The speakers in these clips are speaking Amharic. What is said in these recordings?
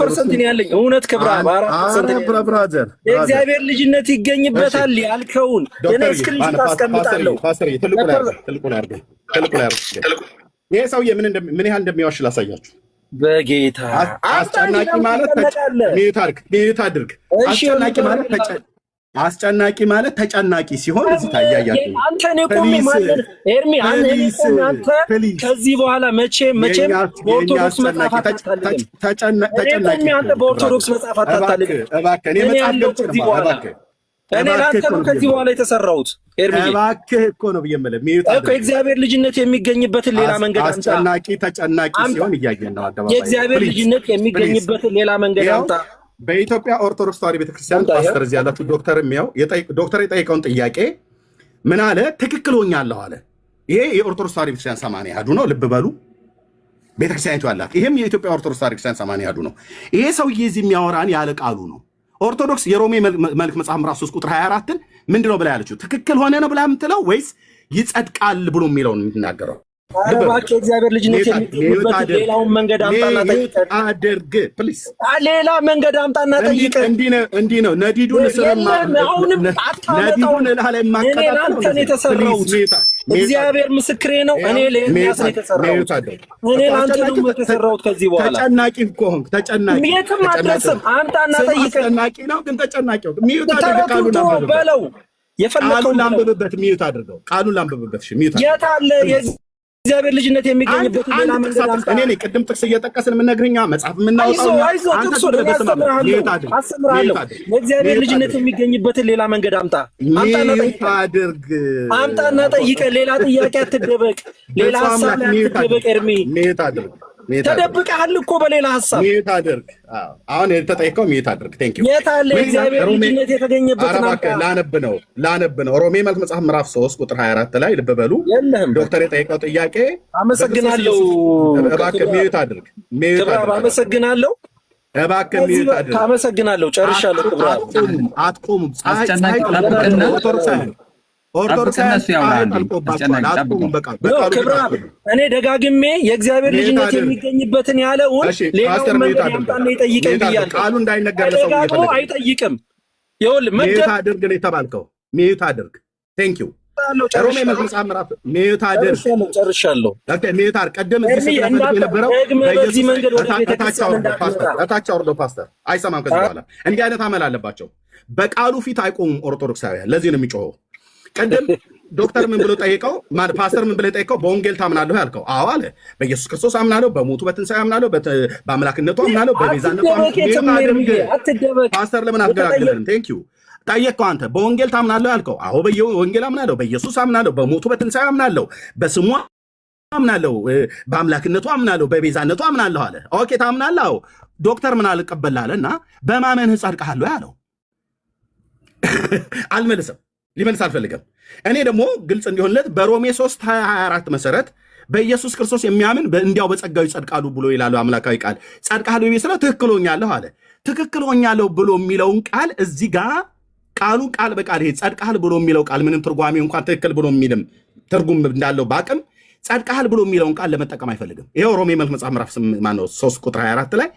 4% ነው ያለኝ እውነት ክብራ 4% ብራዘር የእግዚአብሔር ልጅነት ይገኝበታል ያልከውን እኔ ስክሪንሾት አስቀምጣለሁ። ፓስተር ትልቁን ያርገ ይሄ ሰውዬ ምን ያህል እንደሚዋሽ ላሳያችሁ። በጌታ አስጨናቂ ማለት ሚዩት አድርግ። አስጨናቂ ማለት ተጨናቂ ሲሆን እዚህ ታያያችሁ። አንተ ነው ቆሜ ማለት ኤርሚ አንተ ከዚህ በኋላ መቼም በኦርቶዶክስ መጽሐፍ አታታልልም። ተጨናቂ አንተ በኦርቶዶክስ መጽሐፍ አታታልልም። እባክህ እኔ መጽሐፍ ገብቼ ነው እባክህ እኔ ላንተ ነው ከዚህ በኋላ የተሰራሁት። ኤርሚ እባክህ እኮ ነው ብየመለ ሚዩት እኮ እግዚአብሔር ልጅነት የሚገኝበትን ሌላ መንገድ አምጣ። አስጨናቂ ተጨናቂ ሲሆን እያየን ነው። አደባባይ የእግዚአብሔር ልጅነት የሚገኝበትን ሌላ መንገድ አምጣ። በኢትዮጵያ ኦርቶዶክስ ተዋሕዶ ቤተክርስቲያን ፓስተር እዚህ ያላችሁ ዶክተር የሚያው ዶክተር የጠየቀውን ጥያቄ ምን አለ? ትክክል ሆኛለሁ አለ። ይሄ የኦርቶዶክስ ተዋሕዶ ቤተክርስቲያን 80 አሐዱ ነው። ልብ በሉ ቤተክርስቲያኒቱ ያላት ይሄም የኢትዮጵያ ኦርቶዶክስ ተዋሕዶ ቤተክርስቲያን 80 አሐዱ ነው። ይሄ ሰውዬ እዚህ የሚያወራን ያለ ቃሉ ነው። ኦርቶዶክስ የሮሜ መልእክት መጽሐፍ ምዕራፍ 3 ቁጥር 24ን ምንድነው ብላ ያለችው? ትክክል ሆነ ነው ብላ የምትለው ወይስ ይጸድቃል ብሎ የሚለውን የምትናገረው? አባቴ እግዚአብሔር ልጅነት የሚገኝበት ሌላውን መንገድ አምጣና ጠይቀን አድርግ ፕሊዝ። ሌላ መንገድ አምጣና ጠይቀን። እንዲህ ነው ነዲዱን ስለማ አሁንም ነዲዱን ላይ ማከታተል የተሰራሁት እግዚአብሔር ምስክሬ ነው። እኔ ለኤርሚያስ ነው የተሰራሁት። እኔ ላንተ ነው የተሰራሁት። ከዚህ በኋላ ተጨናቂ እኮ ሆንክ። ተጨናቂ የትም አትደርስም። አምጣና ጠይቀን። ተጨናቂ ነው ግን ተጨናቂ ሚዩት አድርግ። ቃሉን በለው የፈለከውን ላንብብበት። ሚዩት አድርገው። ቃሉን ላንብብበት። እሺ ሚዩት የት አለ እግዚአብሔር ልጅነት የሚገኝበት ሌላ መንገድ አምጣ። እኔ ቅድም ጥቅስ እየጠቀስን የምንነግርኛ መጽሐፍ የምናወጣው አስተምርሃለሁ። የእግዚአብሔር ልጅነት የሚገኝበትን ሌላ መንገድ አምጣ። አምጣና ጠይቀን። ሌላ ጥያቄ አትደበቅ። ሌላ ሀሳብ አትደበቅ። ኤርሚ ተደብቀሃል እኮ በሌላ ሀሳብ። ሚዩት አድርግ። አሁን የተጠየቀው ሚዩት አድርግ። ቴንክ ዩ። የት አለ እግዚአብሔር ልጅነት የተገኘበትን አምጣ። ላነብ ነው ሮሜ መልእክት መጽሐፍ ምዕራፍ 3 ቁጥር 24 ላይ ልብ በሉ። ዶክተር የጠየቀው ጥያቄ አመሰግናለሁ። እባክህ ሚዩት አድርግ። አመሰግናለሁ። እባክህ ሚዩት አድርግ። አመሰግናለሁ። ጨርሻለሁ። ክብራ አትቆሙም። እኔ ደጋግሜ የእግዚአብሔር ልጅነት የሚገኝበትን ያለውን ሌላውን መንገድ ያምጣና ይጠይቀኝ ብያለሁ። ቃሉ እንዳይነገር ደጋግሞ አይጠይቅም። ይኸውልህ ሚዩት አድርግ ነው የተባልከው። ሚዩት አድርግ። ቴንክ ዩ። ሮሜ መጽሐፍ ምዕራፍ ሚዩት አድርግ። ጨርሻለሁ። ሚዩት አድርግ። ቀደም እዚህ የነበረው በዚህ መንገድ ወደ ቤተክርስቲያን እታች አውርደው ፓስተር አይሰማም። ከዚህ በኋላ እንዲህ አይነት አመል አለባቸው። በቃሉ ፊት አይቆሙም ኦርቶዶክሳውያን። ለዚህ ነው የሚጮኸው። ቀደም ዶክተር ምን ብሎ ጠይቀው፣ ፓስተር ምን ብሎ ጠይቀው፣ በወንጌል ታምናለህ ያልከው? አዎ አለ። በኢየሱስ ክርስቶስ አምናለሁ፣ በሞቱ በትንሣኤ አምናለሁ፣ በአምላክነቱ አምናለሁ፣ በቤዛነቱ አምናለሁ። ፓስተር ለምን አትገላግለን? ቴንክ ዩ። ጠየቅከው አንተ በወንጌል ታምናለህ ያልከው? አዎ በወንጌል አምናለሁ፣ በኢየሱስ አምናለሁ፣ በሞቱ በትንሣኤ አምናለሁ፣ በስሙ አምናለሁ፣ በአምላክነቱ አምናለሁ፣ በቤዛነቱ አምናለሁ አለ። ኦኬ ታምናለህ? አዎ። ዶክተር ምን አልቀበላለህ እና በማመንህ ጸድቀሃል ያለው አልመልስም። ሊመልስ አልፈልግም። እኔ ደግሞ ግልጽ እንዲሆንለት በሮሜ 3:24 መሰረት በኢየሱስ ክርስቶስ የሚያምን እንዲያው በጸጋው ይጸድቃሉ ብሎ ይላሉ አምላካዊ ቃል። ጸድቃሉ ስለው ትክክል ሆኛለሁ አለ። ትክክል ሆኛለሁ ብሎ የሚለውን ቃል እዚህ ጋር ቃሉን ቃል በቃል ይሄ ጸድቃል ብሎ የሚለው ቃል ምንም ትርጓሜ እንኳን ትክክል ብሎ የሚልም ትርጉም እንዳለው በአቅም ጸድቃል ብሎ የሚለውን ቃል ለመጠቀም አይፈልግም። ይሄው ሮሜ መልእክት መጽሐፍ ምዕራፍ 3 ቁጥር 24 ላይ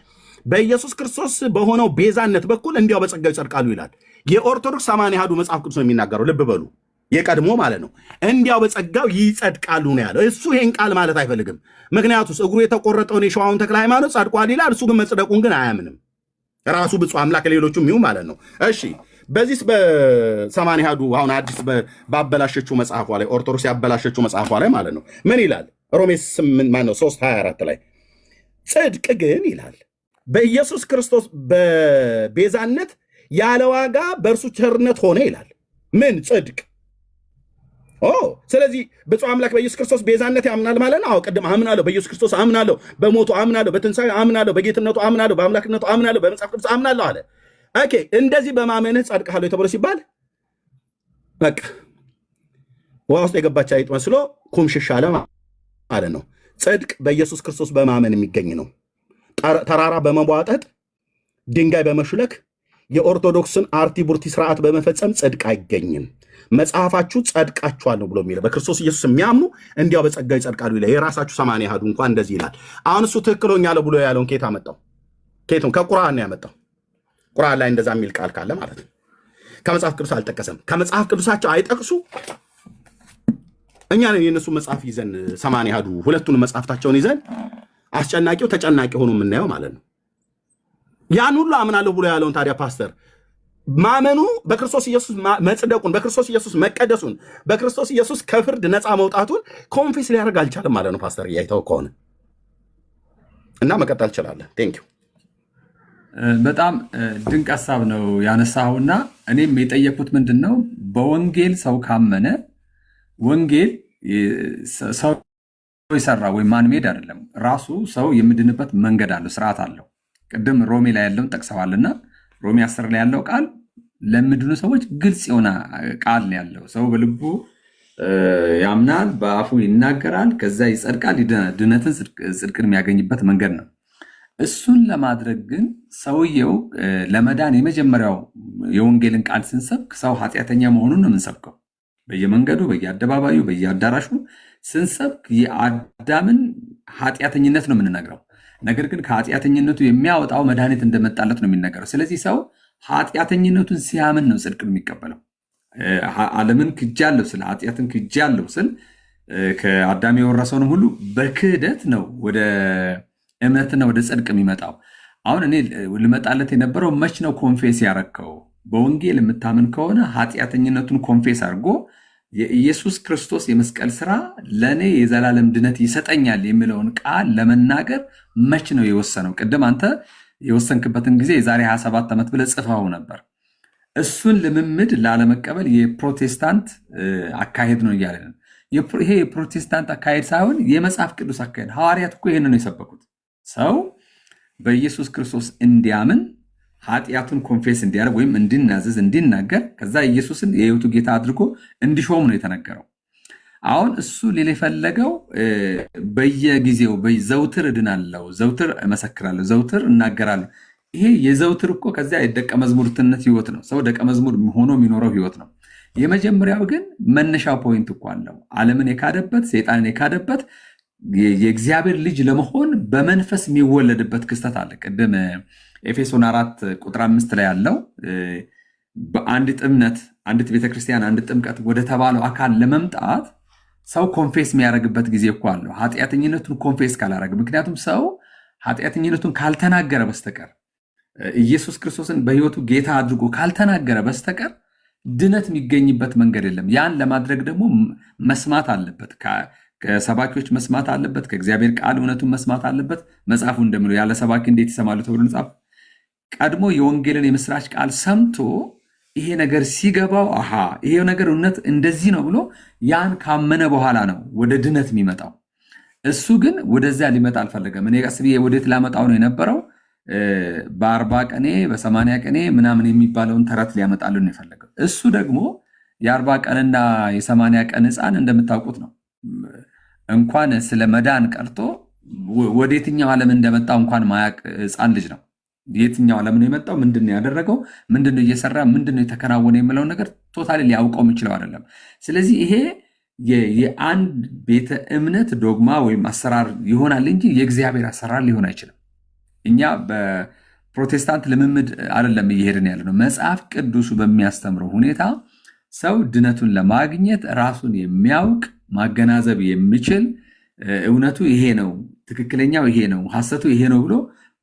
በኢየሱስ ክርስቶስ በሆነው ቤዛነት በኩል እንዲያው በጸጋው ይጸድቃሉ ይላል። የኦርቶዶክስ 80 አሐዱ መጽሐፍ ቅዱስ ነው የሚናገረው። ልብ በሉ፣ የቀድሞ ማለት ነው። እንዲያው በጸጋው ይጸድቃሉ ነው ያለው። እሱ ይሄን ቃል ማለት አይፈልግም። ምክንያቱስ እግሩ የተቆረጠውን የሸዋውን ተክለ ሃይማኖት ጸድቋል ይላል። እሱ ግን መጽደቁን ግን አያምንም። ራሱ ብፁዕ አምላክ ሌሎቹም ይሁ ማለት ነው። እሺ በዚህ በ80 አሐዱ አሁን አዲስ ባበላሸችው መጽሐፏ ላይ ኦርቶዶክስ ያበላሸችው መጽሐፏ ላይ ማለት ነው ምን ይላል? ሮሜ 3:24 ላይ ጽድቅ ግን ይላል በኢየሱስ ክርስቶስ በቤዛነት ያለ ዋጋ በእርሱ ቸርነት ሆነ ይላል። ምን ጽድቅ? ስለዚህ ብፁዕ አምላክ በኢየሱስ ክርስቶስ ቤዛነት ያምናል ማለት ነው። ቅድም አምናለሁ፣ በኢየሱስ ክርስቶስ አምናለሁ፣ በሞቱ አምናለሁ፣ በትንሣኤ አምናለሁ፣ በጌትነቱ አምናለሁ፣ በአምላክነቱ አምናለሁ፣ በመጽሐፍ ቅዱስ አምናለሁ አለ። ኦኬ እንደዚህ በማመንህ ጸድቀሃለሁ የተባለ ሲባል በቃ ውሃ ውስጥ የገባች አይጥ መስሎ ኩምሽሽ አለ ማለት ነው። ጽድቅ በኢየሱስ ክርስቶስ በማመን የሚገኝ ነው። ተራራ በመቧጠጥ ድንጋይ በመሹለክ የኦርቶዶክስን አርቲ ቡርቲ ስርዓት በመፈጸም ጽድቅ አይገኝም። መጽሐፋችሁ ጸድቃችኋል ነው ብሎ የሚለው በክርስቶስ ኢየሱስ የሚያምኑ እንዲያው በጸጋ ይጸድቃሉ ይላል። የራሳችሁ 80 አሐዱ እንኳን እንደዚህ ይላል። አሁን እሱ ትክክል ሆኛለሁ ብሎ ያለውን ኬታ መጣው ከየቱም ከቁርአን ነው ያመጣው። ቁርአን ላይ እንደዛ የሚል ቃል ካለ ማለት ነው። ከመጽሐፍ ቅዱስ አልጠቀሰም። ከመጽሐፍ ቅዱሳቸው አይጠቅሱ። እኛ ነን የነሱ መጽሐፍ ይዘን 80 አሐዱ ሁለቱን መጽሐፍታቸውን ይዘን አስጨናቂው ተጨናቂ ሆኖ የምናየው ማለት ነው። ያን ሁሉ አምናለሁ ብሎ ያለውን ታዲያ ፓስተር ማመኑ በክርስቶስ ኢየሱስ መጽደቁን፣ በክርስቶስ ኢየሱስ መቀደሱን፣ በክርስቶስ ኢየሱስ ከፍርድ ነፃ መውጣቱን ኮንፌስ ሊያደርግ አልቻለም ማለት ነው። ፓስተር እያይተው ከሆነ እና መቀጠል ትችላለህ። ቴንኪው። በጣም ድንቅ ሀሳብ ነው ያነሳውና እኔም የጠየኩት ምንድን ነው በወንጌል ሰው ካመነ ወንጌል ሰው የሰራ ወይም ማንሜድ አይደለም። ራሱ ሰው የሚድንበት መንገድ አለው፣ ስርዓት አለው። ቅድም ሮሜ ላይ ያለውን ጠቅሰዋልና ሮሜ 10 ላይ ያለው ቃል ለሚድኑ ሰዎች ግልጽ የሆነ ቃል ነው ያለው። ሰው በልቡ ያምናል፣ በአፉ ይናገራል፣ ከዛ ይጸድቃል፣ ድነትን ጽድቅን የሚያገኝበት መንገድ ነው። እሱን ለማድረግ ግን ሰውየው ለመዳን የመጀመሪያው የወንጌልን ቃል ስንሰብክ ሰው ኃጢአተኛ መሆኑን ነው የምንሰብከው። በየመንገዱ በየአደባባዩ በየአዳራሹ ስንሰብክ የአዳምን ኃጢአተኝነት ነው የምንነግረው። ነገር ግን ከኃጢአተኝነቱ የሚያወጣው መድኃኒት እንደመጣለት ነው የሚነገረው። ስለዚህ ሰው ኃጢአተኝነቱን ሲያምን ነው ጽድቅን የሚቀበለው። ዓለምን ክጃለሁ ስል ኃጢአትን ክጃለሁ ስል ከአዳም የወረሰውን ሁሉ በክህደት ነው ወደ እምነትና ወደ ጽድቅ የሚመጣው። አሁን እኔ ልመጣለት የነበረው መች ነው ኮንፌስ ያረከው? በወንጌል የምታምን ከሆነ ኃጢአተኝነቱን ኮንፌስ አድርጎ የኢየሱስ ክርስቶስ የመስቀል ስራ ለእኔ የዘላለም ድነት ይሰጠኛል የሚለውን ቃል ለመናገር መች ነው የወሰነው? ቅድም አንተ የወሰንክበትን ጊዜ የዛሬ 27 ዓመት ብለህ ጽፈው ነበር። እሱን ልምምድ ላለመቀበል የፕሮቴስታንት አካሄድ ነው እያለ ነው። ይሄ የፕሮቴስታንት አካሄድ ሳይሆን የመጽሐፍ ቅዱስ አካሄድ። ሐዋርያት እኮ ይህን ነው የሰበኩት። ሰው በኢየሱስ ክርስቶስ እንዲያምን ኃጢአቱን ኮንፌስ እንዲያደርግ ወይም እንዲናዘዝ እንዲናገር፣ ከዛ ኢየሱስን የህይወቱ ጌታ አድርጎ እንዲሾም ነው የተነገረው። አሁን እሱ ሌላ የፈለገው በየጊዜው ዘውትር እድናለሁ፣ ዘውትር እመሰክራለሁ፣ ዘውትር እናገራለሁ። ይሄ የዘውትር እኮ ከዚያ የደቀ መዝሙርትነት ህይወት ነው። ሰው ደቀ መዝሙር ሆኖ የሚኖረው ህይወት ነው። የመጀመሪያው ግን መነሻ ፖይንት እኮ አለው። ዓለምን የካደበት ሰይጣንን የካደበት የእግዚአብሔር ልጅ ለመሆን በመንፈስ የሚወለድበት ክስተት አለ። ቅድም ኤፌሶን 4 ቁጥር 5 ላይ ያለው በአንዲት እምነት አንዲት ቤተክርስቲያን አንድ ጥምቀት ወደ ተባለው አካል ለመምጣት ሰው ኮንፌስ የሚያደርግበት ጊዜ እኮ አለው። ኃጢአተኝነቱን ኮንፌስ ካላደረገ፣ ምክንያቱም ሰው ኃጢአተኝነቱን ካልተናገረ በስተቀር ኢየሱስ ክርስቶስን በህይወቱ ጌታ አድርጎ ካልተናገረ በስተቀር ድነት የሚገኝበት መንገድ የለም። ያን ለማድረግ ደግሞ መስማት አለበት። ከሰባኪዎች መስማት አለበት። ከእግዚአብሔር ቃል እውነቱን መስማት አለበት። መጽሐፉ እንደሚለው ያለ ሰባኪ እንዴት ይሰማሉ ተብሎ መጽሐፍ ቀድሞ የወንጌልን የምስራች ቃል ሰምቶ ይሄ ነገር ሲገባው አሃ ይሄ ነገር እውነት እንደዚህ ነው ብሎ ያን ካመነ በኋላ ነው ወደ ድነት የሚመጣው። እሱ ግን ወደዚያ ሊመጣ አልፈለገም። እኔ ቀስ ብዬ ወዴት ላመጣው ነው የነበረው? በ40 ቀኔ በ80 ቀኔ ምናምን የሚባለውን ተረት ሊያመጣልን ነው የፈለገው። እሱ ደግሞ የ40 ቀንና የ80 ቀን ህፃን እንደምታውቁት ነው። እንኳን ስለ መዳን ቀርቶ ወደ የትኛው ዓለም እንደመጣው እንኳን ማያቅ ህፃን ልጅ ነው። የትኛው ዓለም ነው የመጣው? ምንድነው ያደረገው? ምንድነው እየሰራ? ምንድነው የተከናወነ የሚለው ነገር ቶታሊ ሊያውቀው የሚችለው አይደለም። ስለዚህ ይሄ የአንድ ቤተ እምነት ዶግማ ወይም አሰራር ይሆናል እንጂ የእግዚአብሔር አሰራር ሊሆን አይችልም። እኛ በፕሮቴስታንት ልምምድ አይደለም እየሄድን ያለ ነው። መጽሐፍ ቅዱሱ በሚያስተምረው ሁኔታ ሰው ድነቱን ለማግኘት ራሱን የሚያውቅ ማገናዘብ የሚችል እውነቱ ይሄ ነው፣ ትክክለኛው ይሄ ነው፣ ሐሰቱ ይሄ ነው ብሎ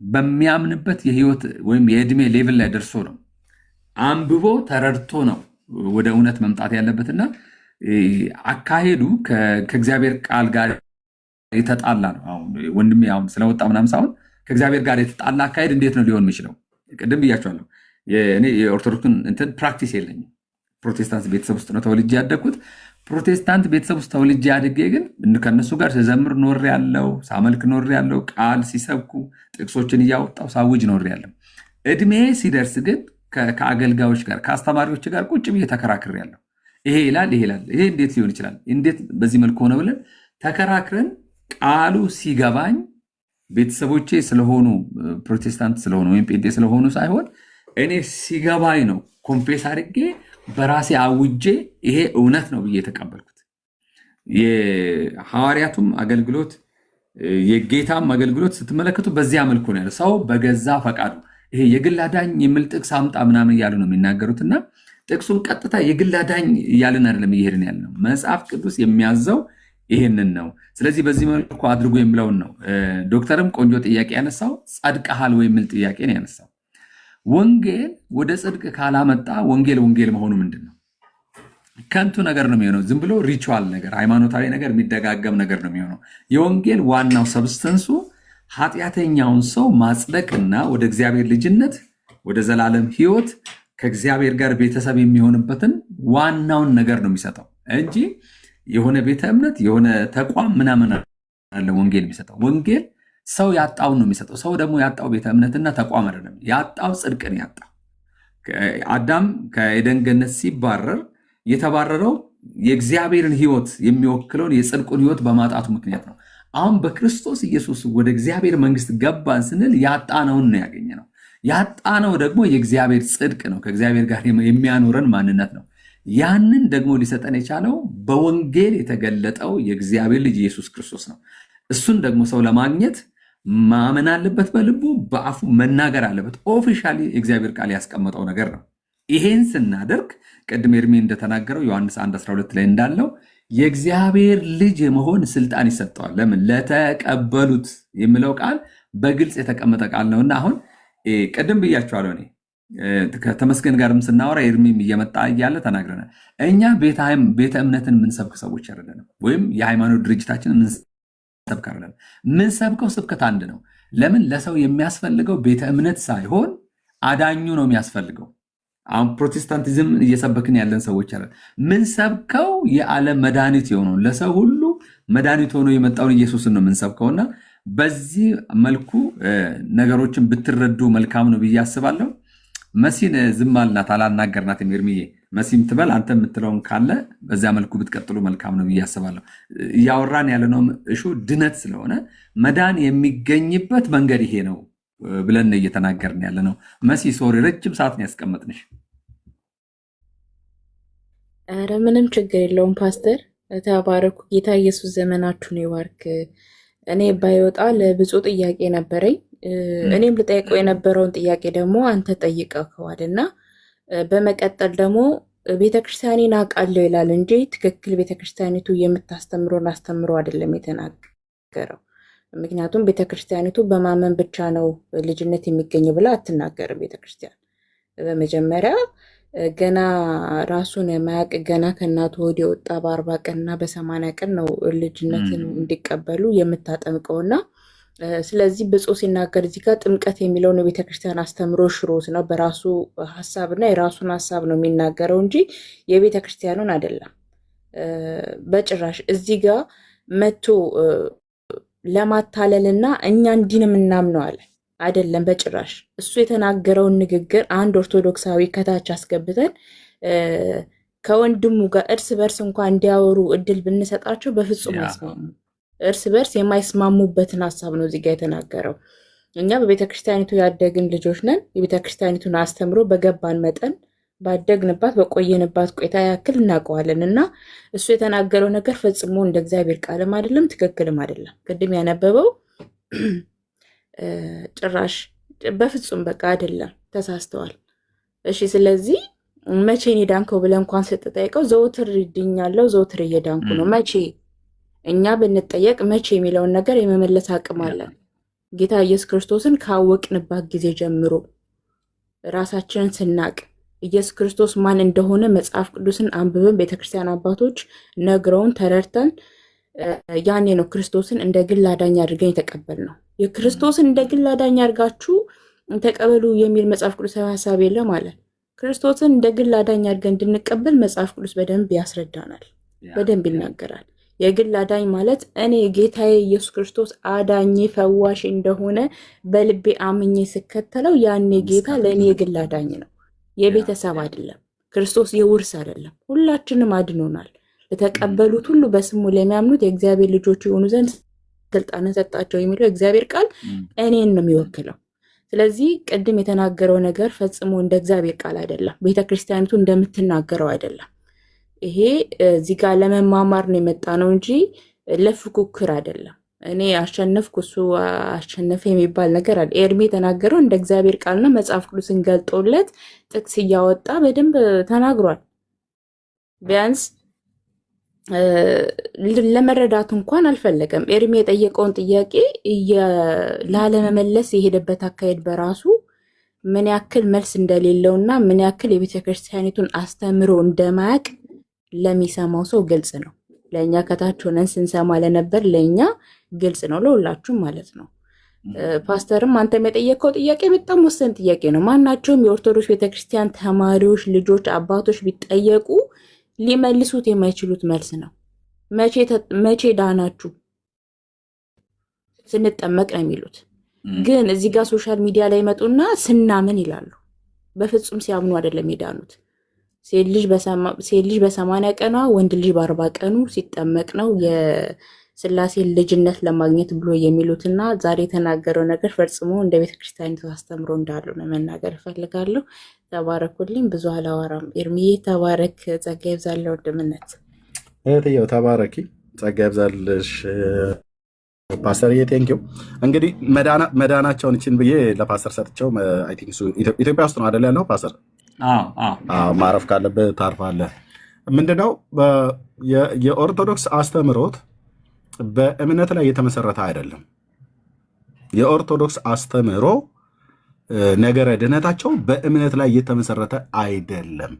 በሚያምንበት የህይወት ወይም የእድሜ ሌቭል ላይ ደርሶ ነው አንብቦ ተረድቶ ነው ወደ እውነት መምጣት ያለበትና አካሄዱ ከእግዚአብሔር ቃል ጋር የተጣላ ነው። አሁን ወንድሜ አሁን ስለወጣ ምናምን ሳይሆን ከእግዚአብሔር ጋር የተጣላ አካሄድ እንዴት ነው ሊሆን የሚችለው? ቅድም ብያቸዋለሁ። እኔ የኦርቶዶክስን እንትን ፕራክቲስ የለኝም። ፕሮቴስታንት ቤተሰብ ውስጥ ነው ተወልጄ ያደግኩት። ፕሮቴስታንት ቤተሰብ ውስጥ ተወልጄ አድጌ ግን ከነሱ ጋር ስዘምር ኖር ያለው ሳመልክ ኖር ያለው ቃል ሲሰብኩ ጥቅሶችን እያወጣው ሳውጅ ኖር ያለው። እድሜ ሲደርስ ግን ከአገልጋዮች ጋር ከአስተማሪዎች ጋር ቁጭ ብዬ ተከራክር ያለው። ይሄ ይላል ይሄ ይላል፣ ይሄ እንዴት ሊሆን ይችላል? እንዴት በዚህ መልኩ ሆነ ብለን ተከራክረን ቃሉ ሲገባኝ ቤተሰቦቼ ስለሆኑ ፕሮቴስታንት ስለሆኑ ወይም ጴንጤ ስለሆኑ ሳይሆን እኔ ሲገባኝ ነው ኮንፌስ አድርጌ በራሴ አውጄ ይሄ እውነት ነው ብዬ የተቀበልኩት። የሐዋርያቱም አገልግሎት የጌታም አገልግሎት ስትመለከቱ በዚያ መልኩ ነው ያለው። ሰው በገዛ ፈቃዱ ይሄ የግል አዳኝ የሚል ጥቅስ አምጣ ምናምን እያሉ ነው የሚናገሩትና ጥቅሱን ቀጥታ የግል አዳኝ እያልን አይደለም እየሄድን ያለ ነው። መጽሐፍ ቅዱስ የሚያዘው ይሄንን ነው። ስለዚህ በዚህ መልኩ አድርጎ የሚለውን ነው። ዶክተርም ቆንጆ ጥያቄ ያነሳው ጸድቀሃል ወይ የሚል ጥያቄ ነው ያነሳው። ወንጌል ወደ ጽድቅ ካላመጣ ወንጌል መሆኑ ምንድን ነው? ከንቱ ነገር ነው የሚሆነው። ዝም ብሎ ሪቹዋል ነገር፣ ሃይማኖታዊ ነገር፣ የሚደጋገም ነገር ነው የሚሆነው። የወንጌል ዋናው ሰብስተንሱ ኃጢአተኛውን ሰው ማጽደቅና ወደ እግዚአብሔር ልጅነት፣ ወደ ዘላለም ሕይወት ከእግዚአብሔር ጋር ቤተሰብ የሚሆንበትን ዋናውን ነገር ነው የሚሰጠው እንጂ የሆነ ቤተ እምነት የሆነ ተቋም ምናምን አለ ወንጌል የሚሰጠው። ወንጌል ሰው ያጣውን ነው የሚሰጠው። ሰው ደግሞ ያጣው ቤተ እምነትና ተቋም አይደለም። ያጣው ጽድቅን ያጣው። አዳም ከኤደን ገነት ሲባረር የተባረረው የእግዚአብሔርን ሕይወት የሚወክለውን የጽድቁን ሕይወት በማጣቱ ምክንያት ነው። አሁን በክርስቶስ ኢየሱስ ወደ እግዚአብሔር መንግስት ገባን ስንል ያጣነውን ነው ያገኘነው። ያጣነው ደግሞ የእግዚአብሔር ጽድቅ ነው፣ ከእግዚአብሔር ጋር የሚያኖረን ማንነት ነው። ያንን ደግሞ ሊሰጠን የቻለው በወንጌል የተገለጠው የእግዚአብሔር ልጅ ኢየሱስ ክርስቶስ ነው። እሱን ደግሞ ሰው ለማግኘት ማመን አለበት፣ በልቡ በአፉ መናገር አለበት። ኦፊሻሊ የእግዚአብሔር ቃል ያስቀመጠው ነገር ነው። ይሄን ስናደርግ ቅድም ኤርሚ እንደተናገረው ዮሐንስ 1:12 ላይ እንዳለው የእግዚአብሔር ልጅ የመሆን ስልጣን ይሰጠዋል። ለምን? ለተቀበሉት የሚለው ቃል በግልጽ የተቀመጠ ቃል ነውና አሁን ቅድም ብያቸዋለሁ። እኔ ከተመስገን ጋርም ስናወራ ኤርሚም እየመጣ እያለ ተናግረናል። እኛ ቤተ እምነትን ምንሰብክ ሰዎች አይደለንም፣ ወይም የሃይማኖት ድርጅታችን ምንሰብክ አይደለንም። ምንሰብከው ስብከት አንድ ነው። ለምን? ለሰው የሚያስፈልገው ቤተ እምነት ሳይሆን አዳኙ ነው የሚያስፈልገው። አሁን ፕሮቴስታንቲዝም እየሰበክን ያለን ሰዎች አለ። ምንሰብከው የዓለም መድኃኒት የሆነው ለሰው ሁሉ መድኃኒት ሆኖ የመጣውን ኢየሱስን ነው ምንሰብከውና በዚህ መልኩ ነገሮችን ብትረዱ መልካም ነው ብዬ አስባለሁ። መሲን ዝም አልናት፣ አላናገርናትም። ኤርሚዬ መሲም ትበል፣ አንተ የምትለውን ካለ በዚያ መልኩ ብትቀጥሉ መልካም ነው ብዬ አስባለሁ። እያወራን ያለነው እሹ ድነት ስለሆነ መዳን የሚገኝበት መንገድ ይሄ ነው ብለን እየተናገርን ያለ ነው። መሲ ሶሪ፣ ረጅም ሰዓት ነው ያስቀመጥንሽ። ኧረ ምንም ችግር የለውም ፓስተር፣ ተባረኩ። ጌታ ኢየሱስ ዘመናችሁን ይባርክ። እኔ ባይወጣ ለብፁዕ ጥያቄ ነበረኝ። እኔም ልጠይቀው የነበረውን ጥያቄ ደግሞ አንተ ጠይቀኸዋል እና በመቀጠል ደግሞ ቤተክርስቲያኔን አውቃለሁ ይላል እንጂ ትክክል ቤተክርስቲያኒቱ የምታስተምረውን አስተምሮ አይደለም የተናገረው። ምክንያቱም ቤተክርስቲያኒቱ በማመን ብቻ ነው ልጅነት የሚገኝ ብላ አትናገርም። ቤተክርስቲያን በመጀመሪያ ገና ራሱን የማያውቅ ገና ከእናቱ ሆድ የወጣ በ40 ቀንና በ80 ቀን ነው ልጅነትን እንዲቀበሉ የምታጠምቀውና ስለዚህ ብፁዕ ሲናገር እዚህ ጋር ጥምቀት የሚለውን የቤተክርስቲያን አስተምሮ ሽሮት ነው። በራሱ ሀሳብና የራሱን ሀሳብ ነው የሚናገረው እንጂ የቤተክርስቲያኑን አይደለም በጭራሽ። እዚህ ጋር መቶ ለማታለልና እኛ እንዲን የምናምነው አለ አይደለም በጭራሽ። እሱ የተናገረውን ንግግር አንድ ኦርቶዶክሳዊ ከታች አስገብተን ከወንድሙ ጋር እርስ በርስ እንኳን እንዲያወሩ እድል ብንሰጣቸው በፍጹም አይስማሙ። እርስ በርስ የማይስማሙበትን ሀሳብ ነው እዚህ ጋር የተናገረው። እኛ በቤተክርስቲያኒቱ ያደግን ልጆች ነን። የቤተክርስቲያኒቱን አስተምሮ በገባን መጠን ባደግንባት በቆየንባት ቆይታ ያክል እናውቀዋለን እና እሱ የተናገረው ነገር ፈጽሞ እንደ እግዚአብሔር ቃልም አይደለም፣ ትክክልም አይደለም። ቅድም ያነበበው ጭራሽ በፍጹም በቃ አይደለም፣ ተሳስተዋል። እሺ ስለዚህ መቼን የዳንከው ብለህ እንኳን ስትጠይቀው ዘውትር ድኛለሁ፣ ዘውትር እየዳንኩ ነው። መቼ እኛ ብንጠየቅ መቼ የሚለውን ነገር የመመለስ አቅም አለን። ጌታ ኢየሱስ ክርስቶስን ካወቅንባት ጊዜ ጀምሮ ራሳችንን ስናቅ ኢየሱስ ክርስቶስ ማን እንደሆነ መጽሐፍ ቅዱስን አንብበን ቤተክርስቲያን አባቶች ነግረውን ተረድተን ያኔ ነው ክርስቶስን እንደ ግል አዳኝ አድርገን የተቀበልነው። የክርስቶስን እንደ ግል አዳኝ አድርጋችሁ ተቀበሉ የሚል መጽሐፍ ቅዱሳዊ ሀሳብ የለም አለ። ክርስቶስን እንደ ግል አዳኝ አድርገን እንድንቀበል መጽሐፍ ቅዱስ በደንብ ያስረዳናል፣ በደንብ ይናገራል። የግል አዳኝ ማለት እኔ ጌታዬ ኢየሱስ ክርስቶስ አዳኝ ፈዋሽ እንደሆነ በልቤ አምኜ ስከተለው ያኔ ጌታ ለእኔ የግል አዳኝ ነው፣ የቤተሰብ አይደለም። ክርስቶስ የውርስ አይደለም፣ ሁላችንም አድኖናል። ለተቀበሉት ሁሉ በስሙ ለሚያምኑት የእግዚአብሔር ልጆች የሆኑ ዘንድ ስልጣንን ሰጣቸው የሚለው እግዚአብሔር ቃል እኔን ነው የሚወክለው። ስለዚህ ቅድም የተናገረው ነገር ፈጽሞ እንደ እግዚአብሔር ቃል አይደለም፣ ቤተክርስቲያኒቱ እንደምትናገረው አይደለም። ይሄ እዚህ ጋር ለመማማር ነው የመጣ ነው እንጂ ለፉክክር አይደለም። እኔ አሸነፍኩ እሱ አሸነፈ የሚባል ነገር አለ። ኤርሚ የተናገረው እንደ እግዚአብሔር ቃልና መጽሐፍ ቅዱስን ገልጦለት ጥቅስ እያወጣ በደንብ ተናግሯል። ቢያንስ ለመረዳት እንኳን አልፈለገም። ኤርሚ የጠየቀውን ጥያቄ ላለመመለስ የሄደበት አካሄድ በራሱ ምን ያክል መልስ እንደሌለውና ምን ያክል የቤተ ክርስቲያኒቱን አስተምሮ እንደማያቅ ለሚሰማው ሰው ግልጽ ነው። ለእኛ ከታች ሆነን ስንሰማ ለነበር ለእኛ ግልጽ ነው፣ ለሁላችሁም ማለት ነው። ፓስተርም አንተም የጠየቀው ጥያቄ በጣም ወሳኝ ጥያቄ ነው። ማናቸውም የኦርቶዶክስ ቤተክርስቲያን ተማሪዎች፣ ልጆች፣ አባቶች ቢጠየቁ ሊመልሱት የማይችሉት መልስ ነው። መቼ ዳናችሁ? ስንጠመቅ ነው የሚሉት። ግን እዚህ ጋር ሶሻል ሚዲያ ላይ መጡና ስናምን ይላሉ። በፍጹም ሲያምኑ አይደለም የዳኑት። ሴት ልጅ በ80 ቀኗ ወንድ ልጅ በ40 ቀኑ ሲጠመቅ ነው የስላሴን ልጅነት ለማግኘት ብሎ የሚሉትና ዛሬ የተናገረው ነገር ፈጽሞ እንደ ቤተክርስቲያኒቱ አስተምሮ እንዳለው ነው መናገር እፈልጋለሁ። ተባረኩልኝ። ብዙ አላወራም። ኤርሚዬ ተባረክ፣ ጸጋ ይብዛል። ወንድምነት እህትየው ተባረኪ፣ ጸጋ ይብዛልሽ። ፓስተርዬ ቴንኪው። እንግዲህ መዳናቸውን ይችን ብዬ ለፓስተር ሰጥቸው። አይ ቲንክ ኢትዮጵያ ውስጥ ነው አይደል ያለው ፓስተር? ማረፍ ካለብህ ታርፋለህ። ምንድነው የኦርቶዶክስ አስተምሮት በእምነት ላይ የተመሰረተ አይደለም። የኦርቶዶክስ አስተምሮ ነገረ ድነታቸው በእምነት ላይ የተመሰረተ አይደለም።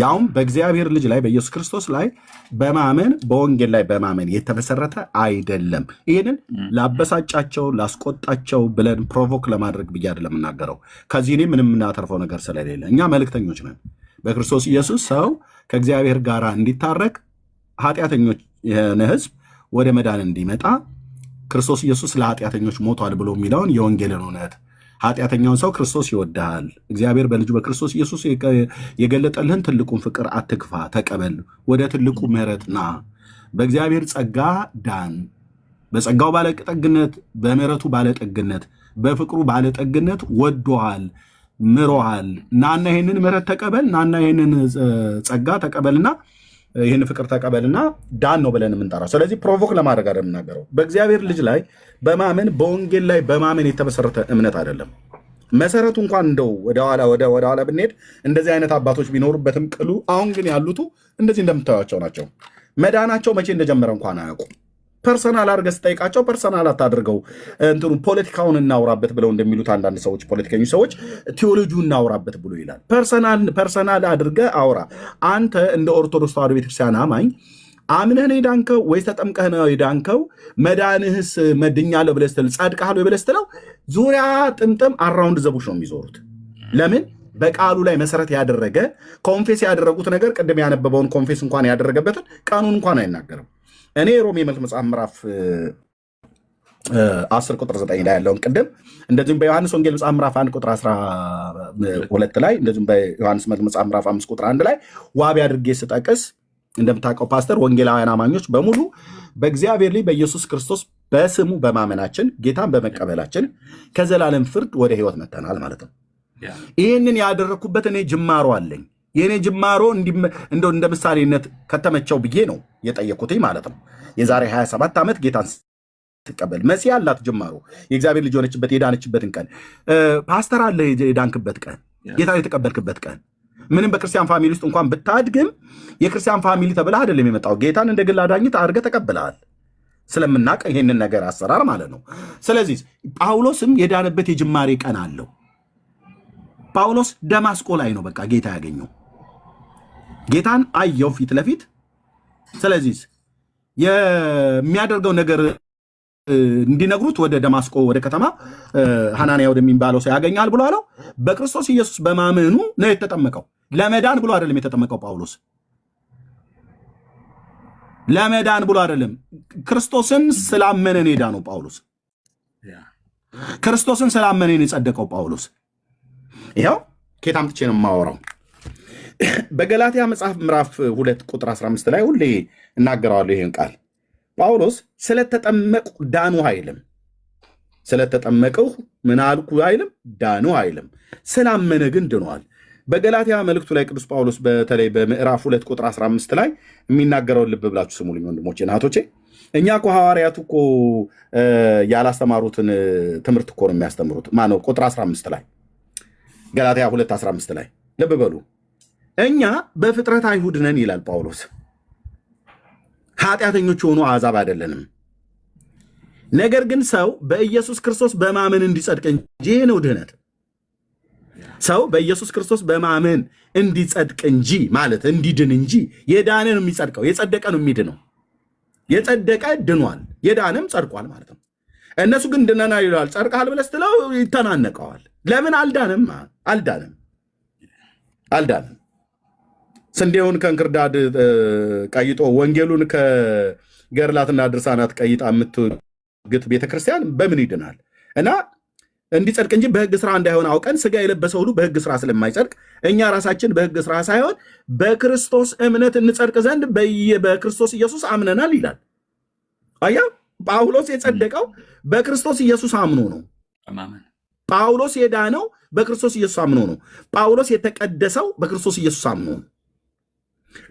ያውም በእግዚአብሔር ልጅ ላይ በኢየሱስ ክርስቶስ ላይ በማመን በወንጌል ላይ በማመን የተመሰረተ አይደለም። ይህንን ላበሳጫቸው ላስቆጣቸው ብለን ፕሮቮክ ለማድረግ ብዬ አይደለም የምናገረው። ከዚህ እኔ ምንም የምናተርፈው ነገር ስለሌለ እኛ መልእክተኞች ነን። በክርስቶስ ኢየሱስ ሰው ከእግዚአብሔር ጋር እንዲታረቅ ኃጢአተኞች የሆነ ሕዝብ ወደ መዳን እንዲመጣ ክርስቶስ ኢየሱስ ለኃጢአተኞች ሞቷል ብሎ የሚለውን የወንጌልን እውነት ኃጢአተኛውን ሰው ክርስቶስ ይወድሃል፣ እግዚአብሔር በልጁ በክርስቶስ ኢየሱስ የገለጠልህን ትልቁን ፍቅር አትግፋ፣ ተቀበል፣ ወደ ትልቁ ምሕረት ና፣ በእግዚአብሔር ጸጋ ዳን፣ በጸጋው ባለጠግነት፣ በምሕረቱ ባለጠግነት፣ በፍቅሩ ባለጠግነት ወዶሃል፣ ምሮሃል፣ ናና ይህንን ምሕረት ተቀበል፣ ናና ይህንን ጸጋ ተቀበልና ይህን ፍቅር ተቀበልና ዳን ነው ብለን የምንጠራው። ስለዚህ ፕሮቮክ ለማድረግ አይደለም የምናገረው። በእግዚአብሔር ልጅ ላይ በማመን በወንጌል ላይ በማመን የተመሰረተ እምነት አይደለም። መሰረቱ እንኳን እንደው ወደኋላ ብንሄድ እንደዚህ አይነት አባቶች ቢኖሩበትም ቅሉ አሁን ግን ያሉቱ እንደዚህ እንደምታዩቸው ናቸው። መዳናቸው መቼ እንደጀመረ እንኳን አያውቁም። ፐርሰናል አድርገህ ስጠይቃቸው ፐርሰናል አታድርገው፣ እንትኑ ፖለቲካውን እናውራበት ብለው እንደሚሉት አንዳንድ ሰዎች ፖለቲከኞች ሰዎች ቴዎሎጂውን እናውራበት ብሎ ይላል። ፐርሰናል አድርገህ አውራ። አንተ እንደ ኦርቶዶክስ ተዋሕዶ ቤተክርስቲያን አማኝ አምነህ ነው የዳንከው ወይስ ተጠምቀህ ነው የዳንከው? መዳንህስ መድኛለሁ ብለህ ስትል ጸድቀሃል ብለህ ስትለው ዙሪያ ጥምጥም አራውንድ ዘቡሽ ነው የሚዞሩት። ለምን? በቃሉ ላይ መሰረት ያደረገ ኮንፌስ ያደረጉት ነገር ቅድም ያነበበውን ኮንፌስ እንኳን ያደረገበትን ቀኑን እንኳን አይናገርም። እኔ ሮሜ መልእክት መጽሐፍ ምዕራፍ 10 ቁጥር 9 ላይ ያለውን ቅድም እንደዚሁም በዮሐንስ ወንጌል መጽሐፍ ምዕራፍ 1 ቁጥር 12 ላይ እንደዚሁም በዮሐንስ መጽሐፍ ምዕራፍ 5 ቁጥር 1 ላይ ዋቢ አድርጌ ስጠቅስ እንደምታውቀው ፓስተር ወንጌላውያን አማኞች በሙሉ በእግዚአብሔር ላይ በኢየሱስ ክርስቶስ በስሙ በማመናችን ጌታን በመቀበላችን ከዘላለም ፍርድ ወደ ሕይወት መተናል ማለት ነው። ይህንን ያደረግኩበት እኔ ጅማሮ አለኝ። የእኔ ጅማሮ እንደው እንደ ምሳሌነት ከተመቸው ብዬ ነው የጠየኩትኝ ማለት ነው። የዛሬ 27 ዓመት ጌታን ስትቀበል መሲ አላት ጅማሮ፣ የእግዚአብሔር ልጅ ሆነችበት የዳነችበትን ቀን። ፓስተር አለ የዳንክበት ቀን፣ ጌታን የተቀበልክበት ቀን። ምንም በክርስቲያን ፋሚሊ ውስጥ እንኳን ብታድግም የክርስቲያን ፋሚሊ ተብለህ አይደለም የመጣው። ጌታን እንደ ግል አዳኝት አድርገህ ተቀብለሃል። ስለምናውቅ ይሄንን ነገር አሰራር ማለት ነው። ስለዚህ ጳውሎስም የዳነበት የጅማሬ ቀን አለው። ጳውሎስ ደማስቆ ላይ ነው በቃ ጌታ ያገኘው። ጌታን አየው ፊት ለፊት። ስለዚህ የሚያደርገው ነገር እንዲነግሩት ወደ ደማስቆ ወደ ከተማ ሐናንያ ወደሚባለው ሰው ያገኛል ብሎ አለው። በክርስቶስ ኢየሱስ በማመኑ ነው የተጠመቀው። ለመዳን ብሎ አይደለም የተጠመቀው ጳውሎስ። ለመዳን ብሎ አይደለም፣ ክርስቶስን ስላመነ ነው የዳነው ጳውሎስ። ክርስቶስን ስላመነ ነው የጸደቀው ጳውሎስ። ይኸው ኬት አምጥቼ ነው የማወራው። በገላትያ መጽሐፍ ምዕራፍ 2 ቁጥር 15 ላይ ሁሌ እናገረዋለሁ ይህን ቃል። ጳውሎስ ስለተጠመቁ ዳኑ አይልም። ስለተጠመቀው ምን አልኩ አይልም፣ ዳኑ አይልም። ስላመነ ግን ድኗል። በገላትያ መልእክቱ ላይ ቅዱስ ጳውሎስ በተለይ በምዕራፍ 2 ቁጥር 15 ላይ የሚናገረውን ልብ ብላችሁ ስሙልኝ ወንድሞቼ፣ እናቶቼ። እኛ እኮ ሐዋርያቱ እኮ ያላስተማሩትን ትምህርት እኮ ነው የሚያስተምሩት። ማነው? ቁጥር 15 ላይ ገላትያ 2:15 ላይ ልብ በሉ። እኛ በፍጥረት አይሁድ ነን ይላል ጳውሎስ። ኃጢአተኞች የሆኑ አሕዛብ አይደለንም። ነገር ግን ሰው በኢየሱስ ክርስቶስ በማመን እንዲጸድቅ እንጂ ይሄ ነው ድህነት። ሰው በኢየሱስ ክርስቶስ በማመን እንዲጸድቅ እንጂ ማለት እንዲድን እንጂ የዳነ ነው የሚጸድቀው፣ የጸደቀ ነው የሚድነው። የጸደቀ ድኗል፣ የዳነም ጸድቋል ማለት ነው። እነሱ ግን ድነናል ይለዋል። ጸድቀሃል ብለህ ስትለው ይተናነቀዋል። ለምን? አልዳንም። ስንዴውን ከእንክርዳድ ቀይጦ ወንጌሉን ከገድላትና ድርሳናት ቀይጣ የምትግት ቤተክርስቲያን በምን ይድናል? እና እንዲጸድቅ እንጂ በሕግ ስራ እንዳይሆን አውቀን ስጋ የለበሰ ሁሉ በሕግ ስራ ስለማይጸድቅ እኛ ራሳችን በሕግ ስራ ሳይሆን በክርስቶስ እምነት እንጸድቅ ዘንድ በክርስቶስ ኢየሱስ አምነናል ይላል። አያ ጳውሎስ የጸደቀው በክርስቶስ ኢየሱስ አምኖ ነው። ጳውሎስ የዳነው በክርስቶስ ኢየሱስ አምኖ ነው። ጳውሎስ የተቀደሰው በክርስቶስ ኢየሱስ አምኖ ነው።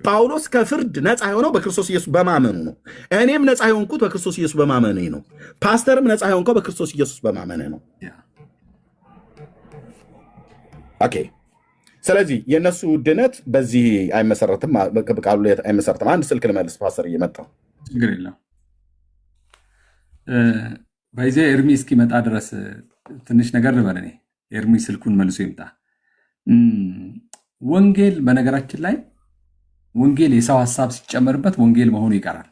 ጳውሎስ ከፍርድ ነፃ የሆነው በክርስቶስ ኢየሱስ በማመኑ ነው። እኔም ነፃ የሆንኩት በክርስቶስ ኢየሱስ በማመኔ ነው። ፓስተርም ነፃ የሆንከው በክርስቶስ ኢየሱስ በማመኔ ነው። ኦኬ። ስለዚህ የእነሱ ድነት በዚህ አይመሰረትም፣ ቃሉ ላይ አይመሰረትም። አንድ ስልክ ልመልስ ፓስተር እየመጣው ችግር የለም። በዚህ ኤርሚ እስኪመጣ ድረስ ትንሽ ነገር ልበል እኔ። ኤርሚ ስልኩን መልሶ ይምጣ። ወንጌል በነገራችን ላይ ወንጌል የሰው ሐሳብ ሲጨመርበት ወንጌል መሆኑ ይቀራል።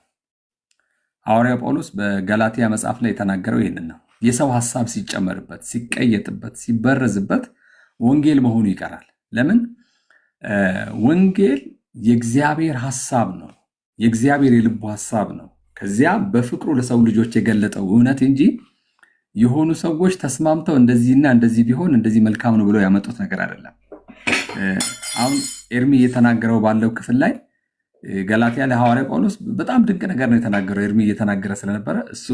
ሐዋርያው ጳውሎስ በገላትያ መጽሐፍ ላይ የተናገረው ይህንን ነው። የሰው ሐሳብ ሲጨመርበት፣ ሲቀየጥበት፣ ሲበረዝበት ወንጌል መሆኑ ይቀራል። ለምን? ወንጌል የእግዚአብሔር ሐሳብ ነው። የእግዚአብሔር የልቡ ሐሳብ ነው። ከዚያ በፍቅሩ ለሰው ልጆች የገለጠው እውነት እንጂ የሆኑ ሰዎች ተስማምተው እንደዚህና እንደዚህ ቢሆን እንደዚህ መልካም ነው ብለው ያመጡት ነገር አይደለም። አሁን ኤርሚ እየተናገረው ባለው ክፍል ላይ ገላትያ ላይ ሐዋርያ ጳውሎስ በጣም ድንቅ ነገር ነው የተናገረው። ኤርሚ እየተናገረ ስለነበረ እሱ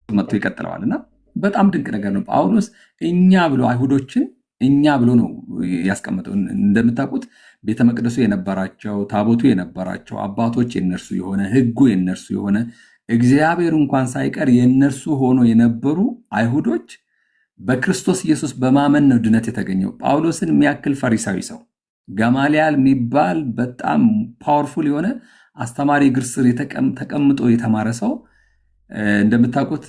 መጥቶ ይቀጥለዋል እና በጣም ድንቅ ነገር ነው። ጳውሎስ እኛ ብሎ አይሁዶችን እኛ ብሎ ነው ያስቀመጠው። እንደምታውቁት ቤተ መቅደሱ የነበራቸው፣ ታቦቱ የነበራቸው፣ አባቶች የነርሱ የሆነ፣ ሕጉ የነርሱ የሆነ፣ እግዚአብሔር እንኳን ሳይቀር የነርሱ ሆኖ የነበሩ አይሁዶች በክርስቶስ ኢየሱስ በማመን ነው ድነት የተገኘው። ጳውሎስን የሚያክል ፈሪሳዊ ሰው፣ ገማልያል የሚባል በጣም ፓወርፉል የሆነ አስተማሪ እግር ስር ተቀምጦ የተማረ ሰው፣ እንደምታውቁት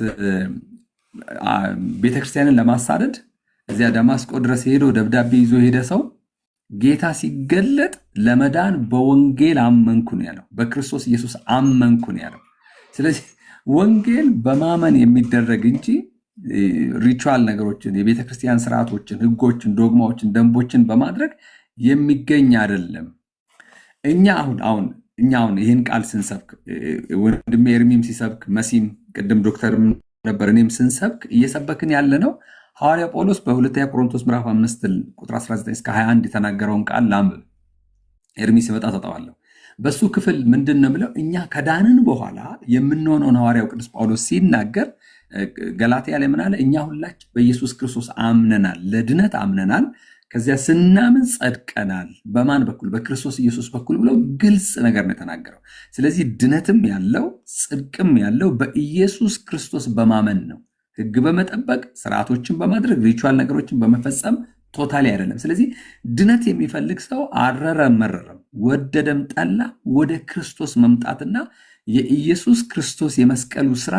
ቤተክርስቲያንን ለማሳደድ እዚያ ደማስቆ ድረስ ሄዶ ደብዳቤ ይዞ ሄደ ሰው ጌታ ሲገለጥ ለመዳን በወንጌል አመንኩ ነው ያለው። በክርስቶስ ኢየሱስ አመንኩ ነው ያለው። ስለዚህ ወንጌል በማመን የሚደረግ እንጂ ሪቹዋል ነገሮችን፣ የቤተክርስቲያን ስርዓቶችን፣ ህጎችን፣ ዶግማዎችን፣ ደንቦችን በማድረግ የሚገኝ አይደለም። እኛ አሁን ይህን ቃል ስንሰብክ ወንድሜ ኤርሚም ሲሰብክ፣ መሲም ቅድም ዶክተርም ነበር፣ እኔም ስንሰብክ እየሰበክን ያለ ነው ሐዋርያ ጳውሎስ በሁለተኛ ቆሮንቶስ ምዕራፍ 5 ቁጥር 19 እስከ 21 የተናገረውን ቃል ላንብብ። ኤርሚ ሲመጣ ሰጠዋለሁ። በሱ ክፍል ምንድን ነው ብለው እኛ ከዳንን በኋላ የምንሆነውን ሐዋርያው ቅዱስ ጳውሎስ ሲናገር ገላትያ ላይ ምን አለ? እኛ ሁላችን በኢየሱስ ክርስቶስ አምነናል፣ ለድነት አምነናል፣ ከዚያ ስናምን ጸድቀናል። በማን በኩል? በክርስቶስ ኢየሱስ በኩል ብለው ግልጽ ነገር ነው የተናገረው። ስለዚህ ድነትም ያለው ጽድቅም ያለው በኢየሱስ ክርስቶስ በማመን ነው። ህግ በመጠበቅ ስርዓቶችን በማድረግ ሪቹዋል ነገሮችን በመፈጸም ቶታሊ አይደለም። ስለዚህ ድነት የሚፈልግ ሰው አረረ መረረም ወደደም ጠላ ወደ ክርስቶስ መምጣትና የኢየሱስ ክርስቶስ የመስቀሉ ስራ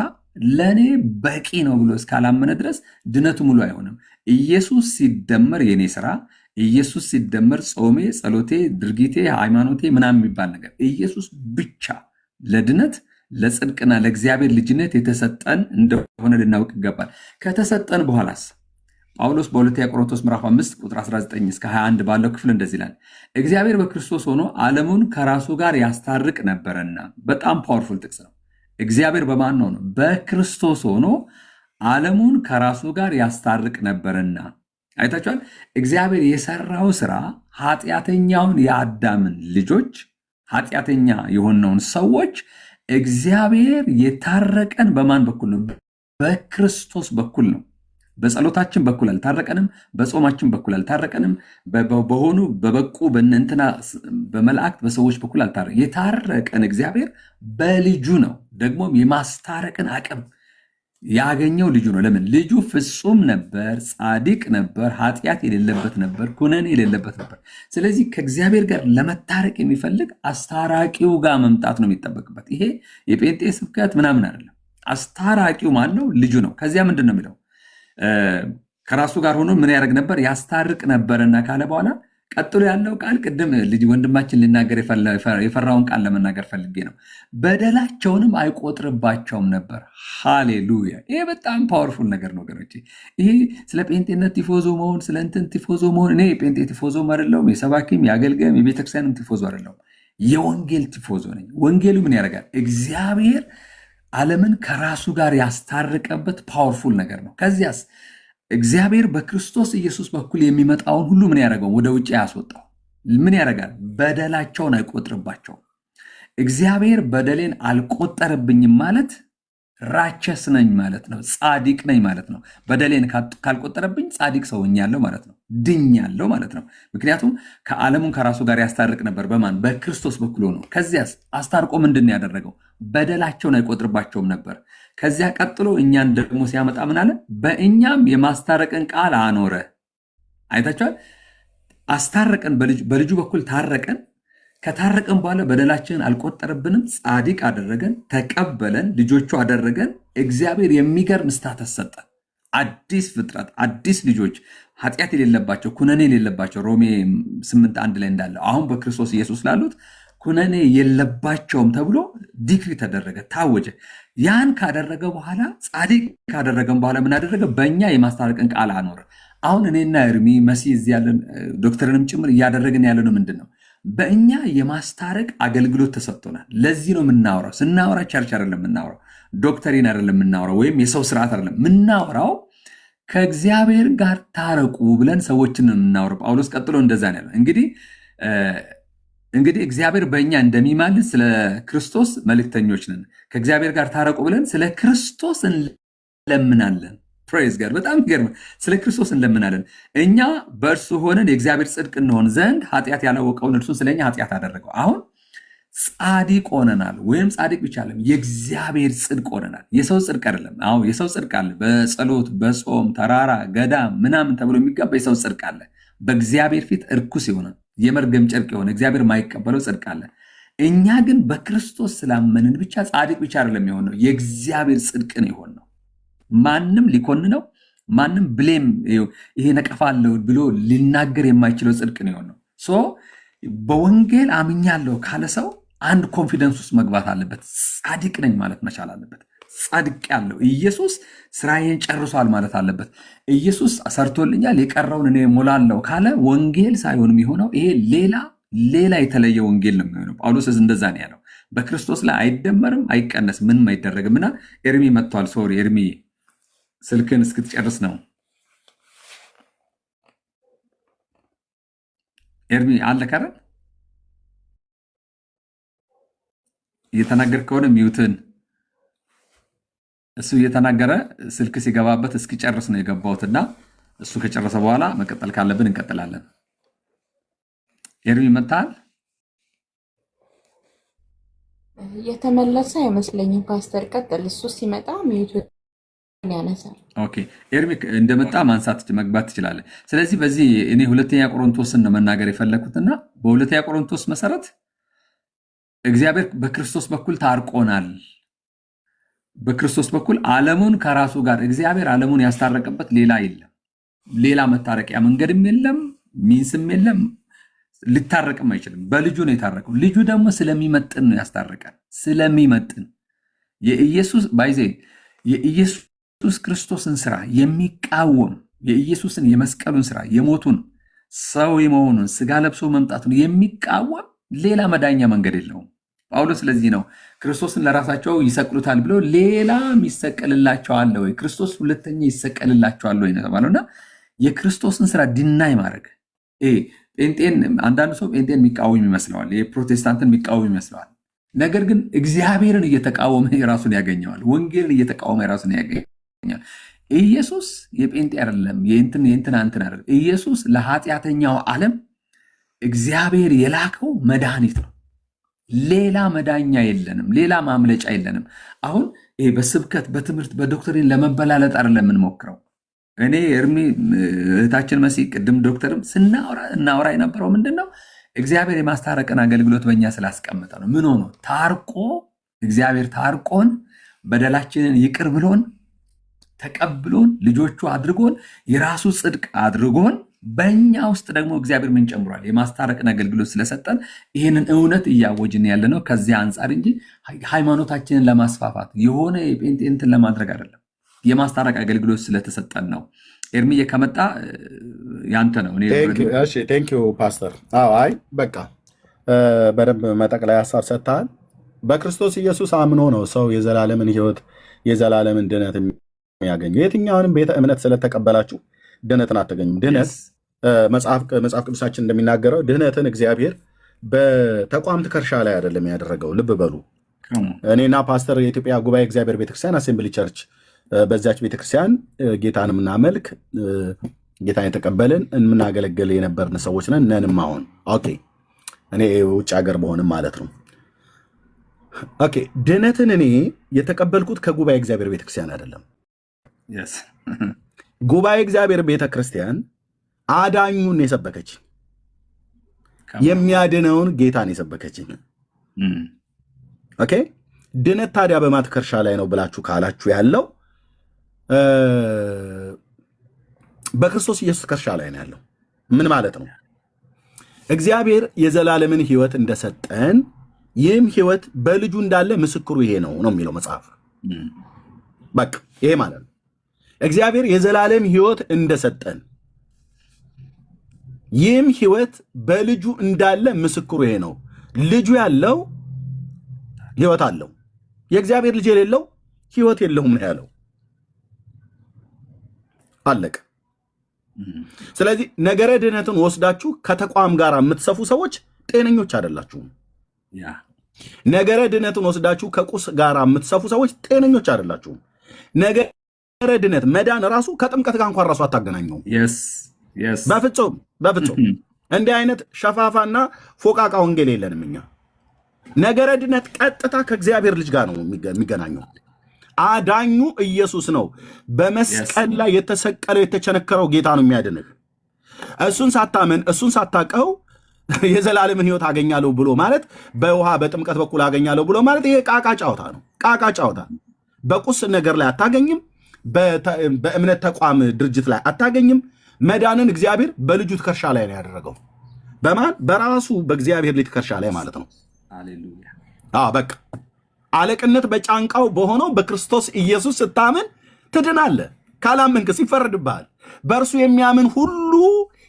ለእኔ በቂ ነው ብሎ እስካላመነ ድረስ ድነቱ ሙሉ አይሆንም። ኢየሱስ ሲደመር የኔ ስራ፣ ኢየሱስ ሲደመር ጾሜ፣ ጸሎቴ፣ ድርጊቴ፣ ሃይማኖቴ ምናምን የሚባል ነገር ኢየሱስ ብቻ ለድነት ለጽድቅና ለእግዚአብሔር ልጅነት የተሰጠን እንደሆነ ልናውቅ ይገባል። ከተሰጠን በኋላስ ጳውሎስ በሁለተኛ ቆሮንቶስ ምዕራፍ 5 ቁጥር 19 እስከ 21 ባለው ክፍል እንደዚህ ይላል። እግዚአብሔር በክርስቶስ ሆኖ ዓለሙን ከራሱ ጋር ያስታርቅ ነበረና። በጣም ፓወርፉል ጥቅስ ነው። እግዚአብሔር በማን ነው? በክርስቶስ ሆኖ ዓለሙን ከራሱ ጋር ያስታርቅ ነበረና። አይታችኋል? እግዚአብሔር የሰራው ስራ ኃጢአተኛውን የአዳምን ልጆች ኃጢአተኛ የሆነውን ሰዎች እግዚአብሔር የታረቀን በማን በኩል ነው? በክርስቶስ በኩል ነው። በጸሎታችን በኩል አልታረቀንም፣ በጾማችን በኩል አልታረቀንም፣ በሆኑ በበቁ በእንትና በመላእክት በሰዎች በኩል አልታረቀ። የታረቀን እግዚአብሔር በልጁ ነው። ደግሞም የማስታረቅን አቅም ያገኘው ልጁ ነው። ለምን? ልጁ ፍጹም ነበር፣ ጻድቅ ነበር፣ ኃጢአት የሌለበት ነበር፣ ኩነኔ የሌለበት ነበር። ስለዚህ ከእግዚአብሔር ጋር ለመታረቅ የሚፈልግ አስታራቂው ጋር መምጣት ነው የሚጠበቅበት። ይሄ የጴንጤ ስብከት ምናምን አይደለም። አስታራቂው ማን ነው? ልጁ ነው። ከዚያ ምንድን ነው የሚለው? ከራሱ ጋር ሆኖ ምን ያደርግ ነበር? ያስታርቅ ነበርና ካለ በኋላ ቀጥሎ ያለው ቃል ቅድም ልጅ ወንድማችን ሊናገር የፈራውን ቃል ለመናገር ፈልጌ ነው። በደላቸውንም አይቆጥርባቸውም ነበር። ሃሌሉያ! ይሄ በጣም ፓወርፉል ነገር ነው ወገኖቼ። ይሄ ስለ ጴንጤነት ቲፎዞ መሆን፣ ስለ እንትን ቲፎዞ መሆን። እኔ የጴንጤ ቲፎዞም አይደለሁም፣ የሰባኪም የአገልጋይም የቤተክርስቲያንም ቲፎዞ አይደለሁም። የወንጌል ቲፎዞ ነኝ። ወንጌሉ ምን ያደርጋል? እግዚአብሔር ዓለምን ከራሱ ጋር ያስታረቀበት ፓወርፉል ነገር ነው። ከዚያስ እግዚአብሔር በክርስቶስ ኢየሱስ በኩል የሚመጣውን ሁሉ ምን ያደረገው? ወደ ውጭ ያስወጣው። ምን ያደርጋል? በደላቸውን አይቆጥርባቸውም። እግዚአብሔር በደሌን አልቆጠረብኝም ማለት ራቸስ ነኝ ማለት ነው፣ ጻድቅ ነኝ ማለት ነው። በደሌን ካልቆጠረብኝ ጻድቅ ሰው ሆኛለሁ ማለት ነው፣ ድኛለሁ ማለት ነው። ምክንያቱም ከዓለሙን ከራሱ ጋር ያስታርቅ ነበር። በማን? በክርስቶስ በኩል ሆኖ። ከዚያስ አስታርቆ ምንድን ያደረገው? በደላቸውን አይቆጥርባቸውም ነበር። ከዚያ ቀጥሎ እኛን ደግሞ ሲያመጣ ምን አለ? በእኛም የማስታረቅን ቃል አኖረ። አይታችኋል? አስታረቀን፣ በልጁ በኩል ታረቀን። ከታረቀን በኋላ በደላችንን አልቆጠረብንም፣ ጻድቅ አደረገን፣ ተቀበለን፣ ልጆቹ አደረገን። እግዚአብሔር የሚገርም ስታተስ ሰጠን። አዲስ ፍጥረት፣ አዲስ ልጆች፣ ኃጢአት የሌለባቸው፣ ኩነኔ የሌለባቸው ሮሜ 8:1 ላይ እንዳለው አሁን በክርስቶስ ኢየሱስ ላሉት ኩነኔ የለባቸውም ተብሎ ዲክሪ ተደረገ፣ ታወጀ። ያን ካደረገ በኋላ ጻድቅ ካደረገን በኋላ ምን አደረገ? በእኛ የማስታረቅን ቃል አኖረ። አሁን እኔና እርሚ መሲ እዚህ ያለን ዶክተርንም ጭምር እያደረግን ያለ ነው ምንድን ነው? በእኛ የማስታረቅ አገልግሎት ተሰጥቶናል። ለዚህ ነው የምናወራው። ስናወራ ቸርች አይደለም የምናወራው፣ ዶክተሪን አይደለም የምናወራው፣ ወይም የሰው ስርዓት አይደለም የምናወራው። ከእግዚአብሔር ጋር ታረቁ ብለን ሰዎችን ነው የምናወራው። ጳውሎስ ቀጥሎ እንደዛ ነው ያለው። እንግዲህ እግዚአብሔር በእኛ እንደሚማልድ ስለ ክርስቶስ መልእክተኞች ነን። ከእግዚአብሔር ጋር ታረቁ ብለን ስለ ክርስቶስ እንለምናለን። ፕሬዝ ጋር በጣም ይገርም። ስለ ክርስቶስ እንለምናለን። እኛ በእርሱ ሆነን የእግዚአብሔር ጽድቅ እንሆን ዘንድ ኃጢአት ያላወቀውን እርሱን ስለኛ ኃጢአት አደረገው። አሁን ጻድቅ ሆነናል። ወይም ጻድቅ ብቻ አለም የእግዚአብሔር ጽድቅ ሆነናል። የሰው ጽድቅ አይደለም። አሁን የሰው ጽድቅ አለ። በጸሎት በጾም ተራራ ገዳም ምናምን ተብሎ የሚገባ የሰው ጽድቅ አለ። በእግዚአብሔር ፊት እርኩስ የሆነ የመርገም ጨርቅ የሆነ እግዚአብሔር የማይቀበለው ጽድቅ አለ። እኛ ግን በክርስቶስ ስላመንን ብቻ ጻድቅ ብቻ አይደለም የሆነው፣ የእግዚአብሔር ጽድቅን የሆን ነው። ማንም ሊኮንነው፣ ማንም ብሌም ይሄ ነቀፋ አለው ብሎ ሊናገር የማይችለው ጽድቅን የሆን ነው። በወንጌል አምኛለሁ ካለ ሰው አንድ ኮንፊደንስ ውስጥ መግባት አለበት። ጻድቅ ነኝ ማለት መቻል አለበት። ጻድቅ ያለው ኢየሱስ ስራዬን ጨርሷል ማለት አለበት። ኢየሱስ ሰርቶልኛል የቀረውን እኔ ሞላለሁ ካለ ወንጌል ሳይሆን የሚሆነው ይሄ ሌላ የተለየ ወንጌል ነው የሚሆነው። ጳውሎስ እንደዛ ነው ያለው። በክርስቶስ ላይ አይደመርም፣ አይቀነስም፣ ምንም አይደረግምና ኤርሚ መጥቷል። ሶሪ ኤርሚ ስልክን እስክትጨርስ ነው። ኤርሚ አለ ከረ እየተናገር ከሆነ ሚውትን እሱ እየተናገረ ስልክ ሲገባበት እስኪጨርስ ነው የገባሁትና እሱ ከጨረሰ በኋላ መቀጠል ካለብን እንቀጥላለን። ኤርሚ መጥቷል። የተመለሰ አይመስለኝም ፓስተር፣ ቀጥል። እሱ ሲመጣ ሚውቱን ያነሳል። ኦኬ ኤርሚ እንደመጣ ማንሳት መግባት ትችላለህ። ስለዚህ በዚህ እኔ ሁለተኛ ቆሮንቶስን ነው መናገር የፈለኩትና በሁለተኛ ቆሮንቶስ መሰረት እግዚአብሔር በክርስቶስ በኩል ታርቆናል። በክርስቶስ በኩል ዓለሙን ከራሱ ጋር እግዚአብሔር ዓለሙን ያስታረቀበት ሌላ የለም። ሌላ መታረቂያ መንገድም የለም፣ ሚንስም የለም፣ ሊታረቅም አይችልም። በልጁ ነው የታረቀው። ልጁ ደግሞ ስለሚመጥን ነው ያስታረቀን። ስለሚመጥን የኢየሱስ ባይዜ የኢየሱስ ክርስቶስን ስራ የሚቃወም የኢየሱስን የመስቀሉን ስራ የሞቱን ሰው የመሆኑን ስጋ ለብሶ መምጣቱን የሚቃወም ሌላ መዳኛ መንገድ የለውም። ጳውሎስ ስለዚህ ነው ክርስቶስን ለራሳቸው ይሰቅሉታል ብሎ ሌላ ይሰቀልላቸዋል ወይ ክርስቶስ ሁለተኛ ይሰቀልላቸዋል ወይ ተባለውና የክርስቶስን ስራ ዲናይ ማድረግ ጴንጤን አንዳንድ ሰው ጴንጤን የሚቃወም ይመስለዋል፣ የፕሮቴስታንትን የሚቃወም ይመስለዋል። ነገር ግን እግዚአብሔርን እየተቃወመ የራሱን ያገኘዋል። ወንጌልን እየተቃወመ የራሱን ያገኘዋል። ኢየሱስ የጴንጤ አይደለም፣ የእንትና እንትን አይደለም። ኢየሱስ ለኃጢአተኛው ዓለም እግዚአብሔር የላከው መድኃኒት ነው። ሌላ መዳኛ የለንም፣ ሌላ ማምለጫ የለንም። አሁን ይሄ በስብከት በትምህርት በዶክትሪን ለመበላለጥ አይደለም የምንሞክረው። እኔ እርሚ እህታችን መሲ ቅድም ዶክተርም እናወራ የነበረው ምንድን ነው? እግዚአብሔር የማስታረቅን አገልግሎት በእኛ ስላስቀመጠ ነው። ምን ሆኖ ታርቆ እግዚአብሔር ታርቆን በደላችንን ይቅር ብሎን ተቀብሎን ልጆቹ አድርጎን የራሱ ጽድቅ አድርጎን በእኛ ውስጥ ደግሞ እግዚአብሔር ምን ጨምሯል? የማስታረቅን አገልግሎት ስለሰጠን ይህንን እውነት እያወጅን ያለ ነው ከዚያ አንጻር እንጂ ሃይማኖታችንን ለማስፋፋት የሆነ የጴንጤንትን ለማድረግ አይደለም። የማስታረቅ አገልግሎት ስለተሰጠን ነው። ኤርሚዬ ከመጣ ያንተ ነው። ቴንኪው ፓስተር። አይ በቃ በደንብ መጠቅላይ ሀሳብ ሰጥተሃል። በክርስቶስ ኢየሱስ አምኖ ነው ሰው የዘላለምን ሕይወት የዘላለምን ድነት የሚያገኙ። የትኛውንም ቤተ እምነት ስለተቀበላችሁ ድነትን አትገኙም። ድነት መጽሐፍ ቅዱሳችን እንደሚናገረው ድህነትን እግዚአብሔር በተቋም ትከሻ ላይ አይደለም ያደረገው። ልብ በሉ። እኔና ፓስተር የኢትዮጵያ ጉባኤ እግዚአብሔር ቤተክርስቲያን አሴምብሊ ቸርች በዚያች ቤተክርስቲያን ጌታን የምናመልክ ጌታን የተቀበልን የምናገለግል የነበርን ሰዎች ነንም። አሁን ኦኬ፣ እኔ ውጭ ሀገር በሆንም ማለት ነው። ኦኬ፣ ድህነትን እኔ የተቀበልኩት ከጉባኤ እግዚአብሔር ቤተክርስቲያን አይደለም። ጉባኤ እግዚአብሔር ቤተክርስቲያን አዳኙን የሰበከችኝ፣ የሚያድነውን ጌታን የሰበከችኝ። ኦኬ፣ ድነት ታዲያ በማትከርሻ ላይ ነው ብላችሁ ካላችሁ ያለው በክርስቶስ ኢየሱስ ከርሻ ላይ ነው ያለው። ምን ማለት ነው? እግዚአብሔር የዘላለምን ሕይወት እንደሰጠን ይህም ሕይወት በልጁ እንዳለ ምስክሩ ይሄ ነው የሚለው መጽሐፍ። በቃ ይሄ ማለት ነው። እግዚአብሔር የዘላለም ሕይወት እንደሰጠን ይህም ሕይወት በልጁ እንዳለ ምስክሩ ይሄ ነው። ልጁ ያለው ሕይወት አለው፣ የእግዚአብሔር ልጅ የሌለው ሕይወት የለውም ነው ያለው። አለቀ። ስለዚህ ነገረ ድህነትን ወስዳችሁ ከተቋም ጋር የምትሰፉ ሰዎች ጤነኞች አይደላችሁም። ነገረ ድህነትን ወስዳችሁ ከቁስ ጋር የምትሰፉ ሰዎች ጤነኞች አይደላችሁም። ነገረ ድህነት መዳን ራሱ ከጥምቀት ጋር እንኳን ራሱ አታገናኘውም። በፍጹም በፍጹም። እንዲህ አይነት ሸፋፋና ፎቃቃ ወንጌል የለንም እኛ። ነገረ ድነት ቀጥታ ከእግዚአብሔር ልጅ ጋር ነው የሚገናኘው። አዳኙ ኢየሱስ ነው። በመስቀል ላይ የተሰቀለው የተቸነከረው ጌታ ነው የሚያድንህ። እሱን ሳታምን እሱን ሳታቀው የዘላለምን ሕይወት አገኛለሁ ብሎ ማለት በውሃ በጥምቀት በኩል አገኛለሁ ብሎ ማለት ይሄ ቃቃ ጫወታ ነው። ቃቃ ጫወታ በቁስ ነገር ላይ አታገኝም። በእምነት ተቋም ድርጅት ላይ አታገኝም። መዳንን እግዚአብሔር በልጁ ትከሻ ላይ ነው ያደረገው። በማን? በራሱ በእግዚአብሔር ልጅ ትከሻ ላይ ማለት ነው። በቃ አለቅነት በጫንቃው በሆነው በክርስቶስ ኢየሱስ ስታምን ትድናለህ። ካላመንክስ ይፈረድብሃል። በእርሱ የሚያምን ሁሉ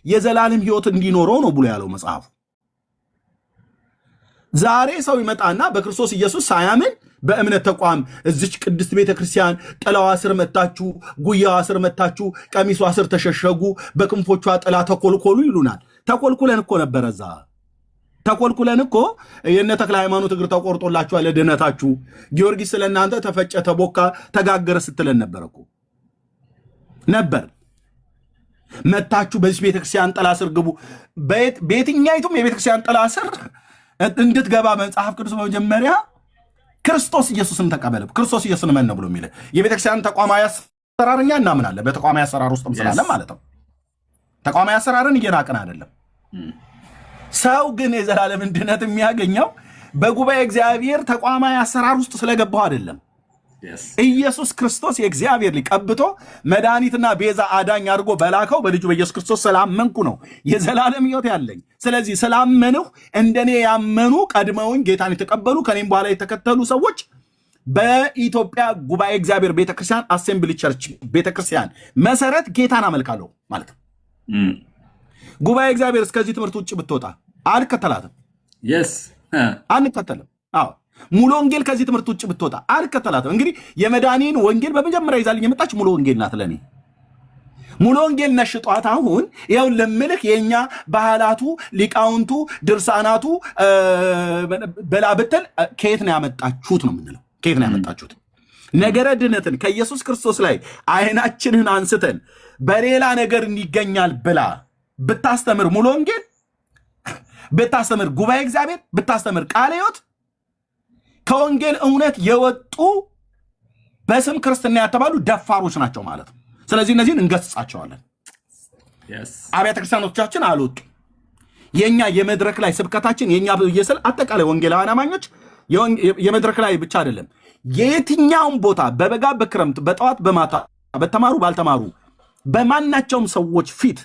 የዘላለም ሕይወት እንዲኖረው ነው ብሎ ያለው መጽሐፉ። ዛሬ ሰው ይመጣና በክርስቶስ ኢየሱስ ሳያምን በእምነት ተቋም እዚች ቅድስት ቤተክርስቲያን ጥላዋ ስር መታችሁ፣ ጉያዋ ስር መታችሁ፣ ቀሚሷ ስር ተሸሸጉ፣ በክንፎቿ ጥላ ተኮልኮሉ ይሉናል። ተኮልኩለን እኮ ነበረ እዛ ተኮልኩለን እኮ የነ ተክለ ሃይማኖት እግር ተቆርጦላችኋል ለድህነታችሁ፣ ጊዮርጊስ ስለእናንተ ተፈጨ፣ ተቦካ፣ ተጋገረ ስትለን ነበር እኮ ነበር። መታችሁ በዚህ ቤተክርስቲያን ጥላ ስር ግቡ። በየትኛይቱም የቤተክርስቲያን ጥላ ስር እንድትገባ መጽሐፍ ቅዱስ በመጀመሪያ ክርስቶስ ኢየሱስን ተቀበለ፣ ክርስቶስ ኢየሱስን መን ነው ብሎ የሚለ የቤተክርስቲያን ተቋማዊ አሰራር እኛ እናምናለን። በተቋማዊ አሰራር ውስጥም ስላለን ማለት ነው። ተቋማዊ አሰራርን እየናቅን አይደለም። ሰው ግን የዘላለምን ድነት የሚያገኘው በጉባኤ እግዚአብሔር ተቋማዊ አሰራር ውስጥ ስለገባው አይደለም። ኢየሱስ ክርስቶስ የእግዚአብሔር ልጅ ቀብቶ መድኃኒትና ቤዛ አዳኝ አድርጎ በላከው በልጁ በኢየሱስ ክርስቶስ ስላመንኩ ነው የዘላለም ሕይወት ያለኝ። ስለዚህ ስላመንሁ እንደኔ ያመኑ ቀድመውኝ ጌታን የተቀበሉ ከኔም በኋላ የተከተሉ ሰዎች በኢትዮጵያ ጉባኤ እግዚአብሔር ቤተክርስቲያን አሴምብሊ ቸርች ቤተክርስቲያን መሰረት ጌታን አመልካለሁ ማለት ነው። ጉባኤ እግዚአብሔር እስከዚህ ትምህርት ውጭ ብትወጣ አልከተላትም። አንከተልም። ሙሉ ወንጌል ከዚህ ትምህርት ውጭ ብትወጣ አልከተላትም። እንግዲህ የመዳኔን ወንጌል በመጀመሪያ ይዛልኝ የመጣች ሙሉ ወንጌል ናት። ለኔ ሙሉ ወንጌል ነሽጧት። አሁን ይኸው ለምልክ የኛ ባህላቱ፣ ሊቃውንቱ፣ ድርሳናቱ በላ ብትል ከየት ነው ያመጣችሁት ነው የምንለው። ከየት ነው ያመጣችሁት? ነገረ ድነትን ከኢየሱስ ክርስቶስ ላይ አይናችንን አንስተን በሌላ ነገር ይገኛል ብላ ብታስተምር ሙሉ ወንጌል ብታስተምር ጉባኤ እግዚአብሔር ብታስተምር ቃለ ሕይወት ከወንጌል እውነት የወጡ በስም ክርስትና ያተባሉ ደፋሮች ናቸው ማለት ነው። ስለዚህ እነዚህን እንገስጻቸዋለን። አብያተ ክርስቲያኖቻችን አልወጡ። የኛ የመድረክ ላይ ስብከታችን የኛ በየሰል አጠቃላይ ወንጌላውያን አማኞች የመድረክ ላይ ብቻ አይደለም። የትኛውም ቦታ በበጋ በክረምት በጠዋት በማታ በተማሩ ባልተማሩ በማናቸውም ሰዎች ፊት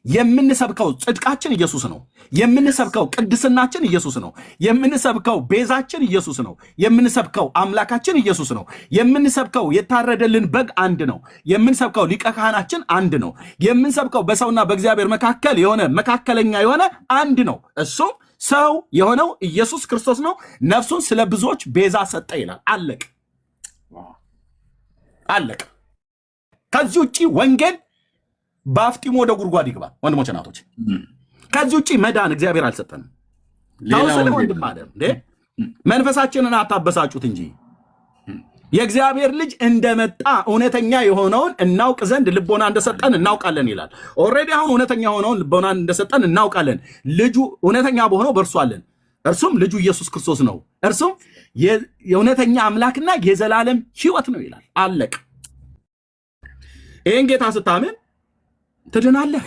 የምንሰብከው ጽድቃችን ኢየሱስ ነው። የምንሰብከው ቅድስናችን ኢየሱስ ነው። የምንሰብከው ቤዛችን ኢየሱስ ነው። የምንሰብከው አምላካችን ኢየሱስ ነው። የምንሰብከው የታረደልን በግ አንድ ነው። የምንሰብከው ሊቀ ካህናችን አንድ ነው። የምንሰብከው በሰውና በእግዚአብሔር መካከል የሆነ መካከለኛ የሆነ አንድ ነው። እሱም ሰው የሆነው ኢየሱስ ክርስቶስ ነው። ነፍሱን ስለ ብዙዎች ቤዛ ሰጠ ይላል። አለቅ አለቅ። ከዚህ ውጭ ወንጌል በአፍጢሙ ወደ ጉድጓድ ይግባ። ወንድሞች እናቶች፣ ከዚህ ውጭ መዳን እግዚአብሔር አልሰጠንም። ታውሰለ ወንድም አለ እንዴ መንፈሳችንን አታበሳጩት እንጂ የእግዚአብሔር ልጅ እንደመጣ እውነተኛ የሆነውን እናውቅ ዘንድ ልቦና እንደሰጠን እናውቃለን ይላል። ኦልሬዲ አሁን እውነተኛ የሆነውን ልቦና እንደሰጠን እናውቃለን። ልጁ እውነተኛ በሆነው በእርሱ አለን፣ እርሱም ልጁ ኢየሱስ ክርስቶስ ነው። እርሱም የእውነተኛ አምላክና የዘላለም ሕይወት ነው ይላል። አለቅ። ይህን ጌታ ስታምን ትድናለህ።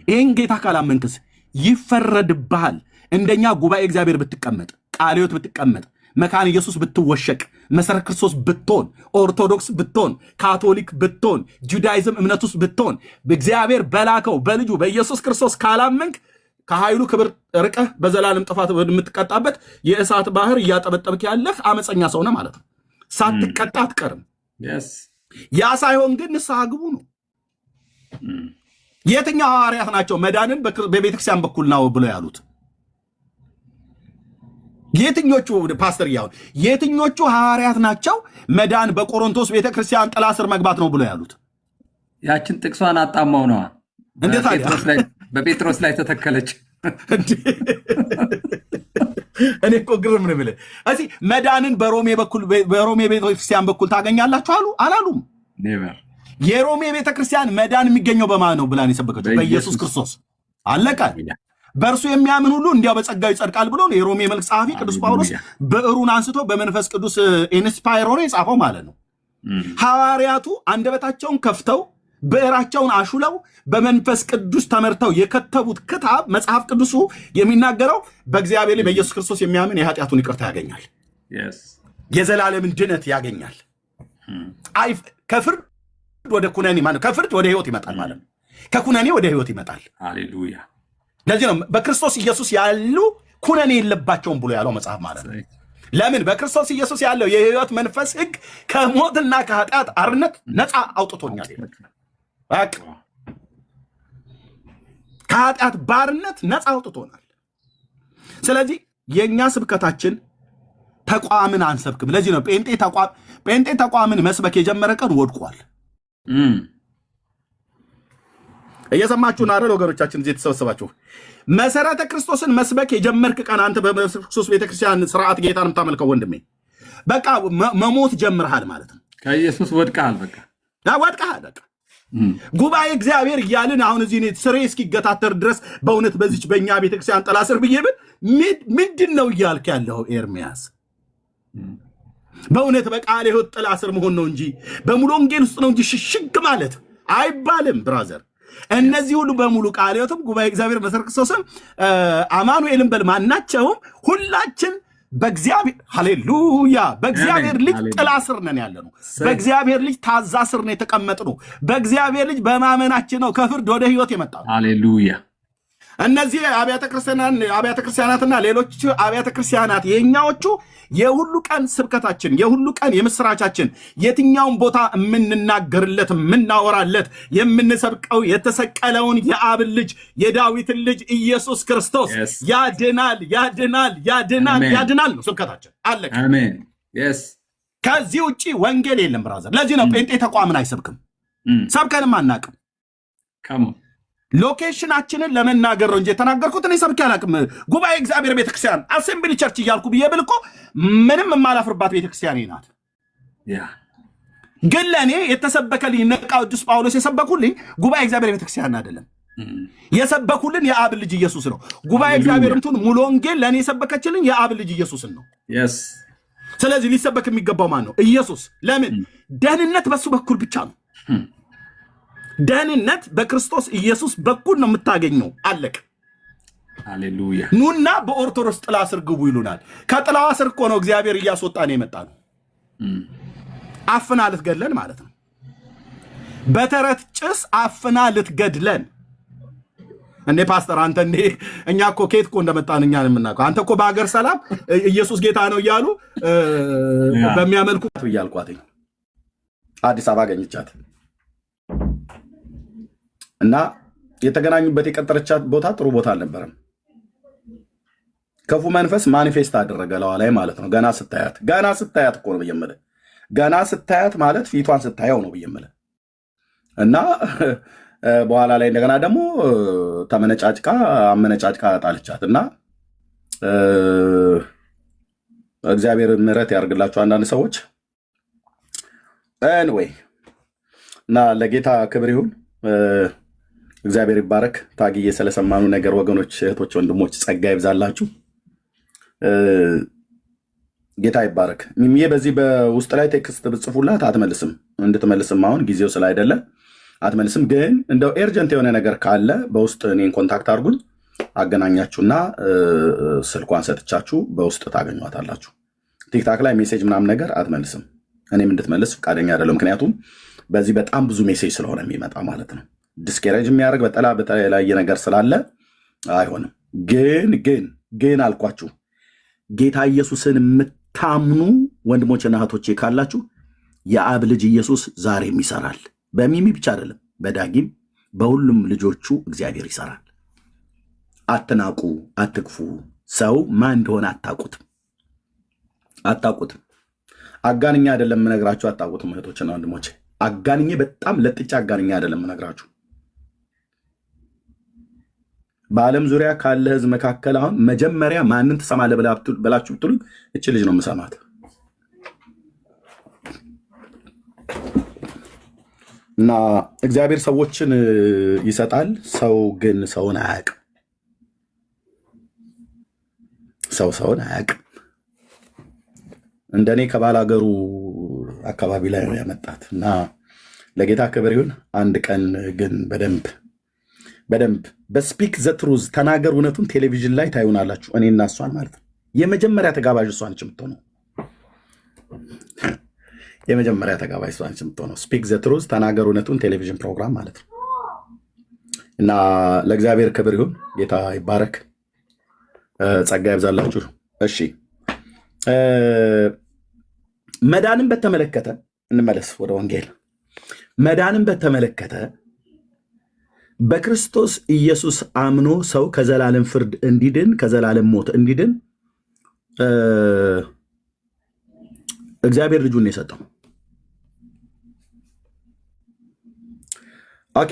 ይህን ጌታ ካላመንክስ ይፈረድብሃል። እንደኛ ጉባኤ እግዚአብሔር ብትቀመጥ፣ ቃለ ሕይወት ብትቀመጥ፣ መካነ ኢየሱስ ብትወሸቅ፣ መሰረት ክርስቶስ ብትሆን፣ ኦርቶዶክስ ብትሆን፣ ካቶሊክ ብትሆን፣ ጁዳይዝም እምነት ውስጥ ብትሆን እግዚአብሔር በላከው በልጁ በኢየሱስ ክርስቶስ ካላመንክ ከኃይሉ ክብር ርቀህ በዘላለም ጥፋት ወደምትቀጣበት የእሳት ባህር እያጠበጠብክ ያለህ አመፀኛ ሰው ነህ ማለት ነው። ሳትቀጣ አትቀርም። ያ ሳይሆን ግን ንስሐ ግቡ ነው። የትኛው ሐዋርያት ናቸው መዳንን በቤተክርስቲያን በኩል ነው ብለው ያሉት? የትኞቹ ፓስተር ያው የትኞቹ ሐዋርያት ናቸው መዳን በቆሮንቶስ ቤተክርስቲያን ጥላ ስር መግባት ነው ብለው ያሉት? ያችን ጥቅሷን አጣማው ነው። እንዴት በጴጥሮስ ላይ ተተከለች። እኔ እኮ ግርም ነው ብለ እዚህ መዳንን በሮሜ ቤተክርስቲያን በኩል ታገኛላችሁ አሉ አላሉም? ኔቨር። የሮሜ ቤተክርስቲያን መዳን የሚገኘው በማን ነው ብላን የሰበከችው? በኢየሱስ ክርስቶስ። አለቀ። በእርሱ የሚያምን ሁሉ እንዲያው በጸጋው ይጸድቃል ብሎ የሮሜ መልእክት ጸሐፊ ቅዱስ ጳውሎስ ብዕሩን አንስቶ በመንፈስ ቅዱስ ኢንስፓየር ሆኖ የጻፈው ማለት ነው። ሐዋርያቱ አንደበታቸውን ከፍተው ብዕራቸውን አሹለው በመንፈስ ቅዱስ ተመርተው የከተቡት ክታብ መጽሐፍ ቅዱሱ የሚናገረው በእግዚአብሔር ላይ በኢየሱስ ክርስቶስ የሚያምን የኃጢአቱን ይቅርታ ያገኛል፣ የዘላለምን ድነት ያገኛል። ከፍርድ ወደ ኩነኔ ማለት ከፍርድ ወደ ህይወት ይመጣል ማለት ነው። ከኩነኔ ወደ ህይወት ይመጣል። ሃሌሉያ። ለዚህ ነው በክርስቶስ ኢየሱስ ያሉ ኩነኔ የለባቸውም ብሎ ያለው መጽሐፍ ማለት ነው። ለምን? በክርስቶስ ኢየሱስ ያለው የህይወት መንፈስ ህግ ከሞትና ከኃጢአት አርነት ነፃ አውጥቶኛል። በቃ ከኃጢአት ባርነት ነፃ አውጥቶናል። ስለዚህ የኛ ስብከታችን ተቋምን አንሰብክም። ለዚህ ነው ጴንጤ ተቋምን መስበክ የጀመረ ቀን ወድቋል። እየሰማችሁን አይደል ወገኖቻችን? እዚህ የተሰበሰባችሁ መሰረተ ክርስቶስን መስበክ የጀመርክ ቀን አንተ በመሰረተ ክርስቶስ ቤተክርስቲያን ስርዓት ጌታን የምታመልከው ወንድሜ በቃ መሞት ጀምርሃል ማለት ነው። ከኢየሱስ ወድቀሃል። በቃ ወድቀሃል። በቃ ጉባኤ እግዚአብሔር እያልን አሁን እዚህ ስሬ እስኪገታተር ድረስ በእውነት በዚች በእኛ ቤተክርስቲያን ጥላ ስር ብዬ ብል ምንድን ነው እያልክ ያለው ኤርሚያስ? በእውነት በቃለ ሕይወት ጥላ ስር መሆን ነው እንጂ በሙሉ ወንጌል ውስጥ ነው እንጂ ሽሽግ ማለት አይባልም ብራዘር። እነዚህ ሁሉ በሙሉ ቃለ ሕይወትም ጉባኤ እግዚአብሔር መሰረት ክርስቶስም አማኑኤልን በል ማናቸውም ሁላችን በእግዚአብሔር ሃሌሉያ በእግዚአብሔር ልጅ ጥላ ስር ነን ያለ ነው። በእግዚአብሔር ልጅ ታዛ ስር ነው የተቀመጥነው። በእግዚአብሔር ልጅ በማመናችን ነው ከፍርድ ወደ ሕይወት የመጣ ነው። ሃሌሉያ። እነዚህ አብያተ ክርስቲያናትና ሌሎች አብያተ ክርስቲያናት የኛዎቹ የሁሉ ቀን ስብከታችን የሁሉ ቀን የምስራቻችን የትኛውን ቦታ የምንናገርለት የምናወራለት የምንሰብቀው የተሰቀለውን የአብን ልጅ የዳዊትን ልጅ ኢየሱስ ክርስቶስ ያድናል ያድናል ያድናል ያድናል ነው ስብከታችን። አለቀ። አሜን። ከዚህ ውጪ ወንጌል የለም ብራዘር። ለዚህ ነው ጴንጤ ተቋምን አይሰብክም፣ ሰብከንም አናቅም። ሎኬሽናችንን ለመናገር ነው እንጂ የተናገርኩት እኔ ሰብኬ አላቅም። ጉባኤ እግዚአብሔር ቤተክርስቲያን አሴምብሊ ቸርች እያልኩ ብዬ ብል እኮ ምንም የማላፍርባት ቤተክርስቲያን ናት። ግን ለእኔ የተሰበከልኝ እነ ቅዱስ ጳውሎስ የሰበኩልኝ ጉባኤ እግዚአብሔር ቤተክርስቲያን አይደለም። የሰበኩልን የአብ ልጅ ኢየሱስ ነው። ጉባኤ እግዚአብሔር እንትን ሙሉ ወንጌል ለእኔ የሰበከችልኝ የአብ ልጅ ኢየሱስን ነው። ስለዚህ ሊሰበክ የሚገባው ማን ነው? ኢየሱስ። ለምን? ደህንነት በሱ በኩል ብቻ ነው። ደህንነት በክርስቶስ ኢየሱስ በኩል ነው የምታገኘው። አለቅ። ሃሌሉያ። ኑና በኦርቶዶክስ ጥላ ስር ግቡ ይሉናል። ከጥላዋ ስር እኮ ነው እግዚአብሔር እያስወጣን የመጣ ነው። አፍና ልትገድለን ማለት ነው። በተረት ጭስ አፍና ልትገድለን። እንዴ ፓስተር አንተ እንዴ እኛ እኮ ከየት እኮ እንደመጣን እኛ ነው የምናውቀው። አንተ እኮ በአገር ሰላም ኢየሱስ ጌታ ነው እያሉ በሚያመልኩት እያልኳት አዲስ አበባ አገኘቻት እና የተገናኙበት የቀጠረቻት ቦታ ጥሩ ቦታ አልነበረም። ክፉ መንፈስ ማኒፌስት አደረገ ለዋ ላይ ማለት ነው። ገና ስታያት እኮ ነው ብየምለ ገና ስታያት ማለት ፊቷን ስታየው ነው ብየምለ እና በኋላ ላይ እንደገና ደግሞ አመነጫጭቃ ጣለቻት እና እግዚአብሔር ምሕረት ያርግላችሁ አንዳንድ ሰዎች anyway እና ለጌታ ክብር ይሁን። እግዚአብሔር ይባረክ። ታግዬ ስለሰማኑ ነገር ወገኖች፣ እህቶች፣ ወንድሞች ጸጋ ይብዛላችሁ። ጌታ ይባረክ። ሚሚዬ በዚህ በውስጥ ላይ ቴክስት ብጽፉላት አትመልስም። እንድትመልስም አሁን ጊዜው ስላይደለ አትመልስም። ግን እንደው ኤርጀንት የሆነ ነገር ካለ በውስጥ እኔን ኮንታክት አድርጉኝ፣ አገናኛችሁና ስልኳን ሰጥቻችሁ በውስጥ ታገኟታላችሁ። ቲክታክ ላይ ሜሴጅ ምናምን ነገር አትመልስም። እኔም እንድትመልስ ፈቃደኛ አይደለም። ምክንያቱም በዚህ በጣም ብዙ ሜሴጅ ስለሆነ የሚመጣ ማለት ነው። ዲስኬሬጅ የሚያደርግ በተለያየ ነገር ስላለ አይሆንም። ግን አልኳችሁ ጌታ ኢየሱስን የምታምኑ ወንድሞችና እህቶቼ ካላችሁ የአብ ልጅ ኢየሱስ ዛሬም ይሰራል። በሚሚ ብቻ አይደለም፣ በዳጊም በሁሉም ልጆቹ እግዚአብሔር ይሰራል። አትናቁ፣ አትክፉ። ሰው ማን እንደሆነ አታውቁትም። አጋንኛ አይደለም የምነግራችሁ፣ አታውቁትም። እህቶችና ወንድሞቼ አጋንኜ በጣም ለጥጫ አጋንኛ አይደለም የምነግራችሁ። በዓለም ዙሪያ ካለ ህዝብ መካከል አሁን መጀመሪያ ማንን ትሰማለህ ብላችሁ ብትሉኝ እቺ ልጅ ነው የምሰማት። እና እግዚአብሔር ሰዎችን ይሰጣል፣ ሰው ግን ሰውን አያውቅም። ሰውን አያውቅም። እንደኔ ከባላገሩ አካባቢ ላይ ነው ያመጣት እና ለጌታ ክብር ይሁን። አንድ ቀን ግን በደንብ በስፒክ ዘ ትሩዝ ተናገር እውነቱን ቴሌቪዥን ላይ ታዩናላችሁ። እኔና እሷን ማለት ነው። የመጀመሪያ ተጋባዥ እሷ ነች የምትሆነው። የመጀመሪያ ተጋባዥ እሷ ነች የምትሆነው። ስፒክ ዘ ትሩዝ ተናገር እውነቱን ቴሌቪዥን ፕሮግራም ማለት ነው። እና ለእግዚአብሔር ክብር ይሁን። ጌታ ይባረክ። ጸጋ ይብዛላችሁ። እሺ መዳንን በተመለከተ እንመለስ ወደ ወንጌል። መዳንን በተመለከተ በክርስቶስ ኢየሱስ አምኖ ሰው ከዘላለም ፍርድ እንዲድን፣ ከዘላለም ሞት እንዲድን እግዚአብሔር ልጁን የሰጠው። ኦኬ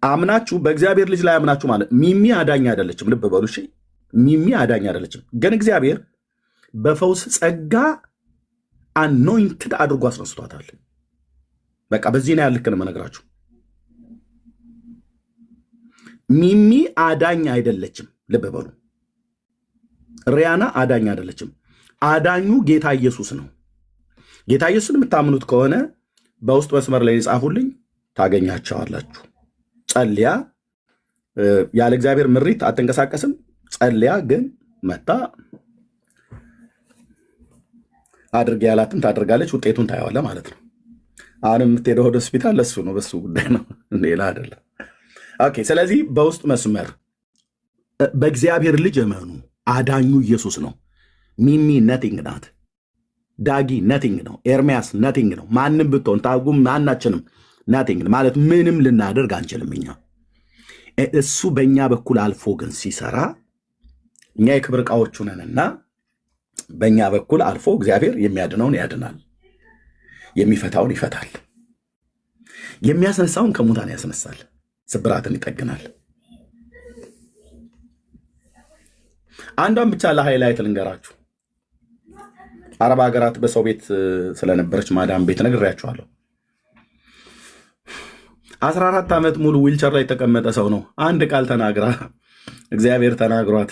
አምናችሁ በእግዚአብሔር ልጅ ላይ አምናችሁ ማለት ሚሚ አዳኝ አይደለችም። ልብ በሉ እሺ። ሚሚ አዳኝ አይደለችም፣ ግን እግዚአብሔር በፈውስ ጸጋ አኖይንትድ አድርጎ አስነስቷታል። በቃ በዚህ ነው ያልክ ነው የምነግራችሁ። ሚሚ አዳኝ አይደለችም። ልብ በሉ። ሪያና አዳኝ አይደለችም። አዳኙ ጌታ ኢየሱስ ነው። ጌታ ኢየሱስን የምታምኑት ከሆነ በውስጥ መስመር ላይ ጻፉልኝ፣ ታገኛቸዋላችሁ። ጸልያ ያለ እግዚአብሔር ምሪት አትንቀሳቀስም። ጸልያ ግን መታ አድርግ ያላትን ታደርጋለች። ውጤቱን ታየዋለህ ማለት ነው። አሁን የምትሄደው ወደ ሆስፒታል ለሱ ነው፣ በሱ ጉዳይ ነው፣ ሌላ አይደለም። ኦኬ። ስለዚህ በውስጥ መስመር በእግዚአብሔር ልጅ እመኑ። አዳኙ ኢየሱስ ነው። ሚሚ ነቲንግ ናት። ዳጊ ነቲንግ ነው። ኤርሚያስ ነቲንግ ነው። ማንም ብትሆን ታጉም ማናችንም ነቲንግ ማለት ምንም ልናደርግ አንችልም። እኛ እሱ በእኛ በኩል አልፎ ግን ሲሰራ እኛ የክብር ዕቃዎቹ ነንና በእኛ በኩል አልፎ እግዚአብሔር የሚያድነውን ያድናል፣ የሚፈታውን ይፈታል፣ የሚያስነሳውን ከሙታን ያስነሳል፣ ስብራትን ይጠግናል። አንዷን ብቻ ለሃይላይት ልንገራችሁ። አረብ ሀገራት በሰው ቤት ስለነበረች ማዳም ቤት ነግሬያችኋለሁ። 14 ዓመት ሙሉ ዊልቸር ላይ የተቀመጠ ሰው ነው። አንድ ቃል ተናግራ እግዚአብሔር ተናግሯት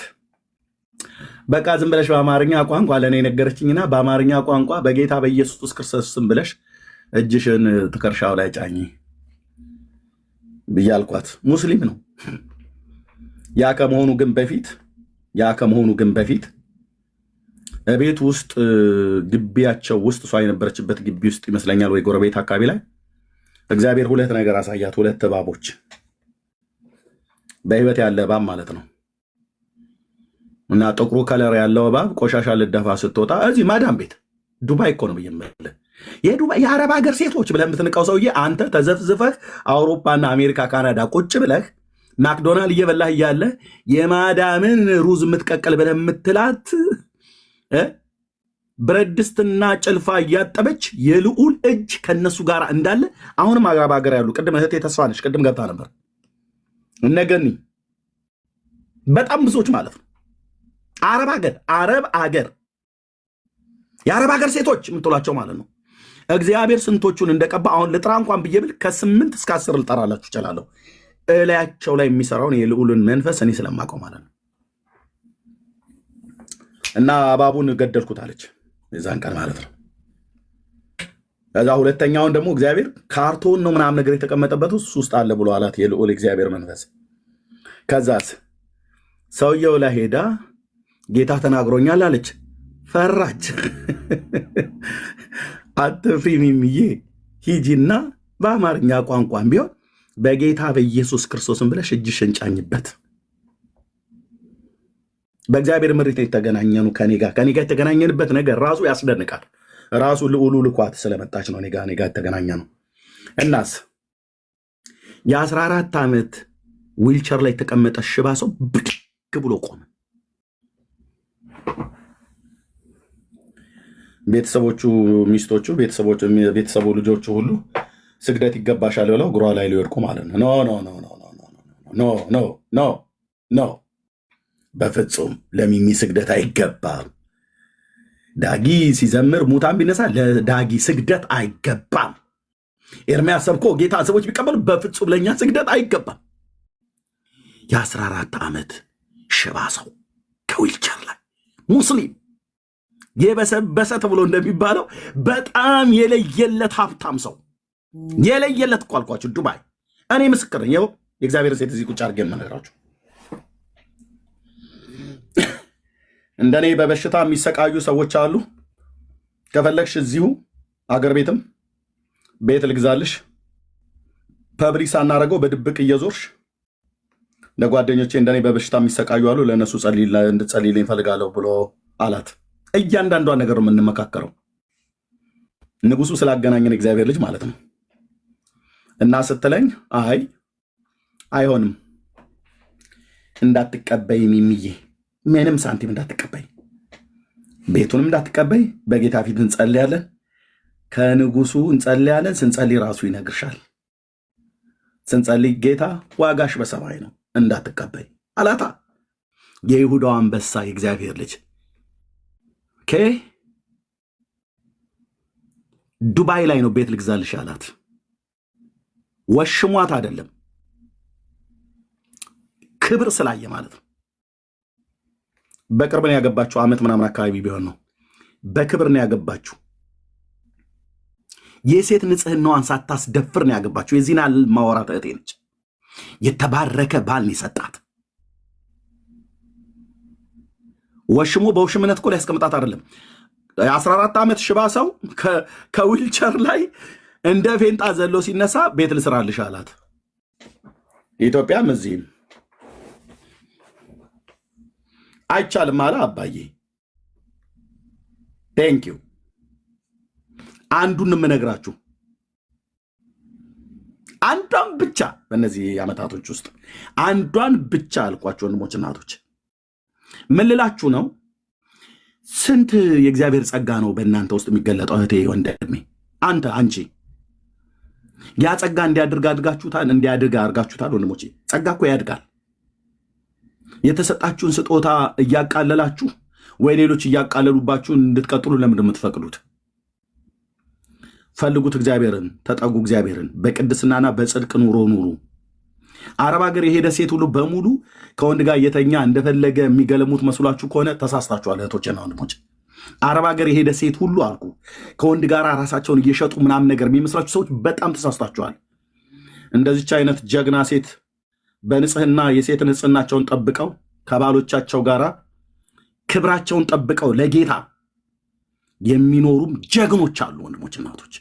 በቃ ዝም ብለሽ በአማርኛ ቋንቋ ለእኔ ነገረችኝና በአማርኛ ቋንቋ በጌታ በኢየሱስ ክርስቶስ ስም ብለሽ እጅሽን ትከሻው ላይ ጫኝ ብያልኳት። ሙስሊም ነው። ያ ከመሆኑ ግን በፊት ቤት ውስጥ ግቢያቸው ውስጥ እሷ የነበረችበት ግቢ ውስጥ ይመስለኛል ወይ ጎረቤት አካባቢ ላይ እግዚአብሔር ሁለት ነገር አሳያት። ሁለት እባቦች፣ በህይወት ያለ እባብ ማለት ነው። እና ጥቁሩ ከለር ያለው እባብ ቆሻሻ ልደፋ ስትወጣ እዚህ ማዳም ቤት ዱባይ እኮ ነው ብዬምልህ የአረብ ሀገር ሴቶች ብለህ የምትንቀው ሰውዬ አንተ ተዘፍዝፈህ አውሮፓና አሜሪካ ካናዳ ቁጭ ብለህ ማክዶናልድ እየበላህ እያለ የማዳምን ሩዝ የምትቀቀል ብለህ የምትላት ብረት ድስትና ጭልፋ እያጠበች የልዑል እጅ ከነሱ ጋር እንዳለ አሁንም አረብ ሀገር ያሉ ቅድም እህቴ ተስፋ ነች ቅድም ገብታ ነበር እነገኒ በጣም ብዙዎች ማለት ነው የአረብ ሀገር ሴቶች የምትሏቸው ማለት ነው። እግዚአብሔር ስንቶቹን እንደቀባ አሁን ልጥራ እንኳን ብዬ ብል ከ8 እስከ 10 ልጠራላችሁ እችላለሁ። እላያቸው ላይ የሚሰራውን የልዑልን መንፈስ እኔ ስለማውቀው ማለት ነው። እና እባቡን ገደልኩት አለች የዛን ቀን ማለት ነው። ከዛ ሁለተኛውን ደግሞ እግዚአብሔር ካርቶን ነው ምናምን ነገር የተቀመጠበት እሱ ውስጥ አለ ብሎ አላት የልዑል እግዚአብሔር መንፈስ። ከዛስ ሰውየው ላይ ሄዳ ጌታ ተናግሮኛል አለች። ፈራች። አትፍሪ ሚሚዬ፣ ሂጂና በአማርኛ ቋንቋም ቢሆን በጌታ በኢየሱስ ክርስቶስን ብለሽ እጅሽን ጫኝበት። በእግዚአብሔር ምሪት የተገናኘኑ ከኔ ጋር የተገናኘንበት ነገር ራሱ ያስደንቃል። ራሱ ልዑሉ ልኳት ስለመጣች ነው እኔ ጋር የተገናኘ ነው። እናስ የ14 ዓመት ዊልቸር ላይ የተቀመጠ ሽባ ሰው ብድግ ብሎ ቆመ። ቤተሰቦቹ፣ ሚስቶቹ፣ ቤተሰቡ ልጆቹ ሁሉ ስግደት ይገባሻል ብለው እግሯ ላይ ሊወድቁ ማለት ነው። ኖ በፍጹም ለሚሚ ስግደት አይገባም። ዳጊ ሲዘምር ሙታን ቢነሳ ለዳጊ ስግደት አይገባም። ኤርምያስ ሰብኮ ጌታ ሰዎች ቢቀበሉ በፍጹም ለእኛ ስግደት አይገባም። የ14 ዓመት ሽባ ሰው ከዊልቸር ላይ ሙስሊም የበሰበሰ ተብሎ እንደሚባለው በጣም የለየለት ሀብታም ሰው የለየለት እኮ አልኳችሁ። ዱባይ እኔ ምስክር ነኝ። ይኸው የእግዚአብሔር ሴት እዚህ ቁጭ አድርጌ የምነግራችሁ እንደኔ በበሽታ የሚሰቃዩ ሰዎች አሉ። ከፈለግሽ እዚሁ አገር ቤትም ቤት ልግዛልሽ፣ ፐብሊክ ሳናደርገው በድብቅ እየዞርሽ ለጓደኞቼ እንደኔ በበሽታ የሚሰቃዩ አሉ፣ ለእነሱ እንድጸልይልኝ እፈልጋለሁ ብሎ አላት። እያንዳንዷን ነገር ነው የምንመካከረው። ንጉሱ ስላገናኘን እግዚአብሔር ልጅ ማለት ነው። እና ስትለኝ አይሆንም እንዳትቀበይ ሚሚዬ፣ ምንም ሳንቲም እንዳትቀበይ፣ ቤቱንም እንዳትቀበይ፣ በጌታ ፊት እንጸልያለን፣ ከንጉሱ እንጸልያለን። ስንጸልይ ራሱ ይነግርሻል። ስንጸልይ ጌታ ዋጋሽ በሰማይ ነው እንዳትቀበይ አላታ። የይሁዳው አንበሳ የእግዚአብሔር ልጅ ዱባይ ላይ ነው ቤት ልግዛልሽ አላት። ወሽሟት አይደለም፣ ክብር ስላየ ማለት ነው። በቅርብ ነው ያገባችሁ፣ ዓመት ምናምን አካባቢ ቢሆን ነው። በክብር ነው ያገባችሁ። የሴት ንጽህናዋን ሳታስደፍር ነው ያገባችሁ። የዚህን ማወራት እህቴ ነች። የተባረከ ባል የሰጣት ወሽሞ በውሽምነት እኮ ሊያስቀምጣት አይደለም። 14 ዓመት ሽባ ሰው ከዊልቸር ላይ እንደ ፌንጣ ዘሎ ሲነሳ ቤት ልስራልሽ አላት። ኢትዮጵያም እዚህም አይቻልም አለ አባዬ። ቴንኪው። አንዱን የምነግራችሁ አንዷን ብቻ በእነዚህ ዓመታቶች ውስጥ አንዷን ብቻ አልኳችሁ ወንድሞች እናቶች። ምን ልላችሁ ነው? ስንት የእግዚአብሔር ጸጋ ነው በእናንተ ውስጥ የሚገለጠው እህቴ ወንድሜ፣ አንቺ ያ ጸጋ እንዲያድርግ አድርጋችሁታል ወንድሞቼ። ጸጋ እኮ ያድጋል። የተሰጣችሁን ስጦታ እያቃለላችሁ ወይ ሌሎች እያቃለሉባችሁ እንድትቀጥሉ ለምንድን ነው የምትፈቅዱት? ፈልጉት እግዚአብሔርን፣ ተጠጉ እግዚአብሔርን፣ በቅድስናና በጽድቅ ኑሮ ኑሩ። አረብ ሀገር የሄደ ሴት ሁሉ በሙሉ ከወንድ ጋር እየተኛ እንደፈለገ የሚገለሙት መስሏችሁ ከሆነ ተሳስታችኋል እህቶችና ወንድሞች። አረብ ሀገር የሄደ ሴት ሁሉ አልኩ ከወንድ ጋር ራሳቸውን እየሸጡ ምናምን ነገር የሚመስላችሁ ሰዎች በጣም ተሳስታችኋል። እንደዚች አይነት ጀግና ሴት በንጽህና የሴት ንጽህናቸውን ጠብቀው ከባሎቻቸው ጋር ክብራቸውን ጠብቀው ለጌታ የሚኖሩም ጀግኖች አሉ። ወንድሞች እናቶች፣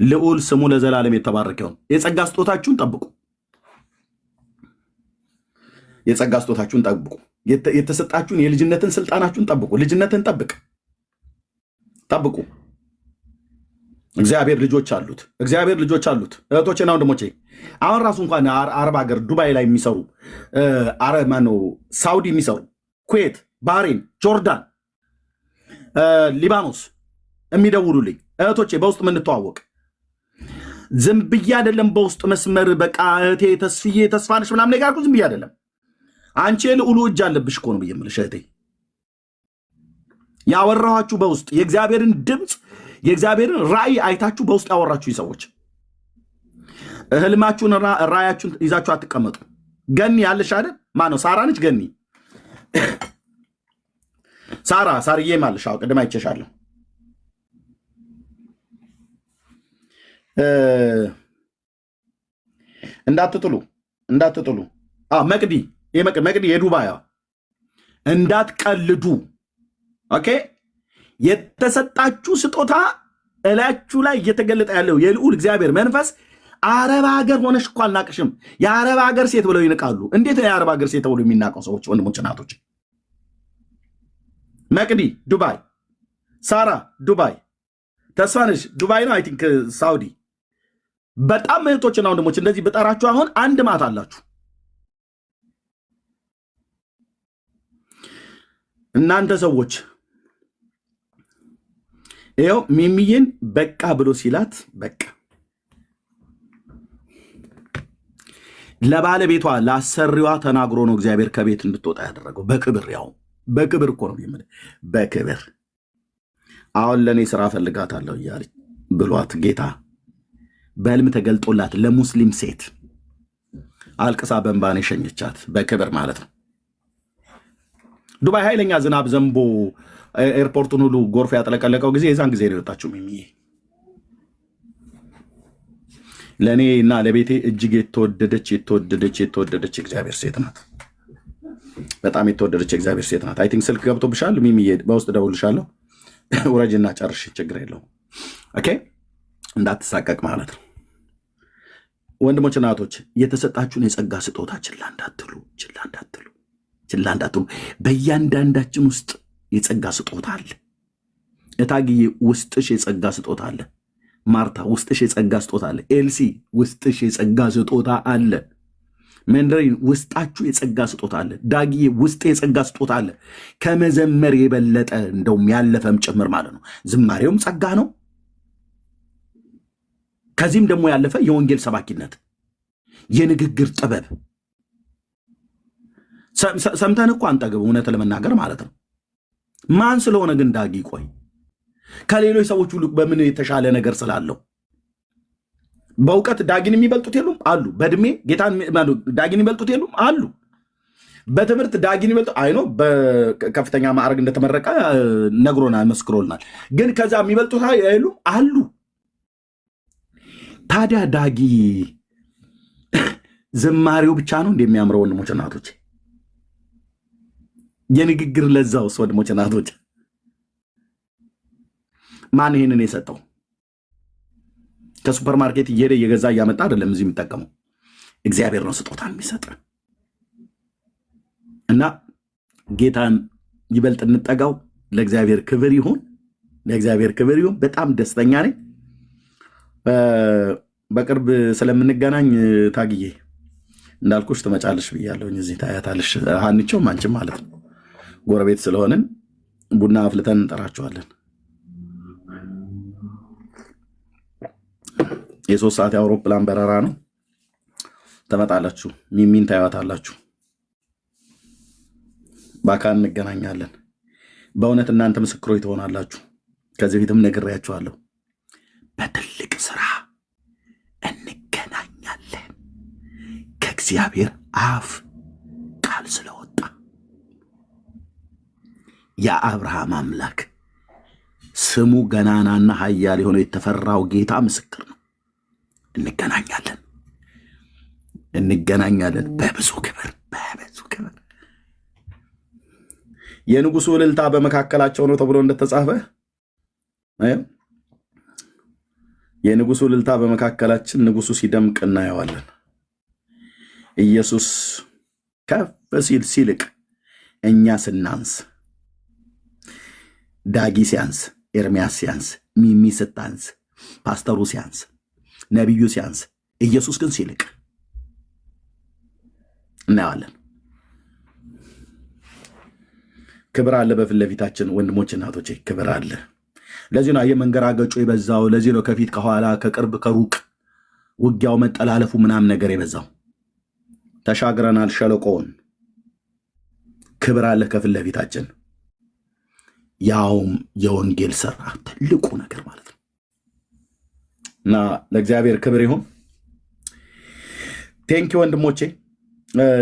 ልዑል ስሙ ለዘላለም የተባረከ ይሁን። የጸጋ ስጦታችሁን ጠብቁ። የጸጋ ስጦታችሁን ጠብቁ። የተሰጣችሁን የልጅነትን ስልጣናችሁን ጠብቁ። ልጅነትን ጠብቁ። እግዚአብሔር ልጆች አሉት። እግዚአብሔር ልጆች አሉት። እህቶቼና ወንድሞቼ አሁን ራሱ እንኳን አረብ ሀገር ዱባይ ላይ የሚሰሩ ሳውዲ የሚሰሩ ኩዌት፣ ባህሬን፣ ጆርዳን፣ ሊባኖስ የሚደውሉልኝ እህቶቼ በውስጥ የምንተዋወቅ ዝም ብዬ አይደለም። በውስጥ መስመር በቃ እህቴ ተስፍዬ ተስፋነሽ ምናምን ነገር ዝም ብዬ አይደለም። አንቺ ልዑሉ እጅ አለብሽ እኮ ነው ብዬ የምልሽ እህቴ። ያወራኋችሁ በውስጥ የእግዚአብሔርን ድምፅ የእግዚአብሔርን ራእይ አይታችሁ በውስጥ ያወራችሁ ሰዎች ህልማችሁን ራእያችሁን ይዛችሁ አትቀመጡ። ገኒ ያለሽ አይደል? ማነው? ሳራ ነች። ገኒ ሳርዬ ማለሽ ቅድም አይቼሻለሁ። እንዳትጥሉ። መቅዲ የዱባያ እንዳትቀልዱ። ኦኬ። የተሰጣችሁ ስጦታ እላችሁ ላይ እየተገለጠ ያለው የልዑል እግዚአብሔር መንፈስ አረብ ሀገር ሆነሽ እኮ አልናቅሽም። የአረብ ሀገር ሴት ብለው ይንቃሉ። እንዴት ነው የአረብ ሀገር ሴት ተብሎ የሚናቀው? ሰዎች ወንድሞች እናቶች፣ መቅዲ ዱባይ፣ ሳራ ዱባይ፣ ተስፋነሽ ዱባይ ነው አይ ቲንክ ሳውዲ። በጣም እህቶችና ወንድሞች እንደዚህ በጠራችሁ አሁን አንድ ማት አላችሁ። እናንተ ሰዎች ይኸው ሚሚዬን በቃ ብሎ ሲላት በቃ ለባለቤቷ ለአሰሪዋ ተናግሮ ነው እግዚአብሔር ከቤት እንድትወጣ ያደረገው። በክብር ያው በክብር እኮ ነው የሚል በክብር አሁን ለእኔ ስራ ፈልጋታለሁ እያለች ብሏት ጌታ በህልም ተገልጦላት ለሙስሊም ሴት አልቅሳ በእንባን የሸኘቻት በክብር ማለት ነው። ዱባይ ኃይለኛ ዝናብ ዘንቦ ኤርፖርቱን ሁሉ ጎርፍ ያጥለቀለቀው ጊዜ የዛን ጊዜ ነው የወጣችው ሚሚዬ። ለእኔ እና ለቤቴ እጅግ የተወደደች እግዚአብሔር ሴት ናት። በጣም የተወደደች እግዚአብሔር ሴት ናት። አይ ቲንክ ስልክ ገብቶብሻል ሚሚዬ፣ በውስጥ ደውልሻለሁ። ውረጅና ጨርሽ፣ ችግር የለውም። ኦኬ፣ እንዳትሳቀቅ ማለት ነው። ወንድሞች እናቶች፣ የተሰጣችሁን የጸጋ ስጦታ ችላ እንዳትሉ። በእያንዳንዳችን ውስጥ የጸጋ ስጦታ አለ። እታግዬ ውስጥሽ የጸጋ ስጦታ አለ። ማርታ ውስጥሽ የጸጋ ስጦታ አለ። ኤልሲ ውስጥሽ የጸጋ ስጦታ አለ። መንደሪን ውስጣችሁ የጸጋ ስጦታ አለ። ዳግዬ ውስጥ የጸጋ ስጦታ አለ። ከመዘመር የበለጠ እንደውም ያለፈም ጭምር ማለት ነው። ዝማሬውም ጸጋ ነው። ከዚህም ደግሞ ያለፈ የወንጌል ሰባኪነት፣ የንግግር ጥበብ ሰምተን እኮ አንጠግብ፣ እውነት ለመናገር ማለት ነው። ማን ስለሆነ ግን ዳጊ ቆይ ከሌሎች ሰዎች ሁሉ በምን የተሻለ ነገር ስላለው? በእውቀት ዳጊን የሚበልጡት የሉም አሉ። በእድሜ ጌታን ዳጊን የሚበልጡት የሉም አሉ። በትምህርት ዳጊን የሚበልጡ አይኖ በከፍተኛ ማዕረግ እንደተመረቀ ነግሮናል፣ መስክሮልናል። ግን ከዛ የሚበልጡት የሉም አሉ። ታዲያ ዳጊ ዝማሬው ብቻ ነው እንደሚያምረው? ወንድሞች እናቶች፣ የንግግር ለዛውስ? ወንድሞች እናቶች፣ ማን ይሄንን የሰጠው? ከሱፐር ማርኬት እየሄደ እየገዛ እያመጣ አይደለም እዚህ የሚጠቀመው፣ እግዚአብሔር ነው ስጦታ የሚሰጥ። እና ጌታን ይበልጥ እንጠጋው። ለእግዚአብሔር ክብር ይሁን፣ ለእግዚአብሔር ክብር ይሁን። በጣም ደስተኛ ነኝ። በቅርብ ስለምንገናኝ ታግዬ እንዳልኩሽ ትመጫለሽ ብያለሁኝ። እዚህ ታያታለሽ። ሀኒቾም አንቺም ማለት ነው። ጎረቤት ስለሆንን ቡና አፍልተን እንጠራችኋለን። የ3 ሰዓት የአውሮፕላን በረራ ነው። ትመጣላችሁ። ሚሚን ታያታላችሁ። በአካል እንገናኛለን። በእውነት እናንተ ምስክሮች ትሆናላችሁ። ከዚህ በፊትም ነግሬያችኋለሁ። በትልቅ ስራ እንገናኛለን። ከእግዚአብሔር አፍ ቃል ስለወጣ የአብርሃም አምላክ ስሙ ገናናና ኃያል የሆነው የተፈራው ጌታ ምስክር ነው። እንገናኛለን በብዙ ክብር። የንጉሱ እልልታ በመካከላቸው ነው ተብሎ እንደተጻፈ የንጉሱ እልልታ በመካከላችን ንጉሱ ሲደምቅ እናየዋለን። ኢየሱስ ከፍ ሲል ሲልቅ እኛ ስናንስ፣ ዳጊ ሲያንስ፣ ኤርሚያስ ሲያንስ፣ ሚሚ ስታንስ፣ ፓስተሩ ሲያንስ፣ ነቢዩ ሲያንስ፣ ኢየሱስ ግን ሲልቅ እናየዋለን። ክብር አለ በፊት ለፊታችን ወንድሞች እናቶቼ፣ ክብር አለ። ለዚህ ነው የመንገራገጩ የበዛው። ለዚህ ነው ከፊት ከኋላ ከቅርብ ከሩቅ ውጊያው መጠላለፉ ምናምን ነገር የበዛው። ተሻግረናል ሸለቆውን። ክብር አለ ከፊት ለፊታችን፣ ያውም የወንጌል ስራ ትልቁ ነገር ማለት ነው። እና ለእግዚአብሔር ክብር ይሁን። ቴንኪ ወንድሞቼ።